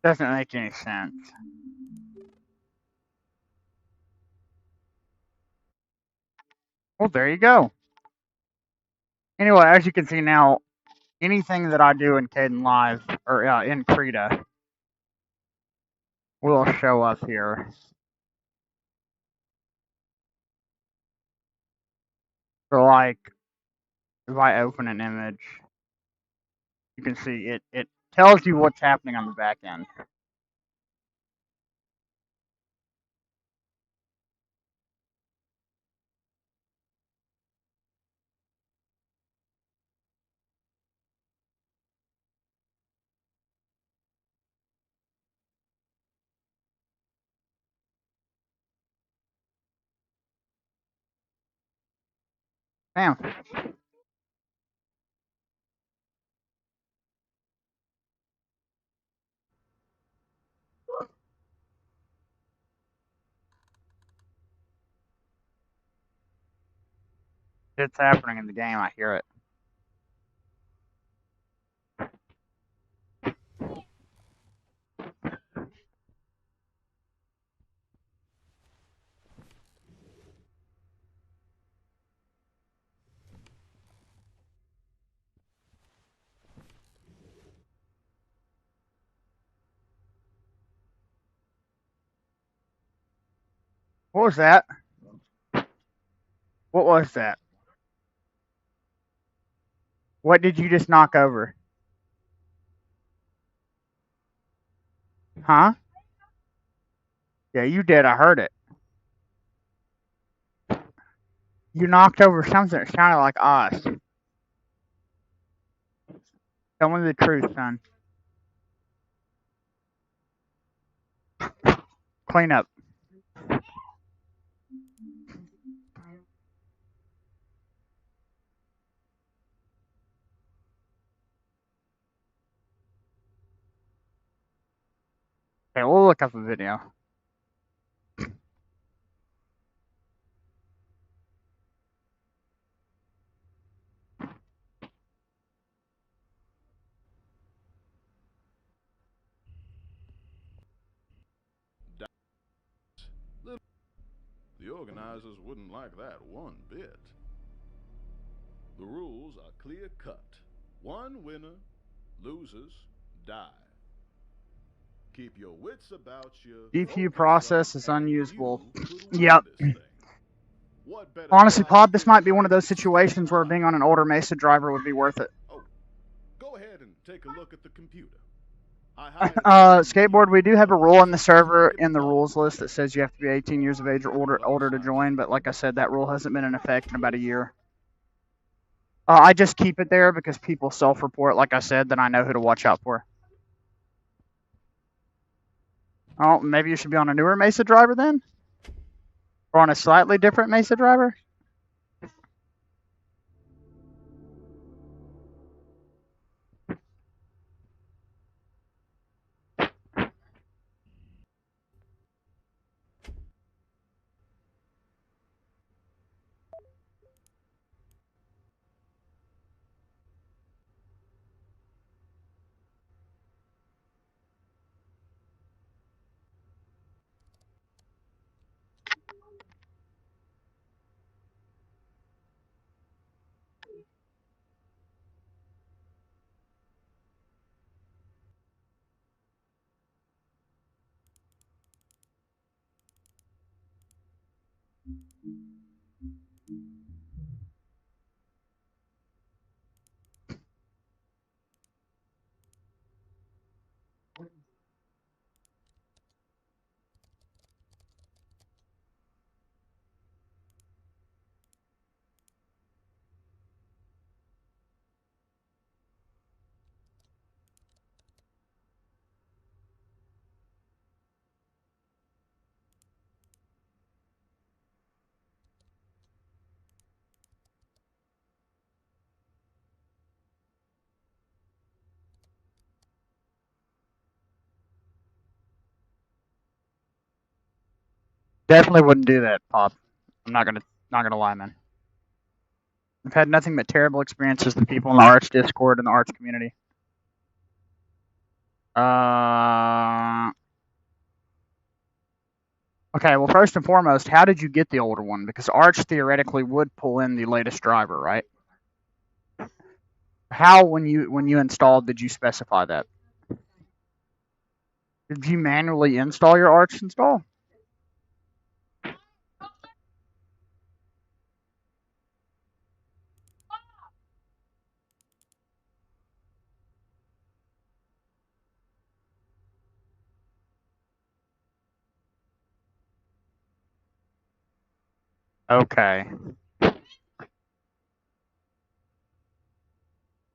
Speaker 1: Doesn't make any sense. Well, there you go. Anyway, as you can see now, anything that I do in Caden Live or in Krita will show up here. So, like, if I open an image, you can see it tells you what's happening on the back end. Bam. It's happening in the game. I hear it. What was that? What was that? What did you just knock over? Huh? Yeah, you did. I heard it. You knocked over something that sounded like us. Tell me the truth, son. Clean up. Okay, we'll look up a video.
Speaker 20: The organizers wouldn't like that one bit. The rules are clear cut. One winner, losers die. Keep your wits about you.
Speaker 1: DQ process is unusable. Yep. Honestly, Pod, this might be one of those situations where being on an older Mesa driver would be worth it.
Speaker 20: Go ahead and take a look at the computer.
Speaker 1: Skateboard, we do have a rule in the server in the rules list that says you have to be 18 years of age or older to join, but like I said, that rule hasn't been in effect in about a year. I just keep it there because people self-report, like I said, then I know who to watch out for. Oh, maybe you should be on a newer Mesa driver then? Or on a slightly different Mesa driver? Definitely wouldn't do that, Pop. I'm not gonna lie, man. I've had nothing but terrible experiences with people in the Arch Discord and the Arch community. Okay, well, first and foremost, how did you get the older one? Because Arch theoretically would pull in the latest driver, right? How, when you installed, did you specify that? Did you manually install your Arch install? Okay.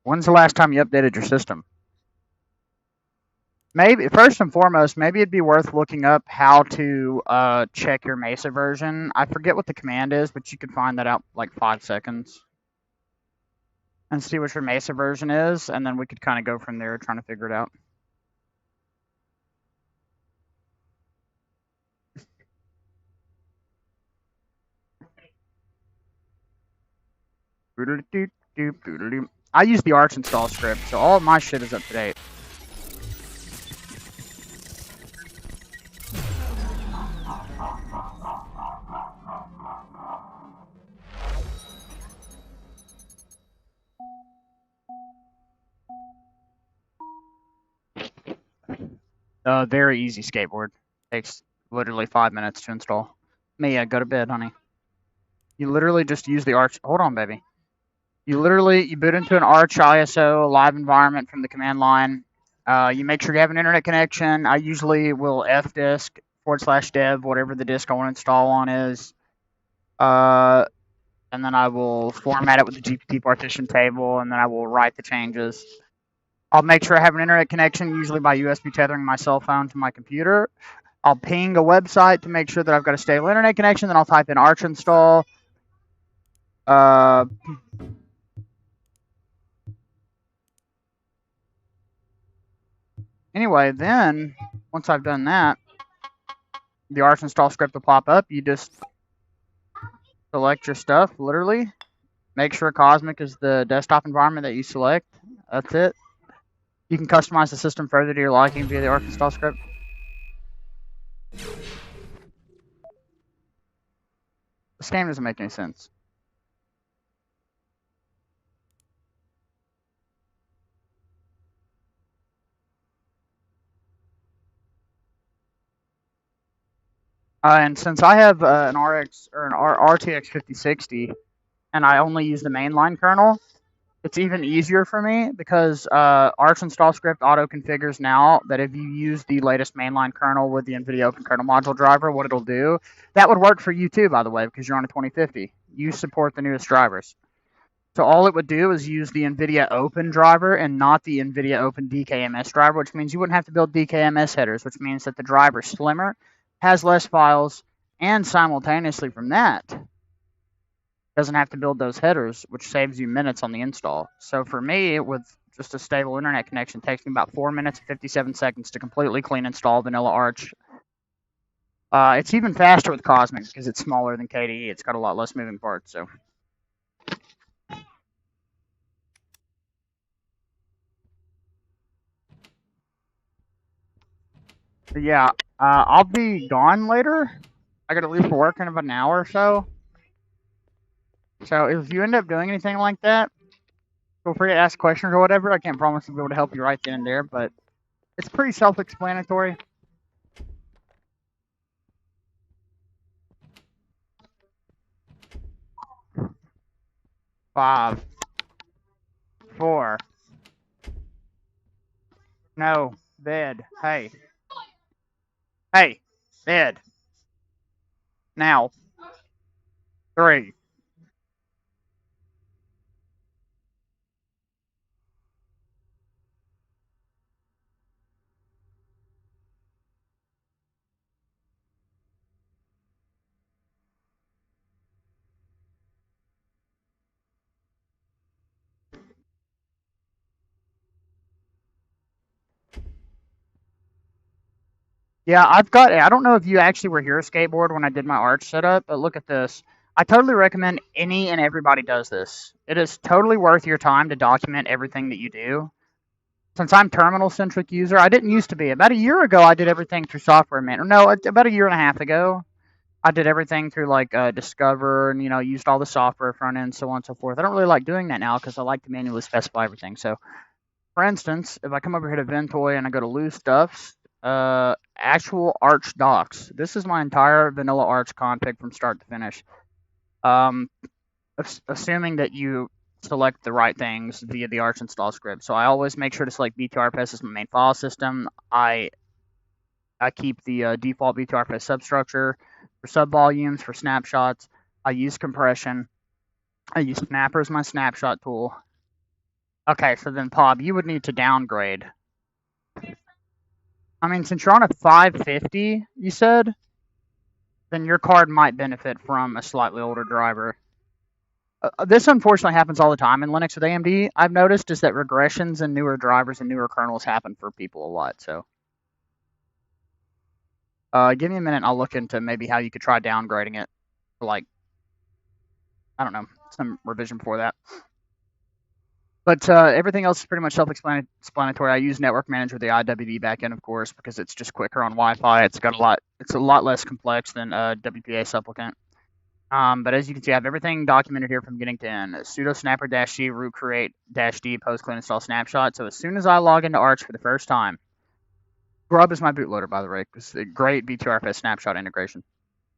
Speaker 1: When's the last time you updated your system? Maybe first and foremost, maybe it'd be worth looking up how to check your Mesa version. I forget what the command is, but you could find that out like 5 seconds. And see what your Mesa version is, and then we could kind of go from there trying to figure it out. I use the Arch install script, so all of my shit is up to date. Very easy skateboard. Takes literally 5 minutes to install. Mia, go to bed, honey. You literally just use the Arch. Hold on, baby. You boot into an Arch ISO live environment from the command line. You make sure you have an internet connection. I usually will fdisk /dev whatever the disk I want to install on is. And then I will format it with the GPT partition table, and then I will write the changes. I'll make sure I have an internet connection, usually by USB tethering my cell phone to my computer. I'll ping a website to make sure that I've got a stable internet connection. Then I'll type in Arch install. Anyway, then once I've done that, the Arch install script will pop up. You just select your stuff, literally. Make sure Cosmic is the desktop environment that you select. That's it. You can customize the system further to your liking via the Arch install script. This game doesn't make any sense. And since I have an RTX 5060, and I only use the mainline kernel, it's even easier for me because Arch install script auto configures now that if you use the latest mainline kernel with the NVIDIA Open Kernel Module driver, what it'll do. That would work for you too, by the way, because you're on a 2050. You support the newest drivers. So all it would do is use the NVIDIA Open driver and not the NVIDIA Open DKMS driver, which means you wouldn't have to build DKMS headers, which means that the driver's slimmer, has less files, and simultaneously from that, doesn't have to build those headers, which saves you minutes on the install. So for me, with just a stable internet connection, it takes me about 4 minutes and 57 seconds to completely clean install Vanilla Arch. It's even faster with Cosmic because it's smaller than KDE. It's got a lot less moving parts. So. But yeah, I'll be gone later. I gotta leave for work in about an hour or so. So if you end up doing anything like that, feel free to ask questions or whatever. I can't promise to be able to help you right then and there, but it's pretty self-explanatory. Five. 4. No. Bed. Hey. Hey. Bed. Now. 3. Yeah, I've got. I don't know if you actually were here, skateboard, when I did my arch setup, but look at this. I totally recommend any and everybody does this. It is totally worth your time to document everything that you do. Since I'm terminal centric user, I didn't used to be. About a year ago, I did everything through Software Man. No, about a year and a half ago, I did everything through like Discover, and used all the software front end, so on and so forth. I don't really like doing that now because I like to manually specify everything. So, for instance, if I come over here to Ventoy and I go to Loose Stuffs, actual Arch docs. This is my entire vanilla Arch config from start to finish. Assuming that you select the right things via the Arch install script. So I always make sure to select BTRFS as my main file system. I keep the default BTRFS substructure for subvolumes, for snapshots. I use compression. I use Snapper as my snapshot tool. Okay, so then Pob, you would need to downgrade. I mean, since you're on a 550, you said, then your card might benefit from a slightly older driver. This unfortunately happens all the time in Linux with AMD. I've noticed is that regressions in newer drivers and newer kernels happen for people a lot. So, give me a minute. I'll look into maybe how you could try downgrading it for like, I don't know, some revision before that. But everything else is pretty much self-explanatory. I use Network Manager with the IWD backend, of course, because it's just quicker on Wi-Fi. It's a lot less complex than WPA supplicant. But as you can see, I have everything documented here from beginning to end. Sudo snapper-d root create-d post clean install snapshot. So as soon as I log into Arch for the first time, Grub is my bootloader, by the way. It's a great BTRFS snapshot integration.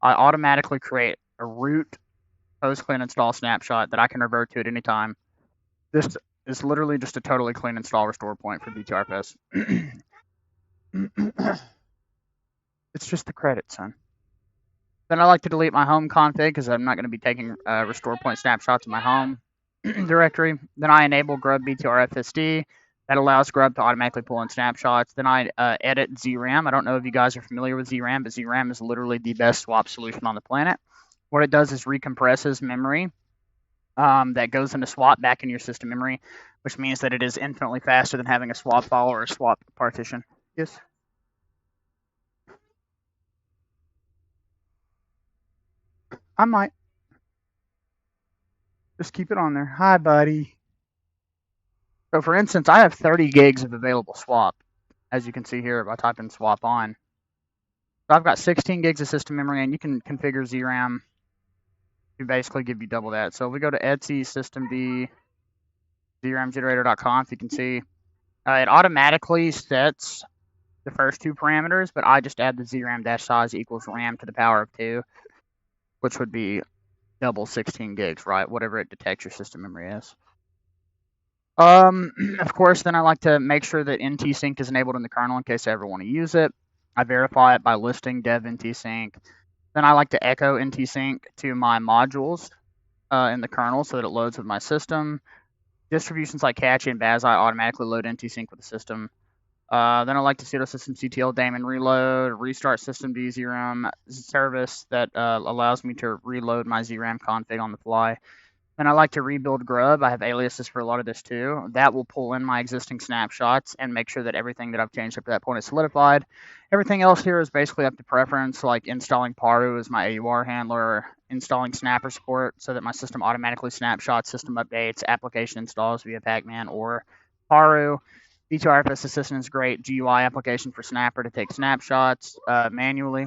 Speaker 1: I automatically create a root post clean install snapshot that I can revert to at any time. This is literally just a totally clean install restore point for BTRFS. It's just the credit, son. Then I like to delete my home config because I'm not going to be taking restore point snapshots in my home directory. Then I enable Grub BTRFSD. That allows Grub to automatically pull in snapshots. Then I edit ZRAM. I don't know if you guys are familiar with ZRAM, but ZRAM is literally the best swap solution on the planet. What it does is recompresses memory that goes into swap back in your system memory, which means that it is infinitely faster than having a swap file or a swap partition. Yes? I might. Just keep it on there. Hi, buddy. So, for instance, I have 30 gigs of available swap, as you can see here by typing swap on. So I've got 16 gigs of system memory, and you can configure ZRAM to basically give you double that. So if we go to Etsy systemd ZRAMgenerator.conf, you can see it automatically sets the first two parameters, but I just add the ZRAM-size equals RAM to the power of 2, which would be double 16 gigs, right? Whatever it detects your system memory is. Of course, then I like to make sure that NTSync is enabled in the kernel in case I ever want to use it. I verify it by listing dev NTSync. Then I like to echo NTSync to my modules in the kernel so that it loads with my system. Distributions like Catchy and Bazai automatically load NTSync with the system. Then I like to sudo systemctl daemon reload, restart systemd ZRAM service that allows me to reload my ZRAM config on the fly. Then I like to rebuild Grub. I have aliases for a lot of this too. That will pull in my existing snapshots and make sure that everything that I've changed up to that point is solidified. Everything else here is basically up to preference, like installing Paru as my AUR handler, installing Snapper support so that my system automatically snapshots system updates, application installs via Pacman or Paru. BTRFS Assistant is great GUI application for Snapper to take snapshots manually.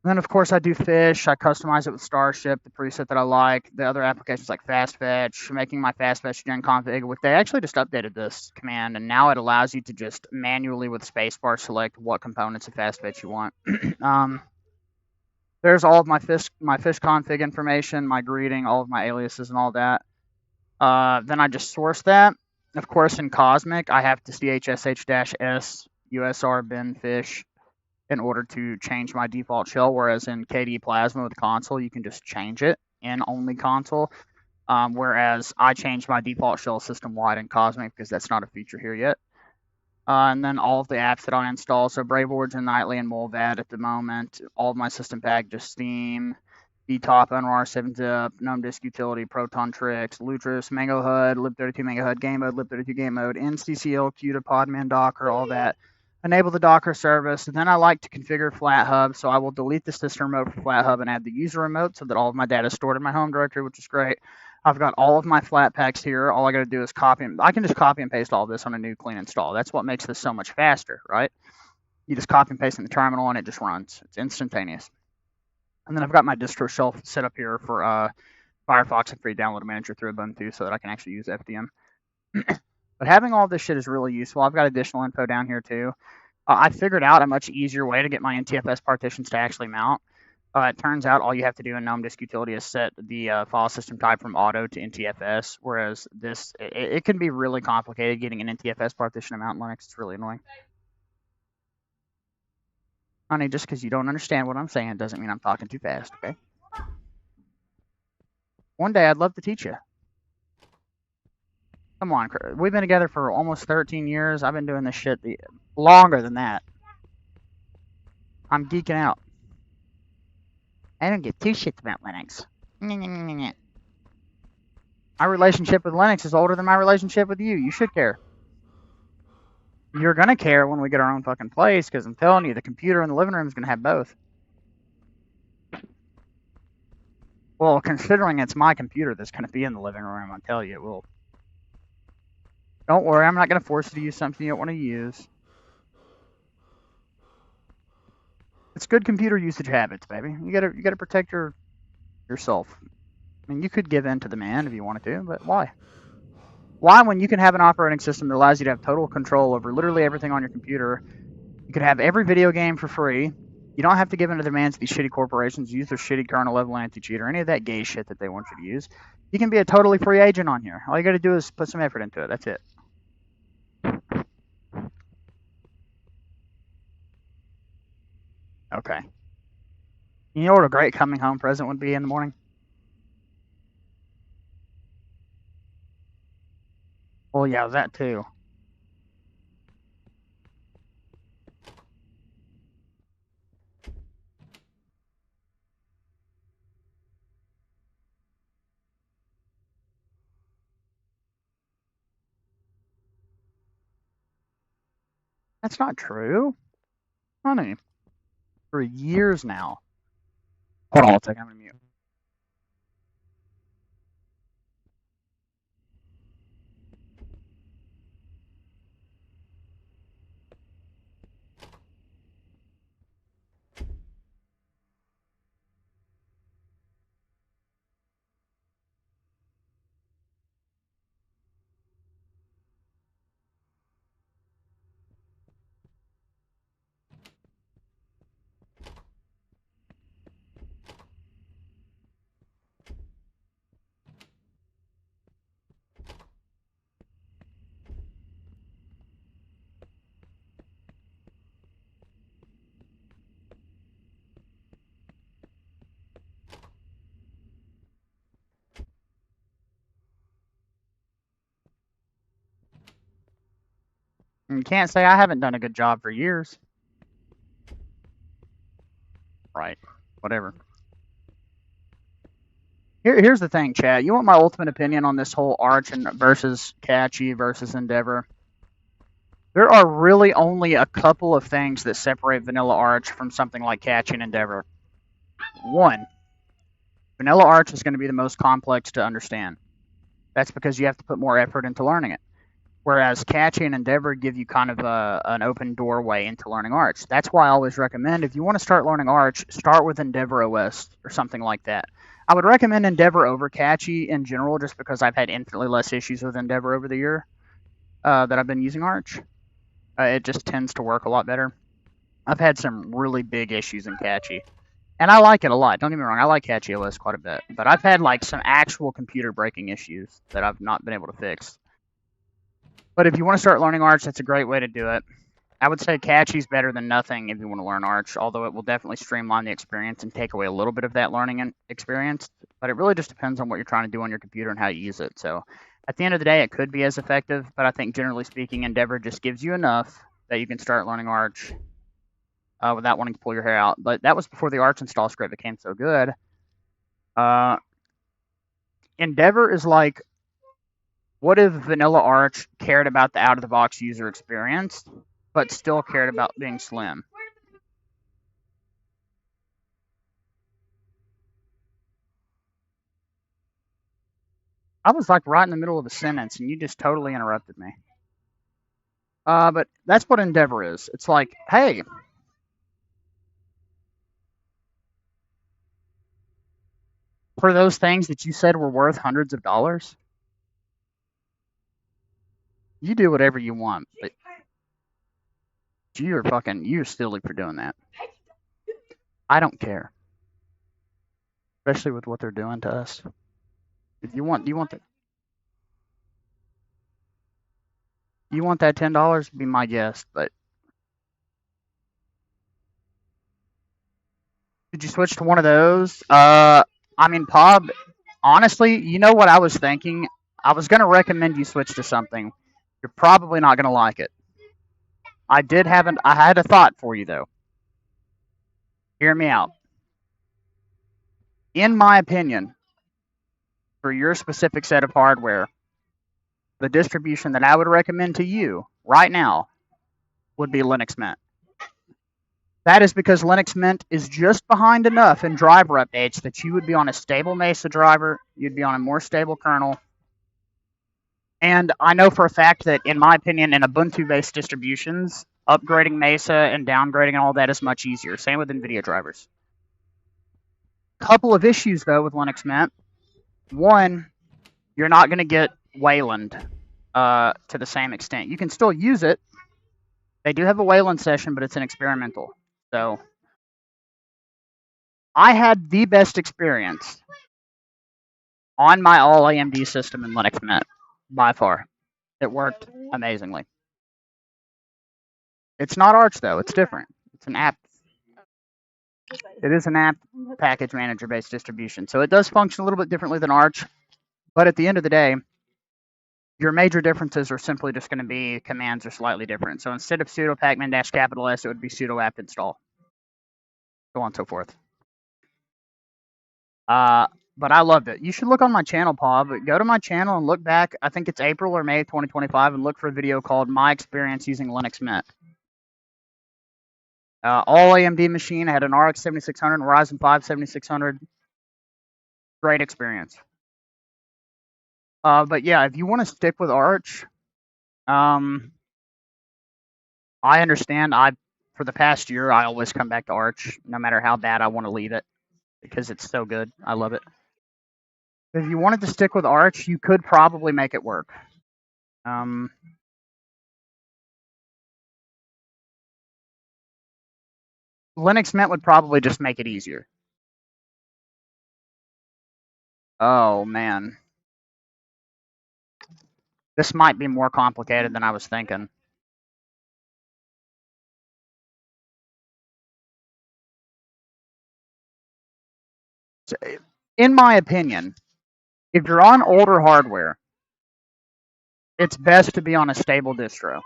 Speaker 1: And then, of course, I do Fish. I customize it with Starship, the preset that I like. The other applications like FastFetch, making my FastFetch gen config. They actually just updated this command, and now it allows you to just manually with spacebar select what components of FastFetch you want. There's all of my fish config information, my greeting, all of my aliases and all that. Then I just source that. Of course, in Cosmic, I have to chsh-s usr bin fish in order to change my default shell, whereas in KDE Plasma with console, you can just change it in only console, whereas I changed my default shell system-wide in Cosmic because that's not a feature here yet. And then all of the apps that I install, so Brave Origin Nightly and Molvad at the moment, all of my system packages, Steam, BTOP, Unrar, 7-Zip, GNOME Disk Utility, Proton Tricks, Lutris, Mango HUD, lib32 Mango HUD, Game Mode, lib32 Game Mode, NCCL, CUDA, Podman, Docker, all that. enable the Docker service, and then I like to configure FlatHub, so I will delete the system remote for FlatHub and add the user remote so that all of my data is stored in my home directory, which is great. I've got all of my Flatpaks here. All I got to do is I can just copy and paste all of this on a new clean install. That's what makes this so much faster, right? You just copy and paste in the terminal and it just runs. It's instantaneous. And then I've got my distro shelf set up here for Firefox and free download manager through Ubuntu so that I can actually use FDM. But having all this shit is really useful. I've got additional info down here too. I figured out a much easier way to get my NTFS partitions to actually mount. It turns out all you have to do in GNOME Disk Utility is set the file system type from auto to NTFS, whereas it can be really complicated getting an NTFS partition to mount in Linux. It's really annoying. Honey, just because you don't understand what I'm saying doesn't mean I'm talking too fast, okay? One day I'd love to teach you. Come on, we've been together for almost 13 years. I've been doing this shit longer than that. I'm geeking out. I don't give two shits about Linux. My relationship with Linux is older than my relationship with you. You should care. You're going to care when we get our own fucking place, because I'm telling you, the computer in the living room is going to have both. Well, considering it's my computer that's going to be in the living room, I'll tell you it will. Don't worry, I'm not going to force you to use something you don't want to use. It's good computer usage habits, baby. You gotta protect yourself. I mean, you could give in to demand if you wanted to, but why? Why, when you can have an operating system that allows you to have total control over literally everything on your computer? You could have every video game for free. You don't have to give in to the demands of these shitty corporations, use their shitty kernel level anti-cheat or any of that gay shit that they want you to use. You can be a totally free agent on here. All you gotta do is put some effort into it. That's it. Okay. You know what a great coming home present would be in the morning? Well, yeah, that too. That's not true. Honey. For years now. Hold on a second, I'm gonna mute. You can't say I haven't done a good job for years. Right. Whatever. Here's the thing, chat. You want my ultimate opinion on this whole Arch versus Catchy versus Endeavor? There are really only a couple of things that separate Vanilla Arch from something like Catchy and Endeavor. One, Vanilla Arch is going to be the most complex to understand. That's because you have to put more effort into learning it. Whereas Catchy and Endeavor give you kind of an open doorway into learning Arch. That's why I always recommend, if you want to start learning Arch, start with Endeavor OS or something like that. I would recommend Endeavor over Catchy in general, just because I've had infinitely less issues with Endeavor over the year that I've been using Arch. It just tends to work a lot better. I've had some really big issues in Catchy. And I like it a lot. Don't get me wrong, I like Catchy OS quite a bit. But I've had like some actual computer breaking issues that I've not been able to fix. But if you want to start learning Arch, that's a great way to do it. I would say Catchy's better than nothing if you want to learn Arch, although it will definitely streamline the experience and take away a little bit of that learning experience. But it really just depends on what you're trying to do on your computer and how you use it. So at the end of the day, it could be as effective, but I think generally speaking, Endeavor just gives you enough that you can start learning Arch without wanting to pull your hair out. But that was before the Arch install script became so good. Endeavor is like, what if Vanilla Arch cared about the out-of-the-box user experience, but still cared about being slim. I was like right in the middle of a sentence, and you just totally interrupted me. But that's what Endeavor is. It's like, hey, for those things that you said were worth hundreds of dollars, you do whatever you want, but you're silly for doing that. I don't care, especially with what they're doing to us. If you want that $10, be my guest. But did you switch to one of those? I mean, Pob, honestly, you know what I was thinking? I was going to recommend you switch to something. You're probably not going to like it. I had a thought for you, though. Hear me out. In my opinion, for your specific set of hardware, the distribution that I would recommend to you right now would be Linux Mint. That is because Linux Mint is just behind enough in driver updates that you would be on a stable Mesa driver, you'd be on a more stable kernel. And I know for a fact that, in my opinion, in Ubuntu-based distributions, upgrading Mesa and downgrading and all that is much easier. Same with NVIDIA drivers. Couple of issues, though, with Linux Mint. One, you're not going to get Wayland to the same extent. You can still use it. They do have a Wayland session, but it's an experimental. So I had the best experience on my all AMD system in Linux Mint, by far. It worked amazingly. It's not Arch, though. It's different. It's an app. It is an app package manager-based distribution. So it does function a little bit differently than Arch. But at the end of the day, your major differences are simply just going to be commands are slightly different. So instead of sudo pacman-S, it would be sudo apt install. So on and so forth. But I loved it. You should look on my channel, Paul. But go to my channel and look back. I think it's April or May 2025, and look for a video called My Experience Using Linux Mint. All AMD machine. I had an RX 7600 and Ryzen 5 7600. Great experience. But yeah, if you want to stick with Arch, I understand. For the past year, I always come back to Arch, no matter how bad I want to leave it, because it's so good. I love it. If you wanted to stick with Arch, you could probably make it work. Linux Mint would probably just make it easier. Oh, man. This might be more complicated than I was thinking. So, in my opinion, if you're on older hardware, it's best to be on a stable distro.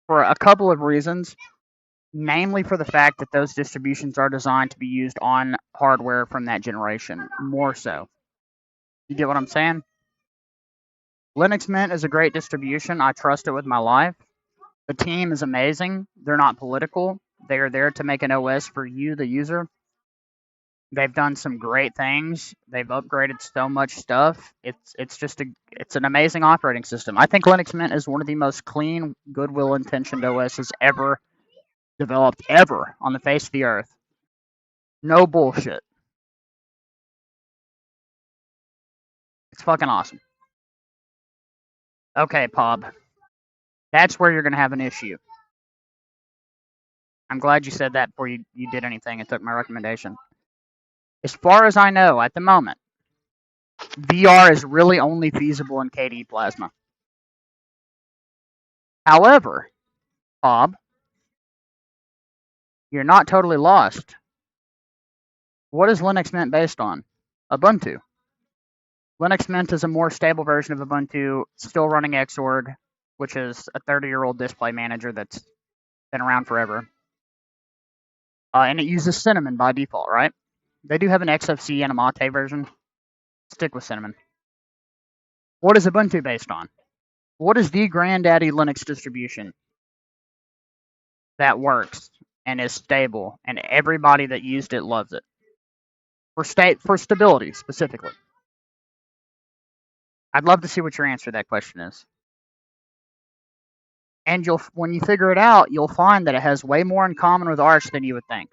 Speaker 1: For a couple of reasons. Namely for the fact that those distributions are designed to be used on hardware from that generation, more so. You get what I'm saying? Linux Mint is a great distribution. I trust it with my life. The team is amazing. They're not political. They are there to make an OS for you, the user. They've done some great things. They've upgraded so much stuff. It's an amazing operating system. I think Linux Mint is one of the most clean, goodwill-intentioned OSs ever developed ever on the face of the earth. No bullshit. It's fucking awesome. Okay, Pob. That's where you're going to have an issue. I'm glad you said that before you did anything and took my recommendation. As far as I know, at the moment, VR is really only feasible in KDE Plasma. However, Pob, you're not totally lost. What is Linux Mint based on? Ubuntu. Linux Mint is a more stable version of Ubuntu, still running Xorg, which is a 30-year-old display manager that's been around forever. And it uses Cinnamon by default, right? They do have an XFC and a Mate version. Stick with Cinnamon. What is Ubuntu based on? What is the granddaddy Linux distribution? that works and is stable, and everybody that used it loves it. For stability specifically. I'd love to see what your answer to that question is. And when you figure it out, you'll find that it has way more in common with Arch than you would think.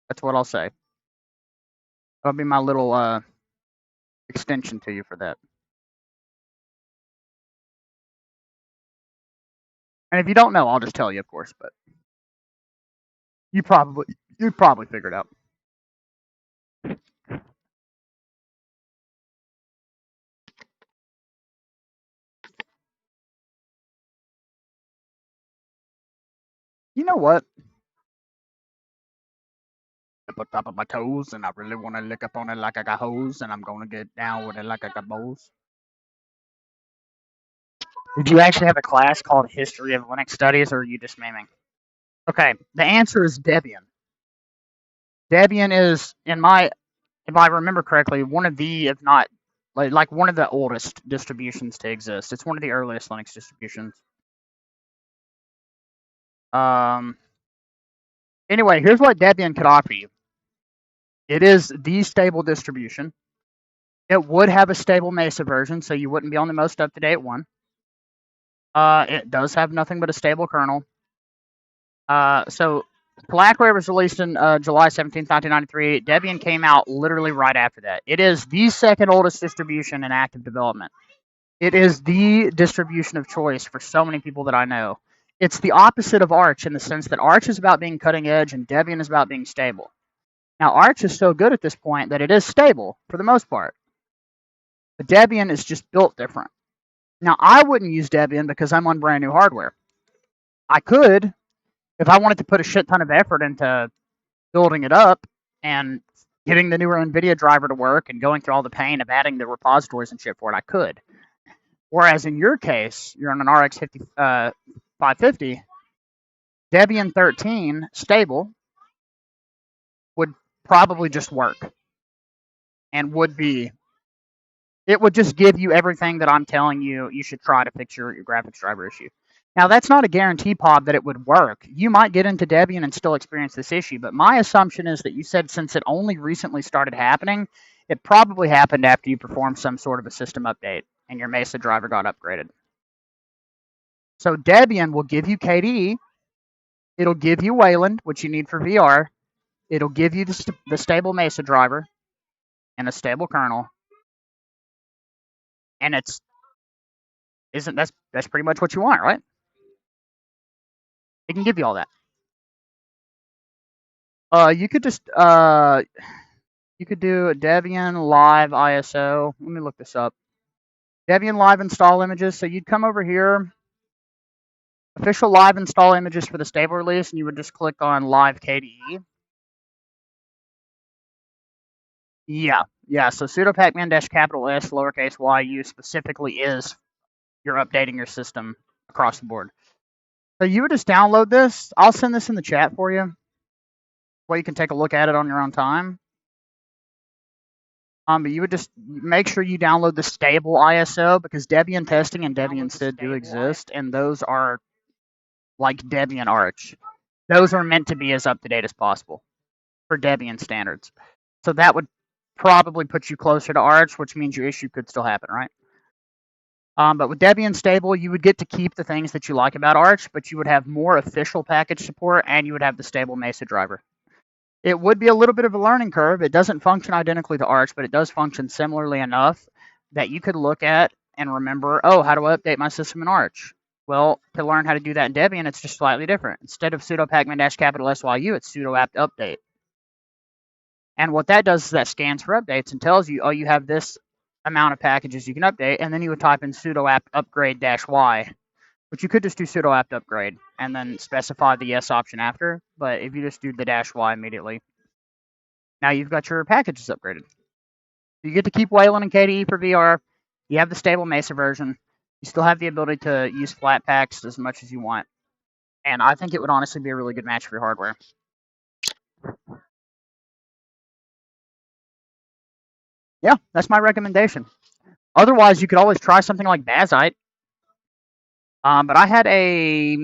Speaker 1: That's what I'll say. That'll be my little extension to you for that. And if you don't know, I'll just tell you, of course. But you'd probably figure it out. You know what? Up on top of my toes, and I really want to lick up on it like I got hose, and I'm gonna get down with it like I got bowls. Did you actually have a class called History of Linux Studies, or are you just memeing? Okay, the answer is Debian. Debian is, if I remember correctly, one of the, if not, like one of the oldest distributions to exist. It's one of the earliest Linux distributions. Anyway, here's what Debian could offer you. It is the stable distribution. It would have a stable Mesa version, so you wouldn't be on the most up-to-date one. It does have nothing but a stable kernel. So Blackware was released in July 17th, 1993. Debian came out literally right after that. It is the second oldest distribution in active development. It is the distribution of choice for so many people that I know. It's the opposite of Arch in the sense that Arch is about being cutting edge and Debian is about being stable. Now, Arch is so good at this point that it is stable for the most part. But Debian is just built different. Now, I wouldn't use Debian because I'm on brand new hardware. I could, if I wanted to put a shit ton of effort into building it up and getting the newer NVIDIA driver to work and going through all the pain of adding the repositories and shit for it, I could. Whereas in your case, you're on an RX 550, Debian 13 stable would probably just work and it would just give you everything that I'm telling you should try to fix your graphics driver issue. Now, that's not a guarantee, Pod, that it would work. You might get into Debian and still experience this issue, but my assumption is that you said since it only recently started happening, it probably happened after you performed some sort of a system update and your Mesa driver got upgraded. So Debian will give you KDE, it'll give you Wayland, which you need for VR, it'll give you the stable Mesa driver and a stable kernel, and that's pretty much what you want, right? It can give you all that. You could just you could do a Debian Live ISO. Let me look this up. Debian Live install images. So you'd come over here, official live install images for the stable release, and you would just click on Live KDE. Yeah. So sudo pacman -S lowercase yu specifically is you're updating your system across the board. So you would just download this. I'll send this in the chat for you, where you can take a look at it on your own time. But you would just make sure you download the stable ISO because Debian testing and Debian SID do exist, and those are like Debian Arch. Those are meant to be as up to date as possible for Debian standards. So that would probably put you closer to Arch, which means your issue could still happen, right? But with Debian stable, you would get to keep the things that you like about Arch, but you would have more official package support and you would have the stable Mesa driver. It would be a little bit of a learning curve. It doesn't function identically to Arch, but it does function similarly enough that you could look at and remember, oh, how do I update my system in Arch? Well, to learn how to do that in Debian, it's just slightly different. Instead of sudo pacman -SYU, it's sudo apt update. And what that does is that scans for updates and tells you, oh, you have this amount of packages you can update, and then you would type in sudo apt upgrade -y, which you could just do sudo apt upgrade and then specify the yes option after. But if you just do the -y immediately, now you've got your packages upgraded. You get to keep Wayland and KDE for VR. You have the stable Mesa version. You still have the ability to use Flatpaks as much as you want. And I think it would honestly be a really good match for your hardware. Yeah, that's my recommendation. Otherwise, you could always try something like Bazite. But I had a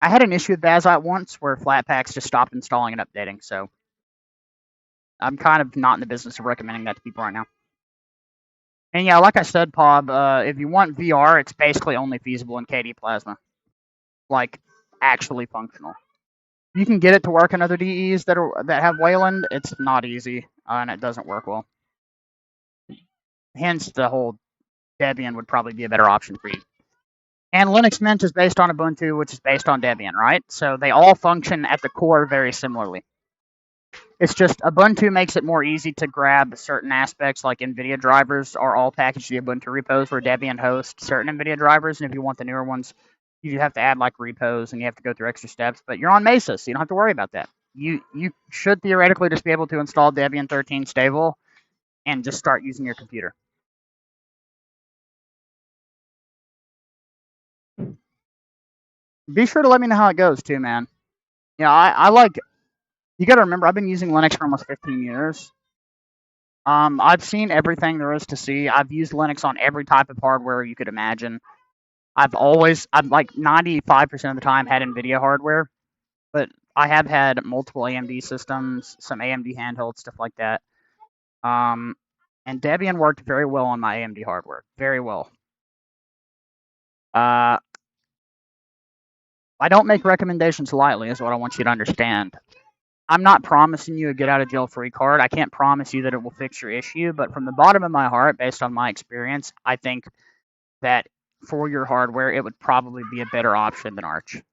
Speaker 1: I had an issue with Bazite once where Flatpaks just stopped installing and updating, so I'm kind of not in the business of recommending that to people right now. And yeah, like I said, Pob, if you want VR, it's basically only feasible in KD Plasma. Like, actually functional. You can get it to work in other DEs that have Wayland. It's not easy, and it doesn't work well. Hence, the whole Debian would probably be a better option for you. And Linux Mint is based on Ubuntu, which is based on Debian, right? So they all function at the core very similarly. It's just Ubuntu makes it more easy to grab certain aspects, like NVIDIA drivers are all packaged in the Ubuntu repos, where Debian hosts certain NVIDIA drivers, and if you want the newer ones, you have to add like repos and you have to go through extra steps. But you're on Mesa, so you don't have to worry about that. You should theoretically just be able to install Debian 13 stable and just start using your computer. Be sure to let me know how it goes too, man. Yeah, I like. You got to remember, I've been using Linux for almost 15 years. I've seen everything there is to see. I've used Linux on every type of hardware you could imagine. I've like 95% of the time had NVIDIA hardware, but I have had multiple AMD systems, some AMD handhelds, stuff like that. And Debian worked very well on my AMD hardware, very well. I don't make recommendations lightly, is what I want you to understand. I'm not promising you a get out of jail free card. I can't promise you that it will fix your issue, but from the bottom of my heart, based on my experience, I think that for your hardware, it would probably be a better option than Arch.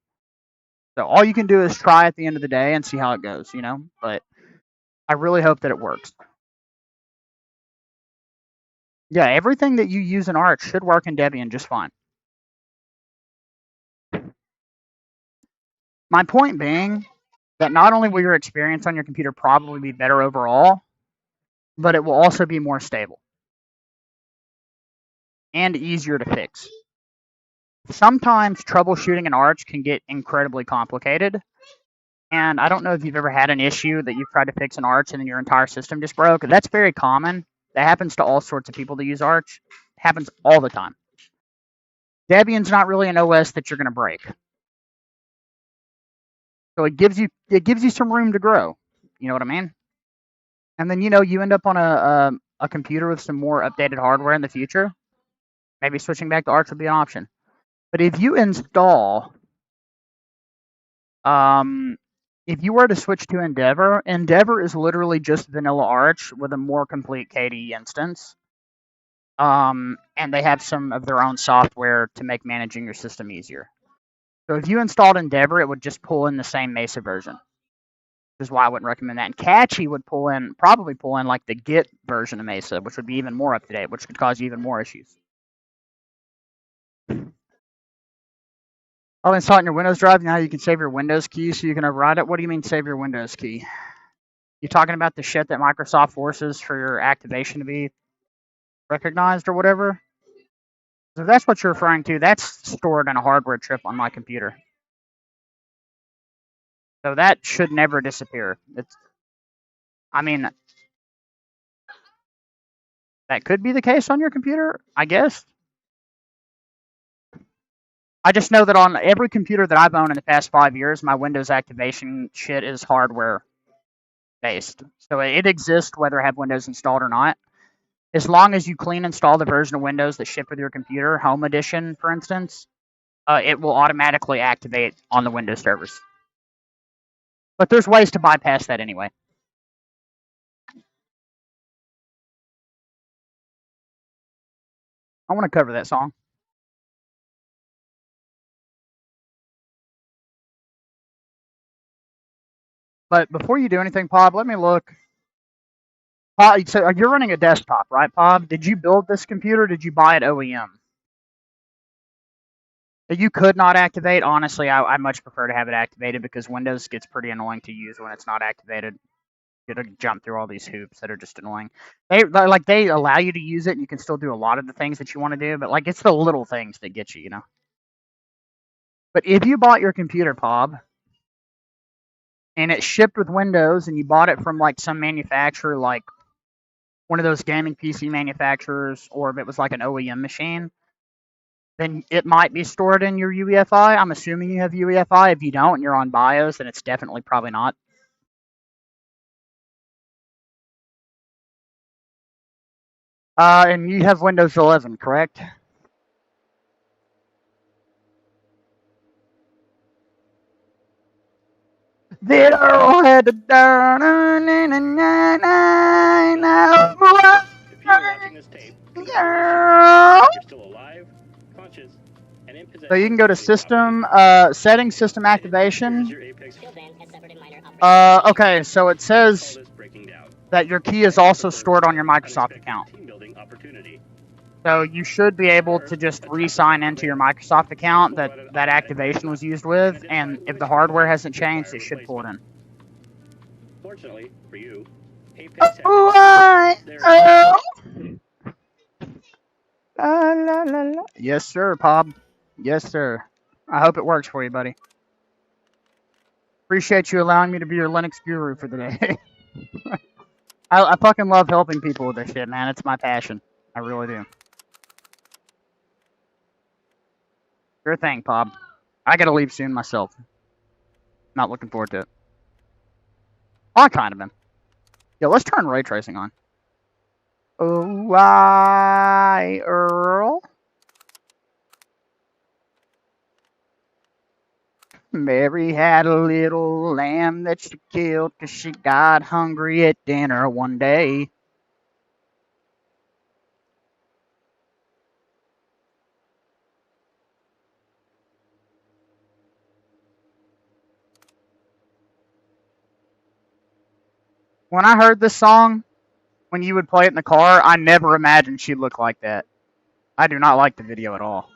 Speaker 1: So all you can do is try at the end of the day and see how it goes, you know? But I really hope that it works. Yeah, everything that you use in Arch should work in Debian just fine. My point being that not only will your experience on your computer probably be better overall, but it will also be more stable and easier to fix. Sometimes troubleshooting an Arch can get incredibly complicated, and I don't know if you've ever had an issue that you've tried to fix an Arch and then your entire system just broke. That's very common. That happens to all sorts of people that use Arch. It happens all the time. Debian's not really an OS that you're going to break. So it gives you some room to grow. You know what I mean? And then, you end up on a computer with some more updated hardware in the future. Maybe switching back to Arch would be an option. But if you install, if you were to switch to Endeavor, Endeavor is literally just vanilla Arch with a more complete KDE instance. And they have some of their own software to make managing your system easier. So if you installed Endeavor, it would just pull in the same Mesa version. Which is why I wouldn't recommend that. And Catchy would probably pull in like the Git version of Mesa, which would be even more up to date, which could cause you even more issues. I'll install it in your Windows drive. Now you can save your Windows key so you can override it. What do you mean save your Windows key? You talking about the shit that Microsoft forces for your activation to be recognized or whatever? So if that's what you're referring to, that's stored in a hardware chip on my computer. So that should never disappear. That could be the case on your computer, I guess. I just know that on every computer that I've owned in the past 5 years, my Windows activation shit is hardware based. So it exists whether I have Windows installed or not. As long as you clean install the version of Windows that ship with your computer, Home Edition, for instance, it will automatically activate on the Windows servers. But there's ways to bypass that anyway. I want to cover that song. But before you do anything, Pob, let me look. Pob, so you're running a desktop, right, Pob? Did you build this computer? Or did you buy it OEM? You could not activate. Honestly, I much prefer to have it activated because Windows gets pretty annoying to use when it's not activated. You gotta jump through all these hoops that are just annoying. They allow you to use it, and you can still do a lot of the things that you want to do, but like it's the little things that get you, you know. But if you bought your computer, Pob, and it shipped with Windows, and you bought it from like some manufacturer, like one of those gaming PC manufacturers, or if it was like an OEM machine, then it might be stored in your UEFI. I'm assuming you have UEFI. If you don't and you're on BIOS, then it's definitely probably not. And you have Windows 11, correct? That Earl had to down.
Speaker 21: If you're watching this tape, you're still alive, conscious, and in possession.
Speaker 1: So you can go to System Settings, System Activation. Okay, so it says that your key is also stored on your Microsoft account. So you should be able to just re-sign into your Microsoft account that activation was used with, and if the hardware hasn't changed, it should pull it in.
Speaker 21: Fortunately for you,
Speaker 1: Yes, sir, Pob. Yes, sir. I hope it works for you, buddy. Appreciate you allowing me to be your Linux guru for the day. I fucking love helping people with this shit, man. It's my passion. I really do. Sure thing, Pob. I gotta leave soon myself. Not looking forward to it. I kind of am. Yo, let's turn ray tracing on. Oh, why, Earl? Mary had a little lamb that she killed 'cause she got hungry at dinner one day. When I heard this song, when you would play it in the car, I never imagined she'd look like that. I do not like the video at all.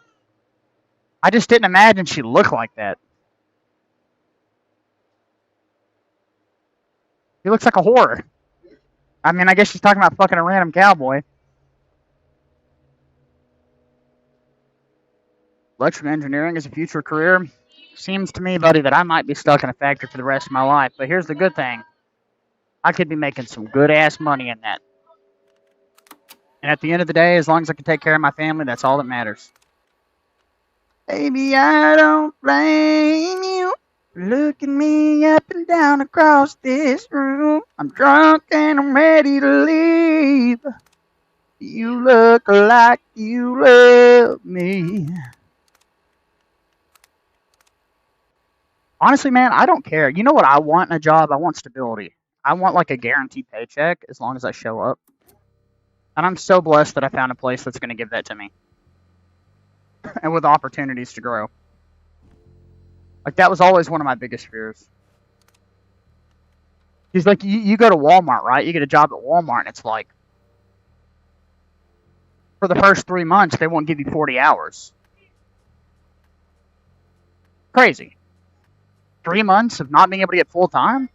Speaker 1: I just didn't imagine she'd look like that. She looks like a whore. I mean, I guess she's talking about fucking a random cowboy. Electrical engineering is a future career. Seems to me, buddy, that I might be stuck in a factory for the rest of my life. But here's the good thing. I could be making some good-ass money in that. And at the end of the day, as long as I can take care of my family, that's all that matters. Baby, I don't blame you for looking me up and down across this room. I'm drunk and I'm ready to leave. You look like you love me. Honestly, man, I don't care. You know what I want in a job? I want stability. I want like a guaranteed paycheck as long as I show up. And I'm so blessed that I found a place that's going to give that to me. And with opportunities to grow. Like, that was always one of my biggest fears. Because, like, you go to Walmart, right? You get a job at Walmart, and it's like, for the first 3 months, they won't give you 40 hours. Crazy. 3 months of not being able to get full-time?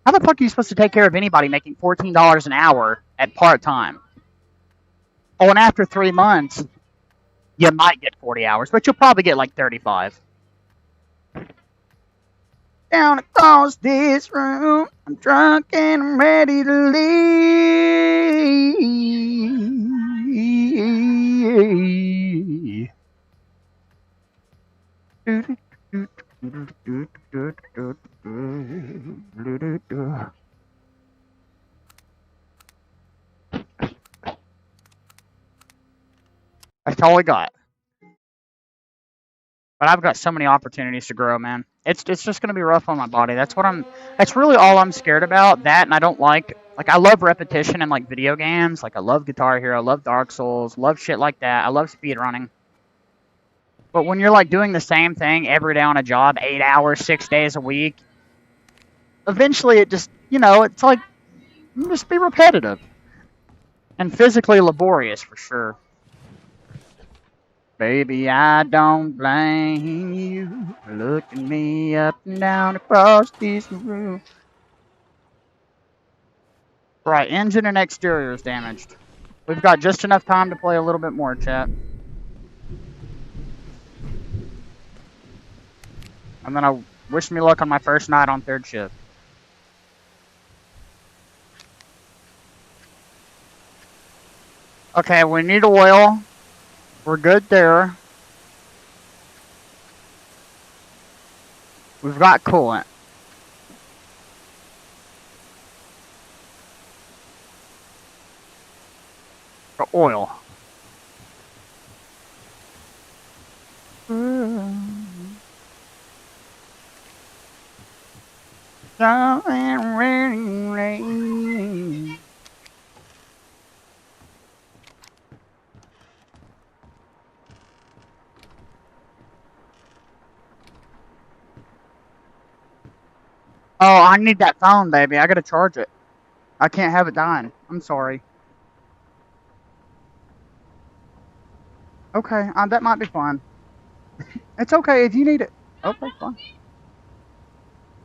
Speaker 1: How the fuck are you supposed to take care of anybody making $14 an hour at part-time? Oh, and after 3 months, you might get 40 hours, but you'll probably get like 35. Down across this room, I'm drunk and I'm ready to leave. That's all we got. But I've got so many opportunities to grow, man. It's just gonna be rough on my body. That's really all I'm scared about. That, and I don't like I love repetition in like video games. Like I love Guitar Hero, I love Dark Souls, love shit like that. I love speedrunning. But when you're like doing the same thing every day on a job, 8 hours, 6 days a week, eventually it just, it's like, just be repetitive. And physically laborious for sure. Baby, I don't blame you for looking me up and down across this room. Right, engine and exterior is damaged. We've got just enough time to play a little bit more, chat. And then I wish me luck on my first night on third shift. Okay, we need oil. We're good there. We've got coolant. For oil. Rain. Oh, I need that phone, baby. I gotta charge it. I can't have it dying. I'm sorry. Okay, that might be fine. It's okay if you need it. Okay, fine.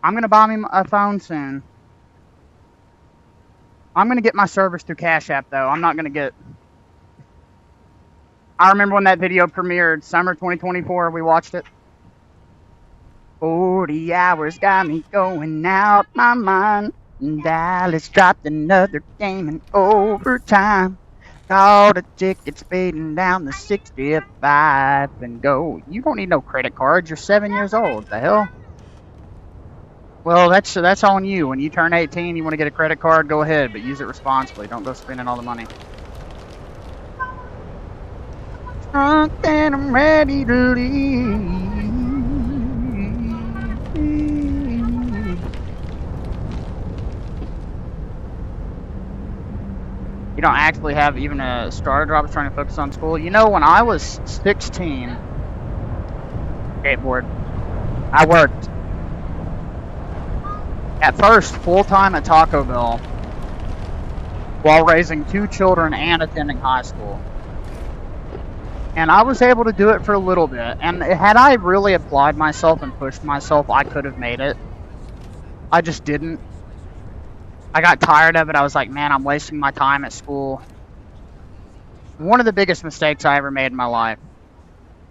Speaker 1: I'm gonna buy me a phone soon. I'm gonna get my service through Cash App, though. I'm not gonna get... I remember when that video premiered, summer 2024, we watched it. 40 hours got me going out my mind. Dallas dropped another game in overtime. All the tickets speeding down the 65 and go. You don't need no credit cards. You're 7 years old. The hell? Well, that's on you. When you turn 18, you want to get a credit card, go ahead, but use it responsibly. Don't go spending all the money. Drunk and I'm ready to leave. You don't actually have even a starter drop. I was trying to focus on school. You know, when I was 16, skateboard, I worked at first full-time at Taco Bell while raising 2 children and attending high school. And I was able to do it for a little bit. And had I really applied myself and pushed myself, I could have made it. I just didn't. I got tired of it. I was like, man, I'm wasting my time at school. One of the biggest mistakes I ever made in my life.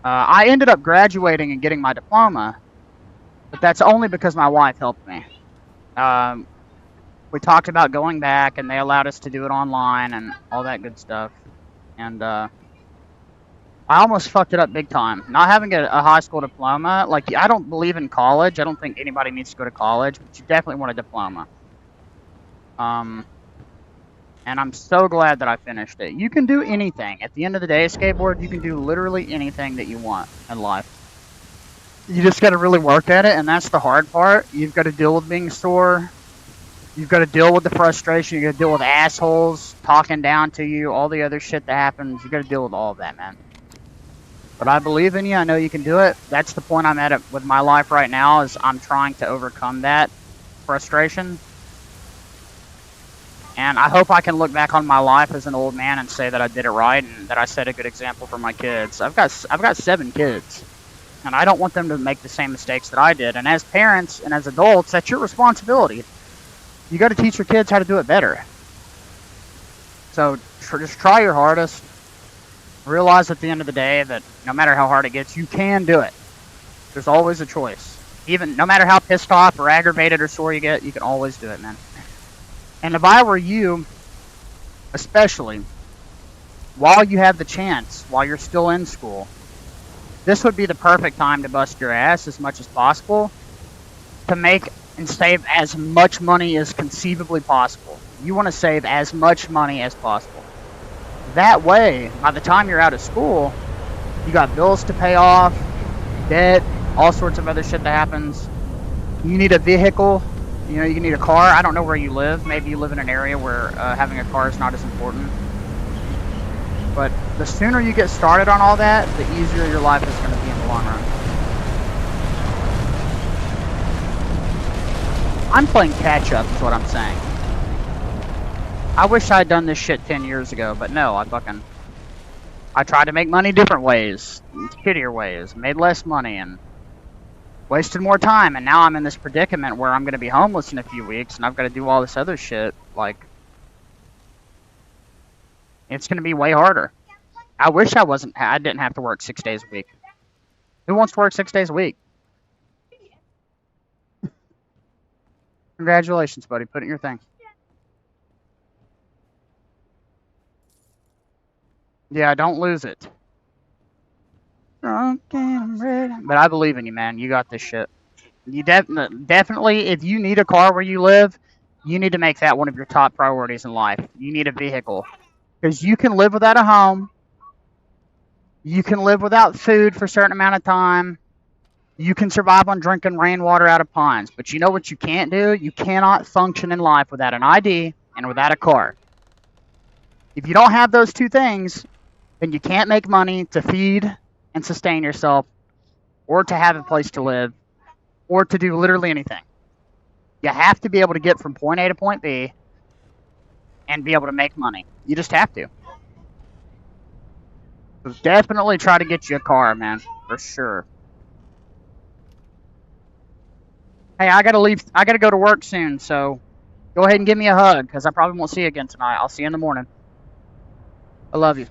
Speaker 1: I ended up graduating and getting my diploma, but that's only because my wife helped me. We talked about going back, and they allowed us to do it online and all that good stuff. And I almost fucked it up big time. Not having a high school diploma, like, I don't believe in college. I don't think anybody needs to go to college, but you definitely want a diploma. And I'm so glad that I finished it. You can do anything. At the end of the day, skateboard, you can do literally anything that you want in life. You just got to really work at it, and that's the hard part. You've got to deal with being sore. You've got to deal with the frustration. You've got to deal with assholes talking down to you, all the other shit that happens. You've got to deal with all of that, man. But I believe in you. I know you can do it. That's the point I'm at with my life right now, is I'm trying to overcome that frustration. And I hope I can look back on my life as an old man and say that I did it right and that I set a good example for my kids. I've got 7 kids, and I don't want them to make the same mistakes that I did. And as parents and as adults, that's your responsibility. You got to teach your kids how to do it better. So just try your hardest. Realize at the end of the day that no matter how hard it gets, you can do it. There's always a choice. Even no matter how pissed off or aggravated or sore you get, you can always do it, man. And if I were you, especially, while you have the chance, while you're still in school, this would be the perfect time to bust your ass as much as possible to make and save as much money as conceivably possible. You want to save as much money as possible. That way, by the time you're out of school, you got bills to pay off, debt, all sorts of other shit that happens. You need a vehicle. You know, you need a car. I don't know where you live. Maybe you live in an area where having a car is not as important. But the sooner you get started on all that, the easier your life is going to be in the long run. I'm playing catch up is what I'm saying. I wish I had done this shit 10 years ago, but no, I tried to make money different ways, shittier ways, made less money, and wasted more time, and now I'm in this predicament where I'm going to be homeless in a few weeks, and I've got to do all this other shit. Like, it's going to be way harder. I wish I didn't have to work 6 days a week. Who wants to work 6 days a week? Congratulations, buddy. Put it in your thing. Yeah, don't lose it. I'm ready. But I believe in you, man. You got this shit. You definitely, if you need a car where you live, you need to make that one of your top priorities in life. You need a vehicle. Because you can live without a home. You can live without food for a certain amount of time. You can survive on drinking rainwater out of ponds. But you know what you can't do? You cannot function in life without an ID and without a car. If you don't have those two things, then you can't make money to feed and sustain yourself, or to have a place to live, or to do literally anything. You have to be able to get from point A to point B and be able to make money. You just have to. So definitely try to get you a car, man, for sure. Hey, I gotta leave. I gotta go to work soon, so go ahead and give me a hug, because I probably won't see you again tonight. I'll see you in the morning. I love you.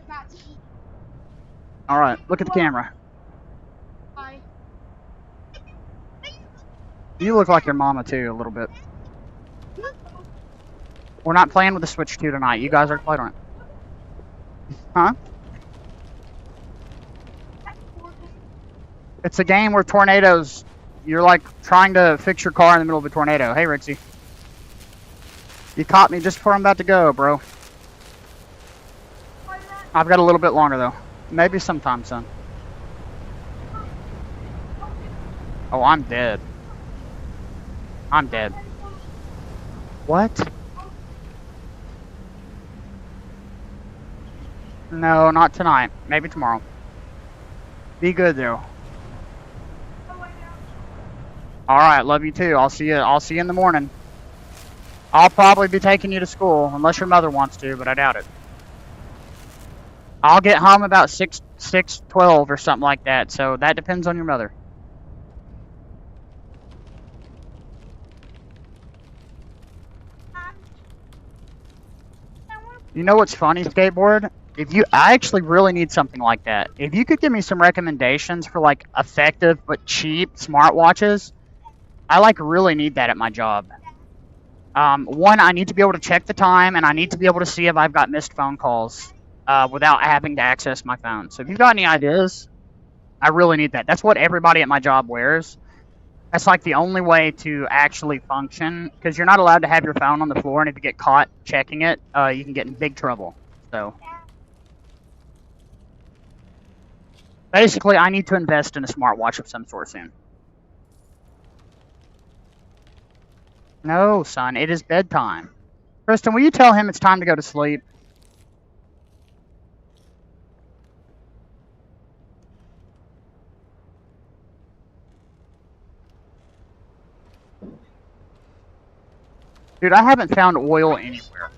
Speaker 1: All right, look at the camera.
Speaker 2: Hi.
Speaker 1: You look like your mama, too, a little bit. We're not playing with the Switch 2 tonight. You guys are playing on it. Huh? It's a game where tornadoes... You're, like, trying to fix your car in the middle of a tornado. Hey, Rixie. You caught me just before I'm about to go, bro. I've got a little bit longer, though. Maybe sometime, son. Oh, I'm dead. I'm dead. What? No, not tonight. Maybe tomorrow. Be good, though. Alright, love you too. I'll see you in the morning. I'll probably be taking you to school, unless your mother wants to, but I doubt it. I'll get home about 6:12 or something like that, so that depends on your mother. You know what's funny, Skateboard? I actually really need something like that. If you could give me some recommendations for, like, effective but cheap smartwatches, I, like, really need that at my job. One, I need to be able to check the time, and I need to be able to see if I've got missed phone calls without having to access my phone. So if you've got any ideas, I really need that. That's what everybody at my job wears. That's, like, the only way to actually function, because you're not allowed to have your phone on the floor, and if you get caught checking it, you can get in big trouble. So basically, I need to invest in a smartwatch of some sort soon. No, son, it is bedtime. Kristen, will you tell him it's time to go to sleep? Dude, I haven't found oil anywhere.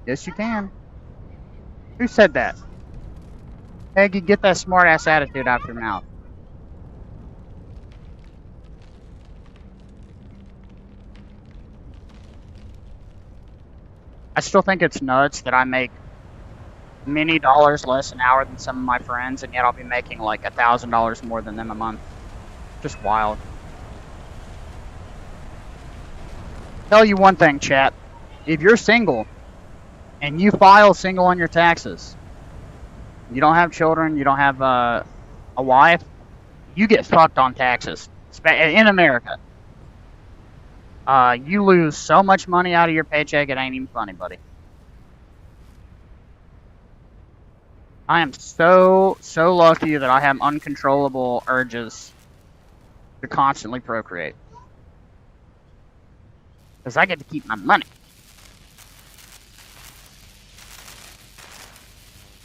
Speaker 1: Yes, you can. Who said that? Peggy, get that smart-ass attitude out of your mouth. I still think it's nuts that I make many dollars less an hour than some of my friends, and yet I'll be making like $1,000 more than them a month. Just wild. Tell you one thing, chat. If you're single, and you file single on your taxes, you don't have children, you don't have a wife, you get fucked on taxes. In America. You lose so much money out of your paycheck, it ain't even funny, buddy. I am so lucky that I have uncontrollable urges to constantly procreate. Because I get to keep my money.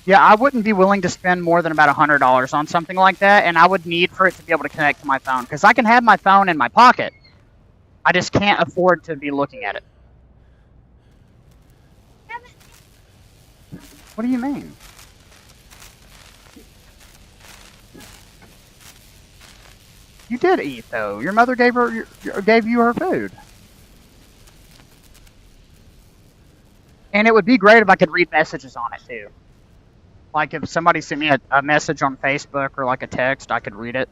Speaker 1: Yeah, I wouldn't be willing to spend more than about $100 on something like that, and I would need for it to be able to connect to my phone. Because I can have my phone in my pocket. I just can't afford to be looking at it. What do you mean? You did eat, though. Your mother gave you her food. And it would be great if I could read messages on it, too. Like, if somebody sent me a message on Facebook or, like, a text, I could read it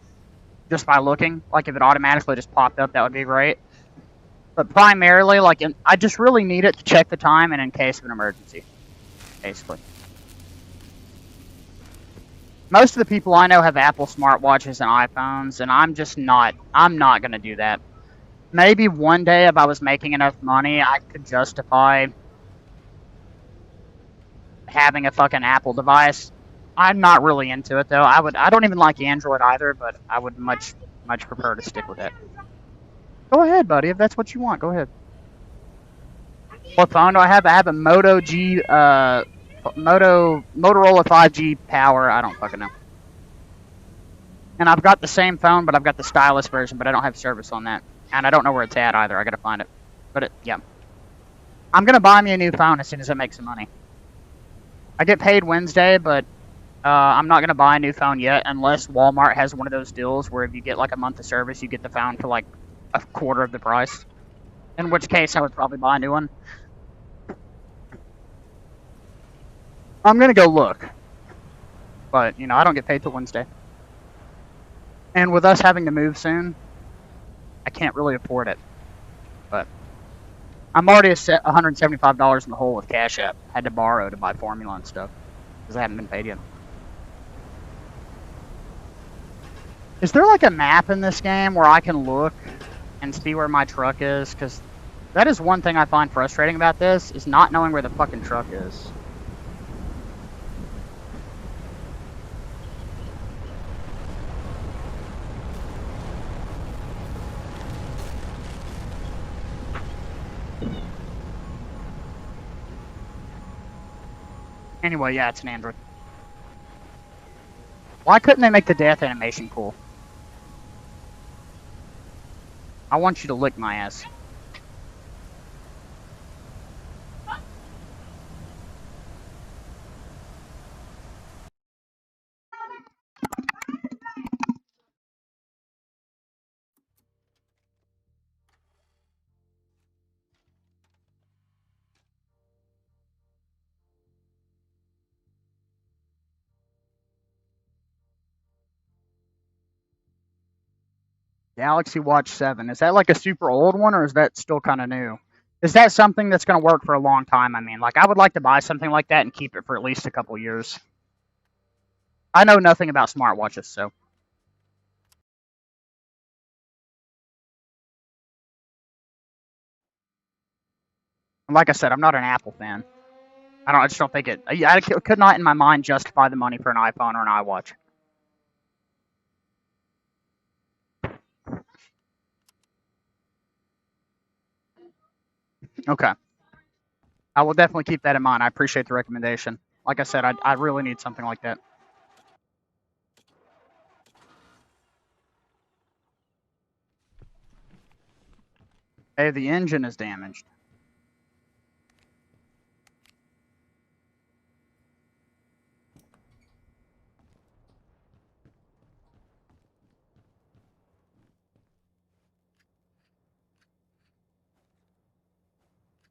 Speaker 1: just by looking. Like, if it automatically just popped up, that would be great. But primarily, like, I just really need it to check the time and in case of an emergency, basically. Most of the people I know have Apple smartwatches and iPhones, and I'm just not. I'm not gonna do that. Maybe one day, if I was making enough money, I could justify having a fucking Apple device. I'm not really into it though. I don't even like Android either, but I would much prefer to stick with it. Go ahead, buddy. If that's what you want, go ahead. What phone do I have? I have a Motorola 5G Power. I don't fucking know. And I've got the same phone, but I've got the stylus version, but I don't have service on that. And I don't know where it's at either. I gotta find it. But yeah. I'm gonna buy me a new phone as soon as I make some money. I get paid Wednesday, but I'm not gonna buy a new phone yet unless Walmart has one of those deals where if you get like a month of service, you get the phone for like a quarter of the price. In which case, I would probably buy a new one. I'm gonna go look. But, you know, I don't get paid till Wednesday. And with us having to move soon, I can't really afford it. But I'm already $175 in the hole with Cash App. Had to borrow to buy formula and stuff. Because I haven't been paid yet. Is there like a map in this game where I can look and see where my truck is? Because that is one thing I find frustrating about this, is not knowing where the fucking truck is. Anyway, yeah, it's an Android. Why couldn't they make the death animation cool? I want you to lick my ass. Galaxy Watch 7. Is that like a super old one, or is that still kind of new? Is that something that's going to work for a long time? I mean, like, I would like to buy something like that and keep it for at least a couple years. I know nothing about smartwatches, so. And like I said, I'm not an Apple fan. I just don't think it. I could not in my mind justify the money for an iPhone or an iWatch. Okay. I will definitely keep that in mind. I appreciate the recommendation. Like I said, I really need something like that. Hey, the engine is damaged.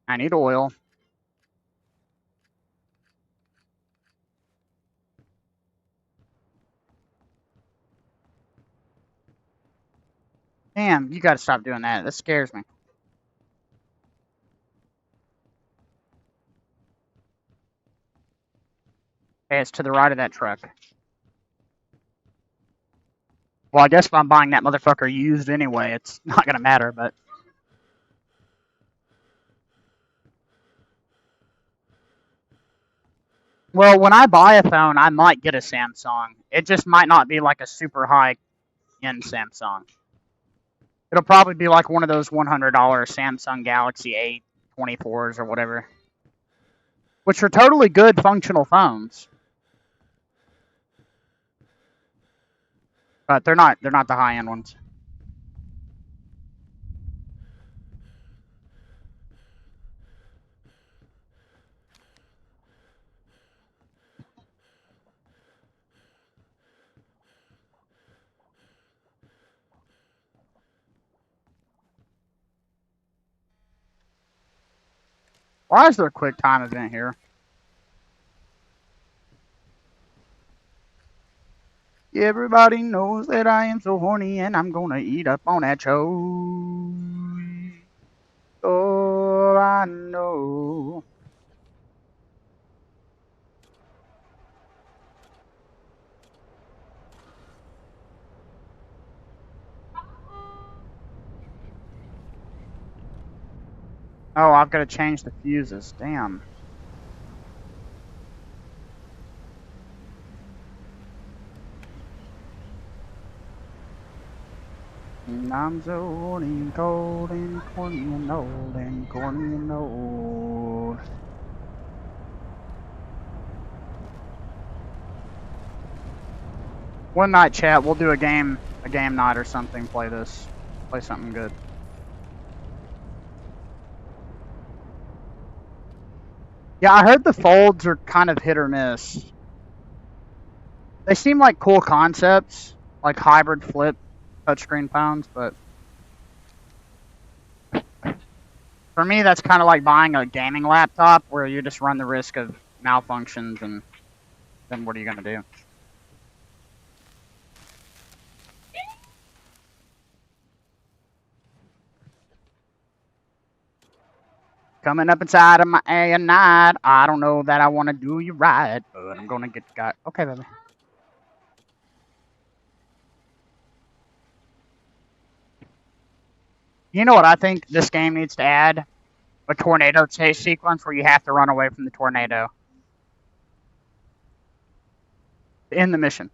Speaker 1: I need oil. Damn, you gotta stop doing that. That scares me. Hey, it's to the right of that truck. Well, I guess if I'm buying that motherfucker used anyway, it's not gonna matter, but... Well, when I buy a phone, I might get a Samsung. It just might not be like a super high-end Samsung. It'll probably be like one of those $100 Samsung Galaxy A24s or whatever. Which are totally good functional phones. But they're not the high-end ones. Why is there a quick time event here? Everybody knows that I am so horny and I'm gonna eat up on that show. Oh, I know. Oh, I've got to change the fuses. Damn. And I'm so old and cold and corny and old and corny and old. One night, chat, we'll do a game night or something. Play this. Play something good. Yeah, I heard the folds are kind of hit or miss. They seem like cool concepts, like hybrid flip touchscreen phones, but for me, that's kind of like buying a gaming laptop where you just run the risk of malfunctions, and then what are you going to do? Coming up inside of my area night, I don't know that I want to do you right, but I'm going to get got. Okay, baby. You know what I think this game needs to add? A tornado chase sequence where you have to run away from the tornado. To end the mission.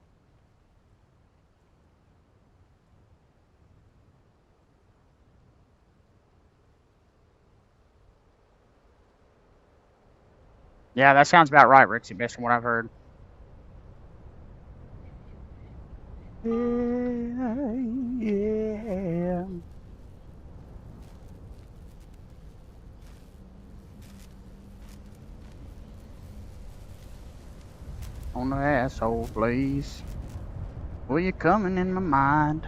Speaker 1: Yeah, that sounds about right, Rixie, based on what I've heard. Yeah. On the asshole, please. Well, you're coming in my mind.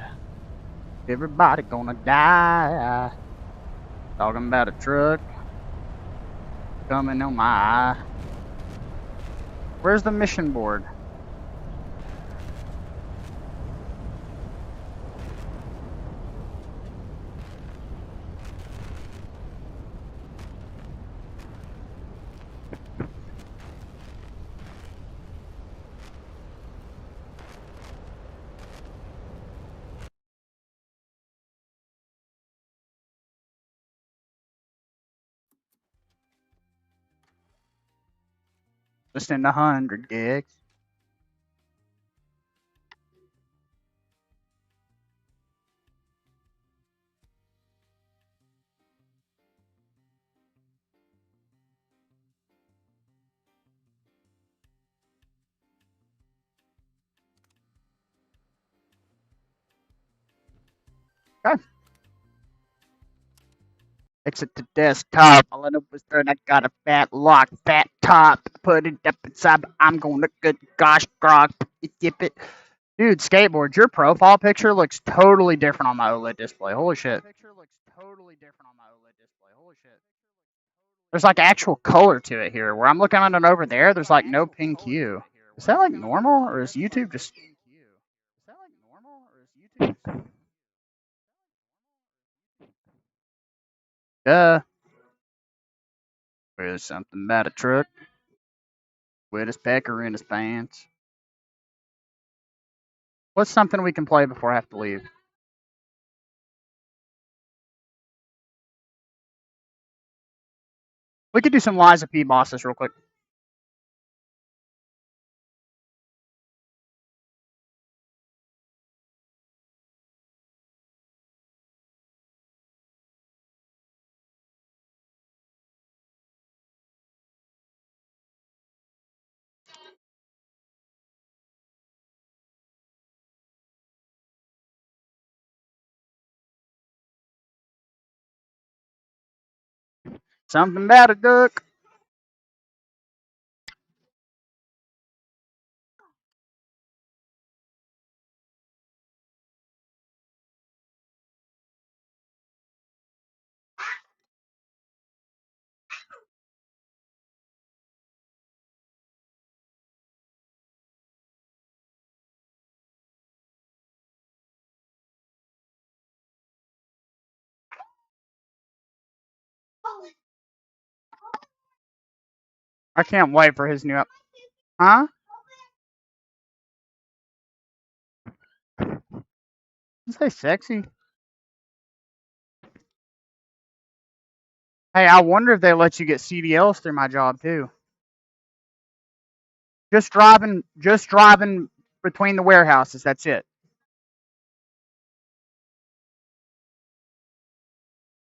Speaker 1: Everybody gonna die. Talking about a truck coming on my eye. Where's the mission board? Just in 100 gigs. Okay. Exit to desktop. All I know is that I got a fat lock, fat top. Put it up inside. I'm gonna good gosh grog. Dip it. Dude, skateboard, your profile picture looks totally different on my OLED display. Holy shit. There's like actual color to it here. Where I'm looking at it over there, there's like no pink hue. Is that like normal, or is YouTube just... There's something about a truck with his pecker in his pants. What's something we can play before I have to leave? We could do some Lies of P bosses real quick. Something about a duck. I can't wait for his new... Huh? Did you say sexy? Hey, I wonder if they let you get CDLs through my job too. Just driving between the warehouses. That's it.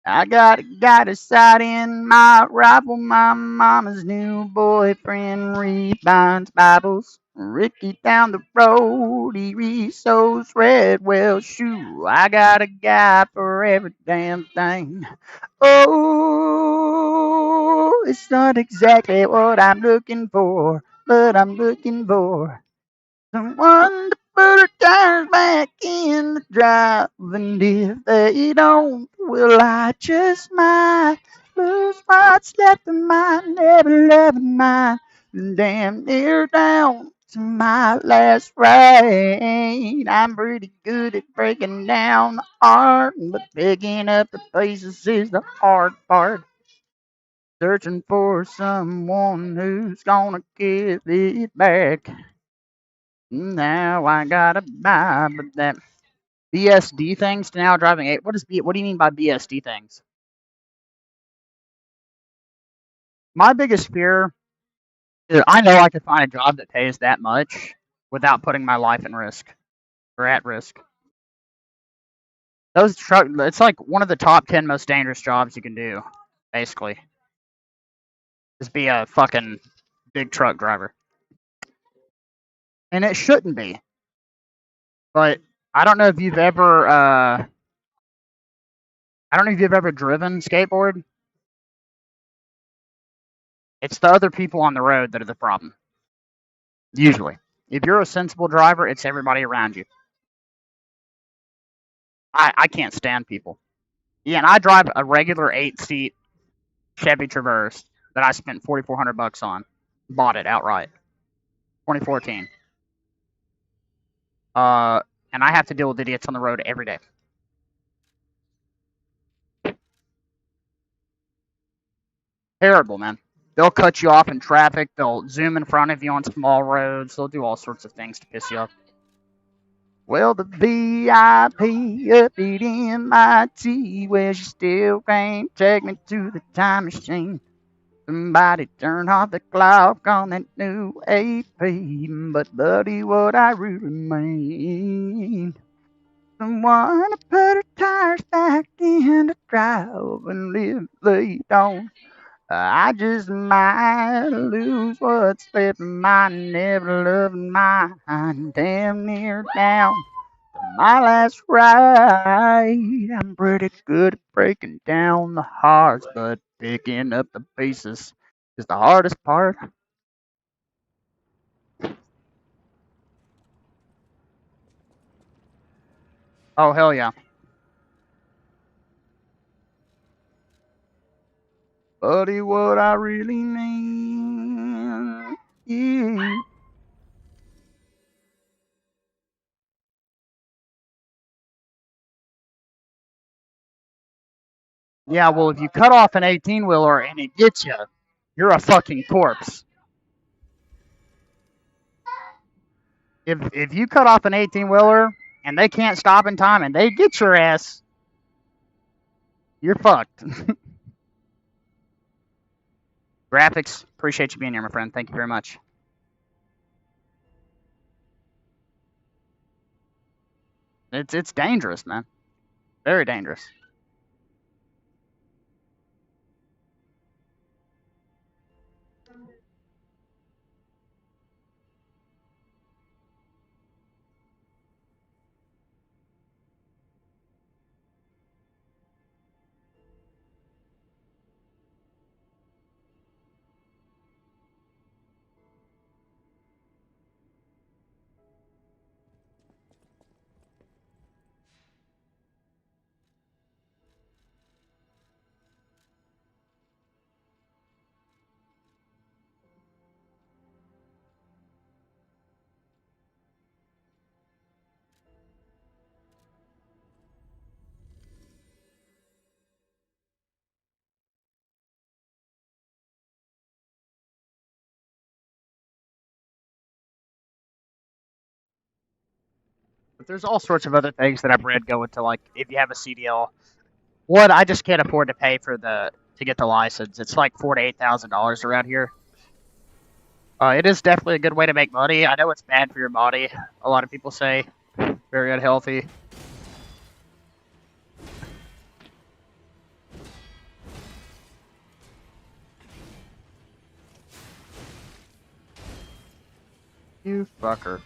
Speaker 1: I got a sight in my rifle. My mama's new boyfriend rebinds Bibles. Ricky down the road, he resews Redwell shoe. I got a guy for every damn thing. Oh, it's not exactly what I'm looking for, but I'm looking for someone to put her tires back in the drive. And if they don't, well, I just might lose what's left of my never loving mind. Damn near down to my last ride. I'm pretty good at breaking down the heart, but picking up the pieces is the hard part. Searching for someone who's gonna give it back. Now I gotta buy, but that BSD things to now driving 8. What do you mean by BSD things? My biggest fear is I know I could find a job that pays that much without putting my life in risk or at risk. It's like one of the top 10 most dangerous jobs you can do, basically. Just be a fucking big truck driver. And it shouldn't be. But I don't know if you've ever driven skateboard. It's the other people on the road that are the problem. Usually. If you're a sensible driver, it's everybody around you. I can't stand people. Yeah, and I drive a regular 8-seat Chevy Traverse that I spent $4,400 on. Bought it outright. 2014. And I have to deal with idiots on the road every day. Terrible, man. They'll cut you off in traffic. They'll zoom in front of you on small roads. They'll do all sorts of things to piss you off. Well, the VIP up at MIT, well, she still can't take me to the time machine. Somebody turn off the clock on that new AP. But, buddy, what I really mean, someone to put her tires back in the drive and live late on. I just might lose what's left of my never loving mind. Damn near down to my last ride. I'm pretty good at breaking down the hearts, but picking up the pieces is the hardest part. Oh, hell yeah. Buddy, what I really mean, yeah. Yeah, well, if you cut off an 18-wheeler and it gets you, you're a fucking corpse. If you cut off an 18-wheeler and they can't stop in time and they get your ass, you're fucked. Graphics, appreciate you being here, my friend. Thank you very much. It's dangerous, man. Very dangerous. But there's all sorts of other things that I've read go into, like, if you have a CDL, what I just can't afford to pay to to get the license. It's like $4,000 to $8,000 around here. It is definitely a good way to make money. I know it's bad for your body. A lot of people say very unhealthy. You fucker.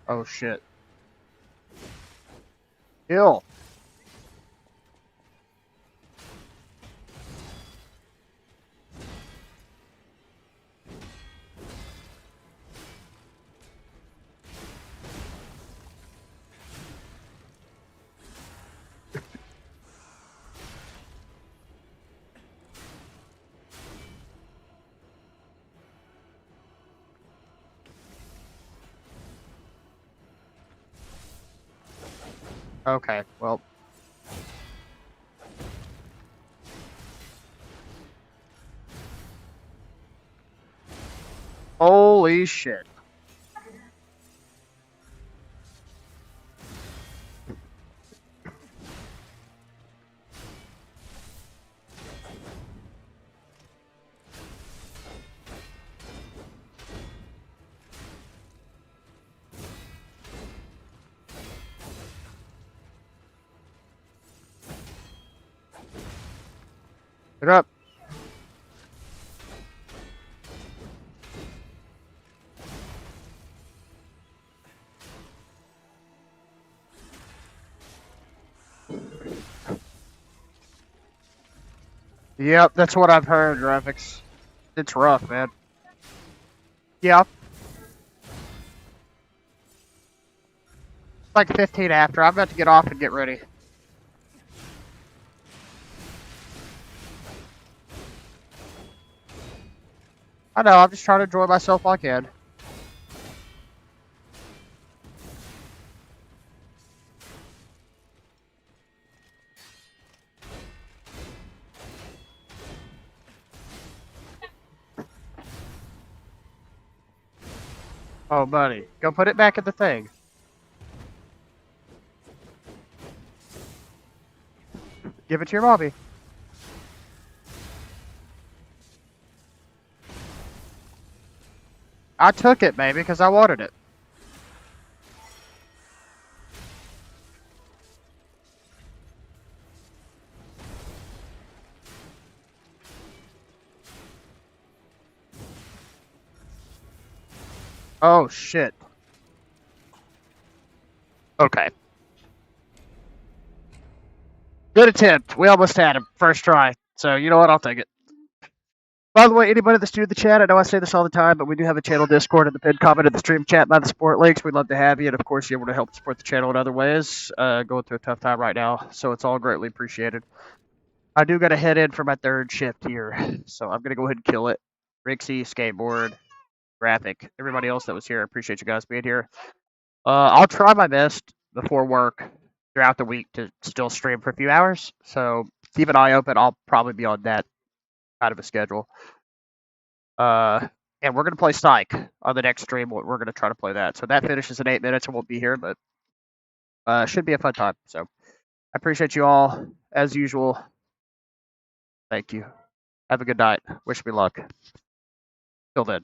Speaker 1: Oh shit. Kill. Okay, well. Holy shit. Get up. Yep, that's what I've heard, graphics. It's rough, man. Yeah. Like 15 after. I'm about to get off and get ready. I know, I'm just trying to enjoy myself while I can. Oh, buddy. Go put it back in the thing. Give it to your mommy. I took it, baby, because I wanted it. Oh, shit. Okay. Good attempt. We almost had him. First try. So, you know what? I'll take it. By the way, anybody that's new to the chat, I know I say this all the time, but we do have a channel Discord in the pinned comment of the stream chat by the support links. We'd love to have you, and of course, you're able to help support the channel in other ways. Going through a tough time right now, so it's all greatly appreciated. I do got to head in for my third shift here, so I'm going to go ahead and kill it. Rixie, Skateboard, Graphic, everybody else that was here, I appreciate you guys being here. I'll try my best before work throughout the week to still stream for a few hours, so keep an eye open. I'll probably be on that kind of a schedule. And we're going to play Psych on the next stream. We're going to try to play that. So that finishes in 8 minutes. I won't be here, but should be a fun time. So I appreciate you all, as usual. Thank you. Have a good night. Wish me luck. Till then.